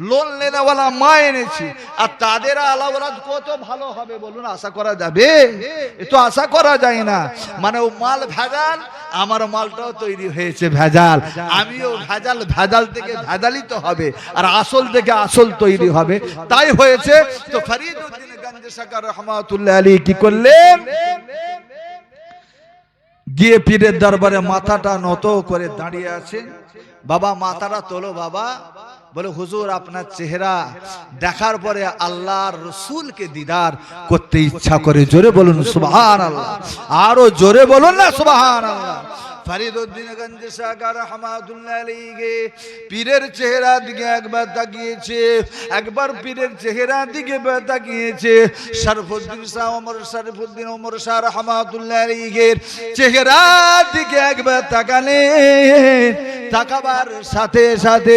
লোন লেনেওয়ালা মা এনেছি, আর তাদের আলাওলাদ কত ভালো হবে বলুন? আশা করা যাবে? এ তো আশা করা যায় না। মানে ও মাল ভেজাল, আমার মালটাও তৈরি হয়েছে ভেজাল, আমিও ভেজাল, ভেজাল থেকে ভেজালই তো হবে, আর আসল থেকে আসল তৈরি হবে। তাই হয়েছে। তো ফরিদউদ্দিন গঞ্জে সাকার রহমাতুল্লাহ আলাইহি কি করলেন? গিয়ে পীরের দরবারে মাথাটা নত করে দাঁড়িয়ে আছে। বাবা মাথাটা তোলো বাবা, বলে হুজুর আপনার চেহারা দেখার পরে আল্লাহর রাসূলকে দিদার করতে ইচ্ছা করে। জোরে বলুন সুবহানাল্লাহ, আরো জোরে বলুন না সুবহানাল্লাহ। ফরিদউদ্দিন গঞ্জি সাকা রহমাতুল্লাহ আলাইহি পীরের চেহারা দিকে একবার তাকিয়েছে, একবার পীরের চেহারা দিকে তাকিয়েছে। শরফুদ্দিন শাহ ওমর শাহ রহমাতুল্লাহ আলাইহি চেহারা দিকে একবার তাকালেন। তাকাবার সাথে সাথে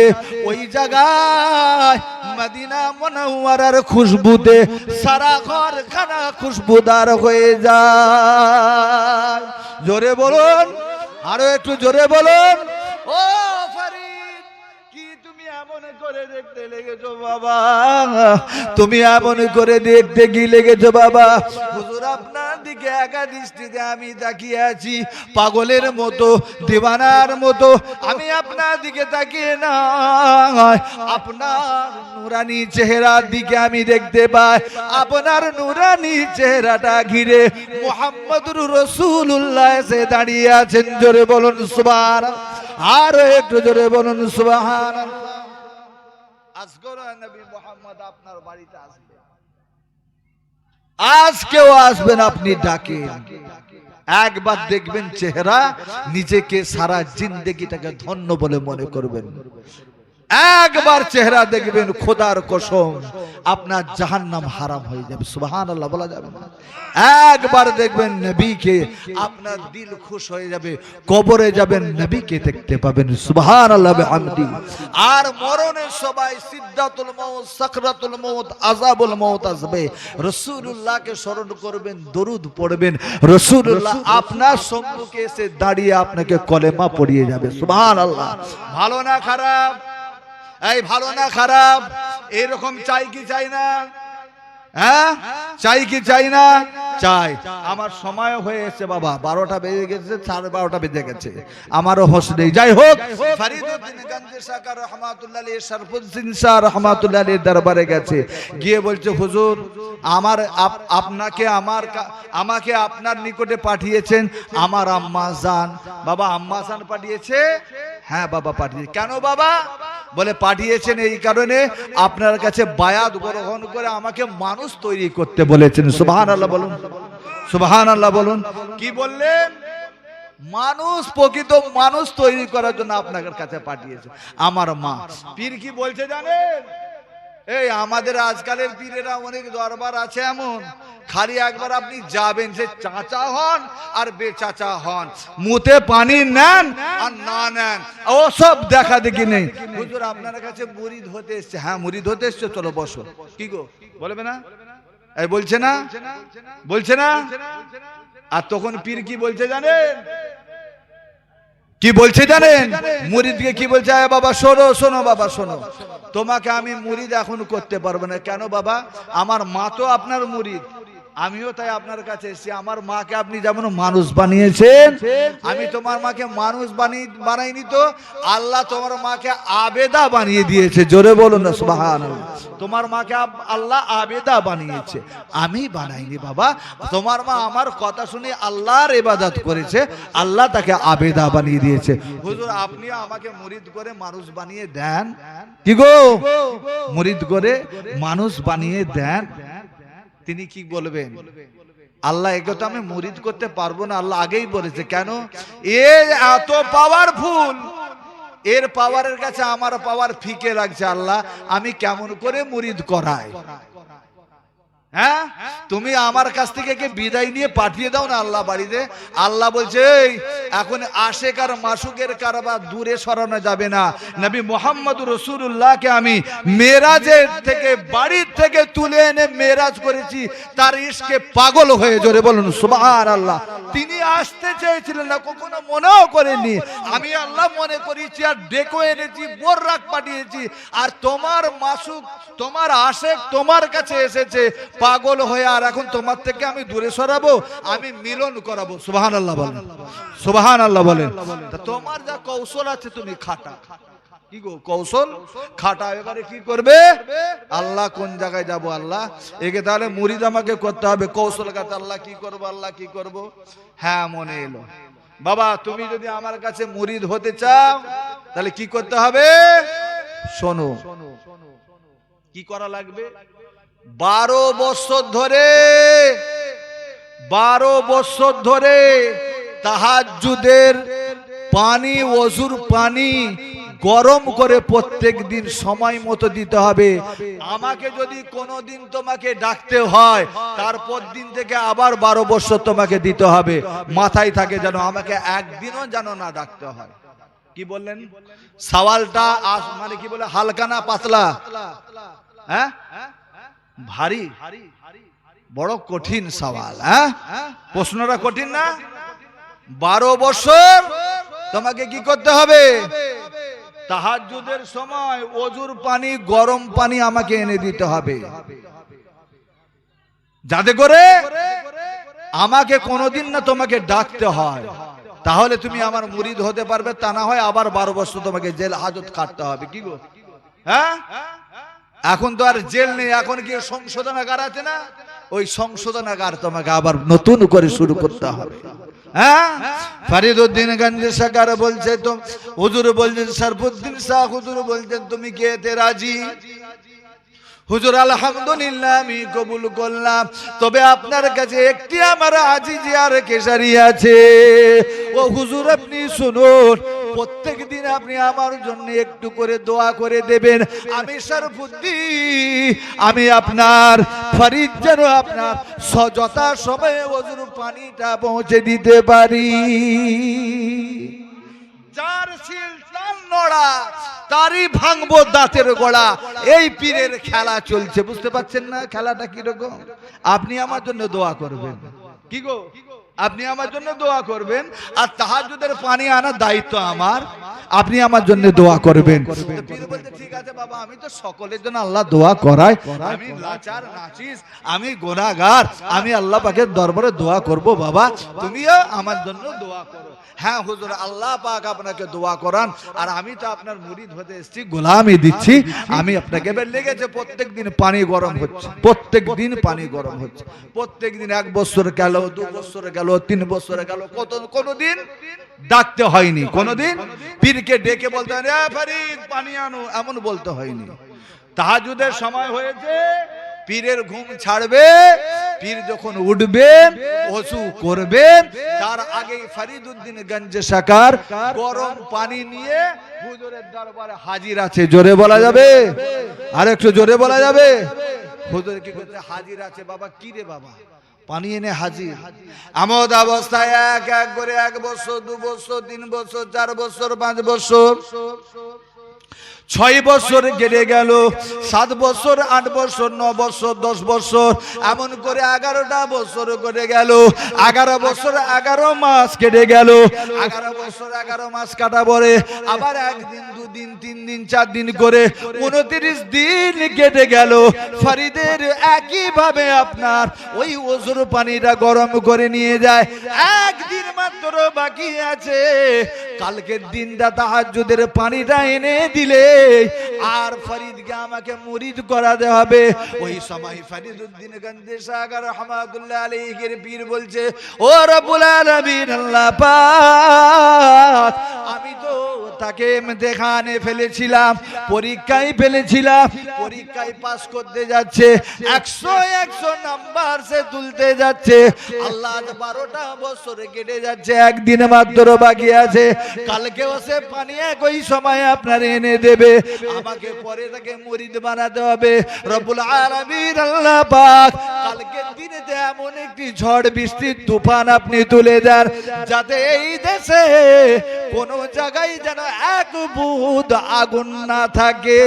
ওই জায়গায় মদিনা মুনাওয়ারার খুশবুতে সারা ঘরখানা খুশবুদার হয়ে যায়। জোরে বলুন, আরো একটু জোরে বলুন। ও ফরিদ, কি তুমি এমন করে দেখতে লেগেছো বাবা? তুমি এমন করে দেখতে কি লেগেছো বাবা? হুজুর আপনার দিকে একা দৃষ্টিতে আমি তাকিয়ে আছি, পাগলের মতো, দিওয়ানার মতো আমি আপনার দিকে তাকিয়ে না, আপনার নুরানি চেহারার দিকে আমি দেখতে পাই। আপনার নুরানি চেহারাটা ঘিরে মুহাম্মদুর রাসূলুল্লাহ এসে দাঁড়িয়ে আছেন। জোরে বলুন সুবহানাল্লাহ, আরো একটু জোরে বলুন সুবহানাল্লাহ। আজগর নবী মুহাম্মদ আপনার বাড়িতে আসবে, আজকেও আসবেন, আপনি ডাকেন, একবার দেখবেন চেহারা, নিজেকে সারা জিন্দেগিটাকে ধন্য বলে মনে করবেন। একবার চেহারা দেখবেন, খোদার কসম আপনার জাহান্নাম হারাম হয়ে যাবে। সুবহানাল্লাহ বলা যাবে না। একবার দেখবেন নবীকে, আপনার দিল খুশ হয়ে যাবে। কবরে যাবেন, নবীকে দেখতে পাবেন। সুবহানাল্লাহ বিহামদি। আর মরণে সবাই সিদ্দাতুল মউত, সাকরাতুল মউত, আযাবুল মউত আসবে, রাসূলুল্লাহকে স্মরণ করবেন, দরুদ পড়বেন, রাসূলুল্লাহ আপনার সম্মুখে এসে দাঁড়িয়ে আপনাকে কলেমা পড়িয়ে যাবে। সুবহানাল্লাহ। ভালো না খারাপ? এই ভালো না খারাপ? এরকম চাই কি চাই না? হ্যাঁ, চাই কি চাই না? চাই। আমার সময় হয়ে এসেছে বাবা, 12টা বেজে গেছে, 12:30 বেজে গেছে, আমারও হোশ নেই। যাই হোক, ফরিদউদ্দিন গঞ্জি সাকা রহমাতুল্লাহ আলাইহি শরফুদ্দিন শাহ রহমাতুল্লাহ আলাইহি দরবারে গেছে, গিয়ে বলছে হুজুর আমার আমাকে আপনার নিকটে পাঠিয়েছেন আমার আম্মা জান। বাবা আম্মা জান পাঠিয়েছে? হ্যাঁ বাবা পাঠিয়েছে। কেন বাবা? বলে পাঠিয়েছেন এই কারণে আপনার কাছে বায়াত গ্রহণ করে আমাকে মানুষ তৈরি করতে বলেছেন। সুবহানাল্লাহ বলুন, সুবহানাল্লাহ বলুন। কি বললেন? মানুষ, প্রকৃত মানুষ তৈরি করার জন্য আপনাদের কাছে পাঠিয়েছে আমার মা। পীর কি বলছে জানেন? এই আমাদের আজকালের পীরেরা অনেক দরবার আছে এমন, খালি একবার আপনি যাবেন, সে চাচা হন আর বেচাচা হন, মুতে পানি নেন আর না নেন, ও সব দেখা দেখি নেই। হুজুর আপনার কাছে মুরিদ হতে এসছে। হ্যাঁ মুরিদ হতে এসছে, চলো বসো। কি গো বলবে না? এই বলছে না, বলছে না? আর তখন পীর কি বলছে জানেন? কি বলছে জানেন? মুরিদকে কি বলছে? আয় বাবা শোনো, শোনো বাবা শোনো, তোমাকে আমি মুরিদ এখন করতে পারবো না। কেন বাবা? আমার মা তো আপনার মুরিদ, আমিও তাই আপনার কাছে এসেছি। আমার মাকে আপনি যেমন মানুষ বানিয়েছেন, আমি তোমার মাকে মানুষ বানাইনি তো, আল্লাহ তোমার মাকে আবেদা বানিয়ে দিয়েছে। জোরে বলুন না সুবহানাল্লাহ। তোমার মাকে আল্লাহ আবেদা বানিয়েছে, আমি বানাইনি বাবা। তোমার মা আমার কথা শুনে আল্লাহর ইবাদত করেছে, আল্লাহ তাকে আবেদা বানিয়ে দিয়েছে। হুজুর আপনি আমাকে মুরিদ করে মানুষ বানিয়ে দেন। কি গো, মুরিদ করে মানুষ বানিয়ে দেন। তিনি কি বলবেন? আল্লাহ একে তো আমি মুরিদ করতে পারবো না, আল্লাহ আগেই বলেছে। কেন? এ এত পাওয়ারফুল, এর পাওয়ারের কাছে আমার পাওয়ার ফিকে লাগছে। আল্লাহ আমি কেমন করে মুরিদ করাই? হ্যাঁ, তুমি আমার কাছ থেকে বিদায় নিয়ে পাঠিয়ে দাও না আল্লাহ বাড়িতে। আল্লাহ বলছে এখন আশেক আর মাসুকের কারবার দূরে সরানো যাবে না। নবী মুহাম্মদুর রাসূলুল্লাহকে আমি মেরাজের থেকে, বাড়ির থেকে তুলে এনে মেরাজ করেছি তার ইশকে পাগল হয়ে। জোরে বলুন সুবহানাল্লাহ। তিনি আসতে চেয়েছিলেন না, কখনো মনেও করেননি। আমি আল্লাহ মনে করেছি আর ডেকে এনেছি, বোররাক পাঠিয়েছি। আর তোমার মাসুক, তোমার আশেক তোমার কাছে এসেছে পাগল হয়ে, আর এখন তোমার থেকে আমি দূরে সরাবো, আমি মিলন করাবো। সুবহানাল্লাহ বলেন, সুবহানাল্লাহ বলেন। তোমার যা কৌশল আছে তুমি খাটা। কি গো কৌশল খাটা। এবারে কি করবে? আল্লাহ কোন জায়গায় যাব? আল্লাহ একে তাহলে মুরিদ আমাকে করতে হবে। কৌশল কাছে আল্লাহ কি করবো, আল্লাহ কি করব? হ্যাঁ মনে এলো, বাবা তুমি যদি আমার কাছে মুরিদ হতে চাও তাহলে কি করতে হবে? শোনো কি করা লাগবে। 12 বছর ধরে 12 বছর ধরে তাহাজ্জুদের পানি, ওযুর পানি গরম করে প্রত্যেক দিন সময় মতো দিতে হবে। আমাকে যদি কোনোদিন তোমাকে ডাকতে হয়, তারপর দিন থেকে আবার 12 বছর তোমাকে দিতে হবে। মাথায় থাকে যেন আমাকে একদিনও যেন না ডাকতে হয়। কি বললেন? সওয়ালটা মানে কি বলে, হালকা না পাতলা? হ্যাঁ, ভারী, বড় কঠিন সওয়াল। হ্যাঁ, প্রশ্নটা কঠিন না? 12 বছর তোমাকে কি করতে হবে? তাহাজ্জুদের সময় ওযুর পানি, গরম পানি আমাকে এনে দিতে হবে, যাতে করে আমাকে কোনোদিন না তোমাকে ডাকতে হয়। তাহলে তুমি আমার মুরিদ হতে পারবে, তা না হয় আবার 12 বছর তোমাকে জেল হাজত কাটতে হবে। কি গো? হ্যাঁ, এখন তো আর জেল নেই, এখন কি সংশোধনাগার আছে না? ওই সংশোধনাগার তোমাকে আবার নতুন করে শুরু করতে হবে। হ্যাঁ, ফরিদউদ্দিন গঞ্জে সরকার বলছে, তো হুজুর বলছেন, শরফুদ্দিন শাহ হুজুর বলছেন, তুমি কি এতে রাজি? হুজুর আলহামদুলিল্লাহ আমি কবুল করলাম, তবে আপনার কাছে একটি আমার আজিজি আর কেশারি আছে। ও হুজুর আপনি শুনুন, প্রত্যেক দিন আপনি আমার জন্য একটু করে দোয়া করে দেবেন। আমি শরফুদ্দিন, আমি আপনার ফরিদ যেন আপনার যথা সময়ে ওযুর পানিটা পৌঁছে দিতে পারি। যার শিলটান নড়া তারই ভাঙবো দাঁতের গোড়া। এই পীরের খেলা চলছে, বুঝতে পারছেন না খেলাটা কিরকম? আপনি আমার জন্য দোয়া করবেন। কি গো? আপনি আমার জন্য দোয়া করবেন, আর তাহাজ্জুদের পানি আনার দায়িত্ব আমার। আপনি আমার জন্য দোয়া করবেন। পীর বলতে, ঠিক আছে বাবা, আমি তো সকলের জন্য আল্লাহ দোয়া করাই, আমি লাচার নাচিস, আমি গুনাহগার, আমি আল্লাহ পাকের দরবারে দোয়া করব। বাবা তুমিও আমার জন্য দোয়া করো। হ্যাঁ হুজুর, আল্লাহ পাক আপনাকে দোয়া করান, আর আমি তো আপনার মুরিদ হতে এসেছি, গোলামি দিচ্ছি। আমি আপনাকে লেগেছে প্রত্যেক দিন পানি গরম হচ্ছে, প্রত্যেক দিন পানি গরম হচ্ছে, প্রত্যেক দিন 1 বছর গেল, 2 বছর গেল, 3 বছর গেল, কোনদিন ডাকতে হয়নি, কোনদিন পীরকে ডেকে বলতে হয়নি, ফরিদ পানি আনো, এমন বলতে হয়নি। তাহাজ্জুদের সময় হয়েছে, পীরের ঘুম ছাড়বে, পীর যখন উঠবেন, ওযু করবেন, তার আগেই ফরিদউদ্দিন গঞ্জে সরকার গরম পানি নিয়ে হুজুরের দরবারে হাজির আছে। জোরে বলা যাবে? আর একটু জোরে বলা যাবে? হুজুর কি করতে হাজির আছে? বাবা কি রে বাবা, পানি এনে হাজির। আমোদ অবস্থায় এক এক করে 1 বছর, 2 বছর, 3 বছর, 4 বছর, 5 বছর, 6 বছর কেটে গেল, 7 বছর, 8 বছর, 9 বছর, 10 বছর, এমন করে 11টা বছর কেটে গেল। 11 বছর 11 মাস কেটে গেল। 11 বছর 11 মাস কাটা পরে আবার 1 দিন, 2 দিন, 3 দিন, 4 দিন করে 29 দিন কেটে গেল। ফরিদের একইভাবে আপনার ওই ওযুর পানিটা গরম করে নিয়ে যায়। 1 দিন মাত্র বাকি আছে, কালকের দিনটা তাহাজ্জুদের পানিটা এনে দিলে আর ফরিদকে আমাকে মুরিদ করাতে হবে। ওই সময় ফরিদউদ্দিন গঞ্জে সরকার রহমাতুল্লাহ আলাইহির পীর বলছে, ও রব্বুল আলামিন, আল্লাহ পাক, আমি তো তাকে ইমতিহানে ফেলেছিলাম, পরীক্ষায় ফেলেছিলাম, পরীক্ষায় পাস করতে যাচ্ছে, 100 নাম্বার সে তুলতে যাচ্ছে। আল্লাহ 12টা বছর কেটে যাচ্ছে, 1 দিন মাত্র বাকি আছে, কালকেও সে পানি একই সময় আপনার এনে দেবে। আমাকে পরে তাকে মুরিদ বানাতে হবে। রব্বুল আলামিন আল্লাহ পাক কালকের দিনেতে এমন একটি ঝড় বৃষ্টি তুফান আপনি তুলে দেন, যাতে এই দেশে কোন জায়গায় যেন 1 বুঁদ আগুন না থাকে।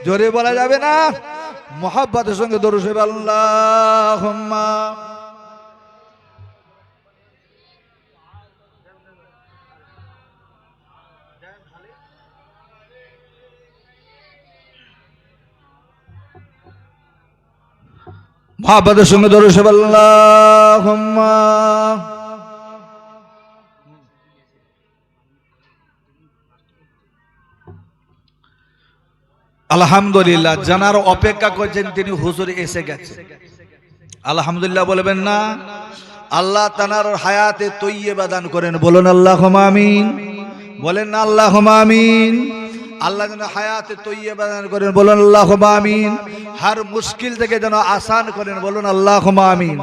জোরে বলা যাবে না? মুহাব্বতের সঙ্গে দরুদ শরীফ আল্লাহুম্মা। মুহাব্বতের সঙ্গে দরুদ শরীফ আল্লাহুম্মা। আলহামদুলিল্লাহ, জানার অপেক্ষা করছেন তিনি, হুজুর এসে গেছে। আলহামদুলিল্লাহ বলবেন না? আল্লাহ তানার হায়াতে তৈয়বা দান করেন, বলুন আল্লাহুম্মা আমিন। বলেন না আল্লাহুম্মা আমিন। আল্লাহ যেন হায়াতে তৈয়্যিবা দান করেন, বলুন আল্লাহুম্মা আমিন। হর মুশকিল থেকে যেন আসান করেন, বলুন আল্লাহুম্মা আমিন।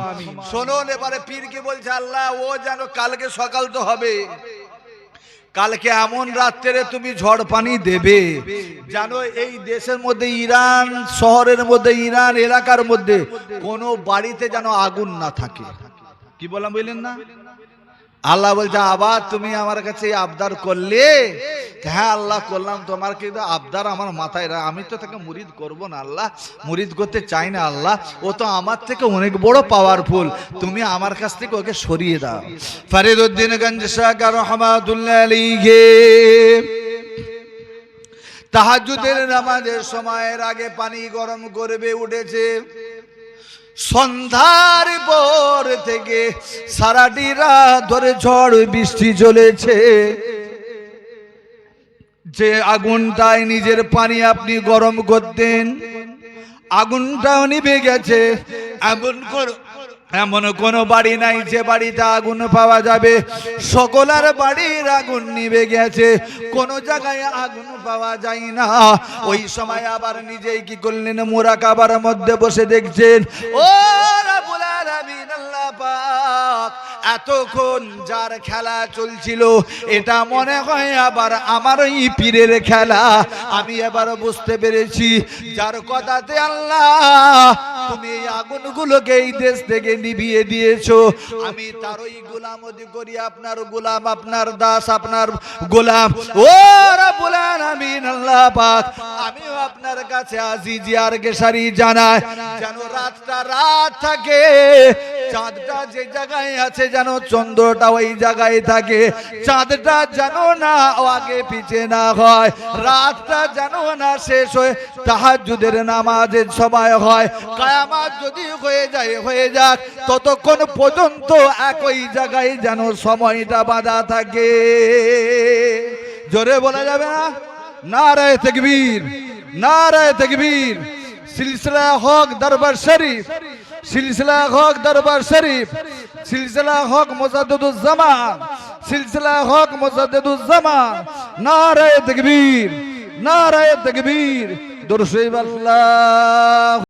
শুনুন এবারে পীর কি বলছে, আল্লাহ ও যেন কালকে সকাল তো হবে, কালকে এমন রাত্রে তুমি ঝড় পানি দেবে জানো এই দেশের মধ্যে, ইরান শহরের মধ্যে, ইরান এলাকার মধ্যে কোন বাড়িতে যেন আগুন না থাকে। কি বললাম বললেন না? আল্লাহ বলছে আবার তুমি আমার কাছে আবদার করলে, হ্যাঁ আল্লাহ করলাম, তোমার কিন্তু আবদার আমার মাথায়, আমি তো তাকে মুরিদ করব না আল্লাহ, মুরিদ করতে চাই না আল্লাহ, ও তো আমার থেকে অনেক বড় পাওয়ারফুল, তুমি আমার কাছ থেকে ওকে সরিয়ে দাও। ফরিদউদ্দিন গঞ্জ শাহ রহমাতুল্লাহ আলাইহি তাহাজ্জুদের নামাজের সময়ের আগে পানি গরম করবে উঠেছে। সন্ধ্যার পর থেকে সারাটি রাত ধরে ঝড় বৃষ্টি চলেছে। যে আগুনটায় নিজের পানি আপনি গরম করতেন, আগুনটাও নিভে গেছে। এমন কোন বাড়ি নাই যে বাড়িতে আগুন পাওয়া যাবে, সকলের বাড়ির আগুন নিভে গেছে, কোন জায়গায় আগুন পাওয়া যায় না। ওই সময় আবার নিজেই কি করলেন, মুরাকাবার মধ্যে বসে দেখছেন, ও রাব্বুল আলামিন আল্লাহ পাক, এতক্ষণ যার খেলা চলছিল এটা মনে হয় আবার আমার ওই পীরের খেলা। আমি এবার বুঝতে পেরেছি, যার কথাতে আল্লাহ তুমি এই আগুনগুলোকে এই দেশ থেকে নিভিয়ে দিয়েছো, আমি তারই গোলামতি করি, আপনার গোলাম, আপনার দাস, আপনার গোলাম। ও রাব্বুল আলামিন আল্লাহ পাক, আমিও আপনার কাছে আজিজি আর গেশারি জানাই, যেন রাতটা রাত থাকে, চাঁদটা যে জায়গায় আছে যেন চন্দ্রটা ওই জায়গায় থাকে, চাঁদটা যেন না আগে পিছে না হয়, রাতটা যেন না শেষ হয়ে তাহাজ্জুদের নামাজের সময় হয়, কিয়ামত যদি হয়ে যায় হয়ে যাক, ততক্ষণ পর্যন্ত একই জায়গায় যেন সময়টা বাঁধা থাকে। জোরে বলা যাবে না? নারায়ে তাকবীর, নারায়ে তাকবীর। সিলসিলা হক দরবার শরীফ, সিলসিলা হক দরবার শরীফ, সিলসিলা হক মুজাদ্দিদুজ জামান, সিলসিলা হক মুজাদ্দিদুজ জামান। নারায়ে তাকবীর, নারায়ে তাকবীর। দুরূদ শরীফ। আল্লাহ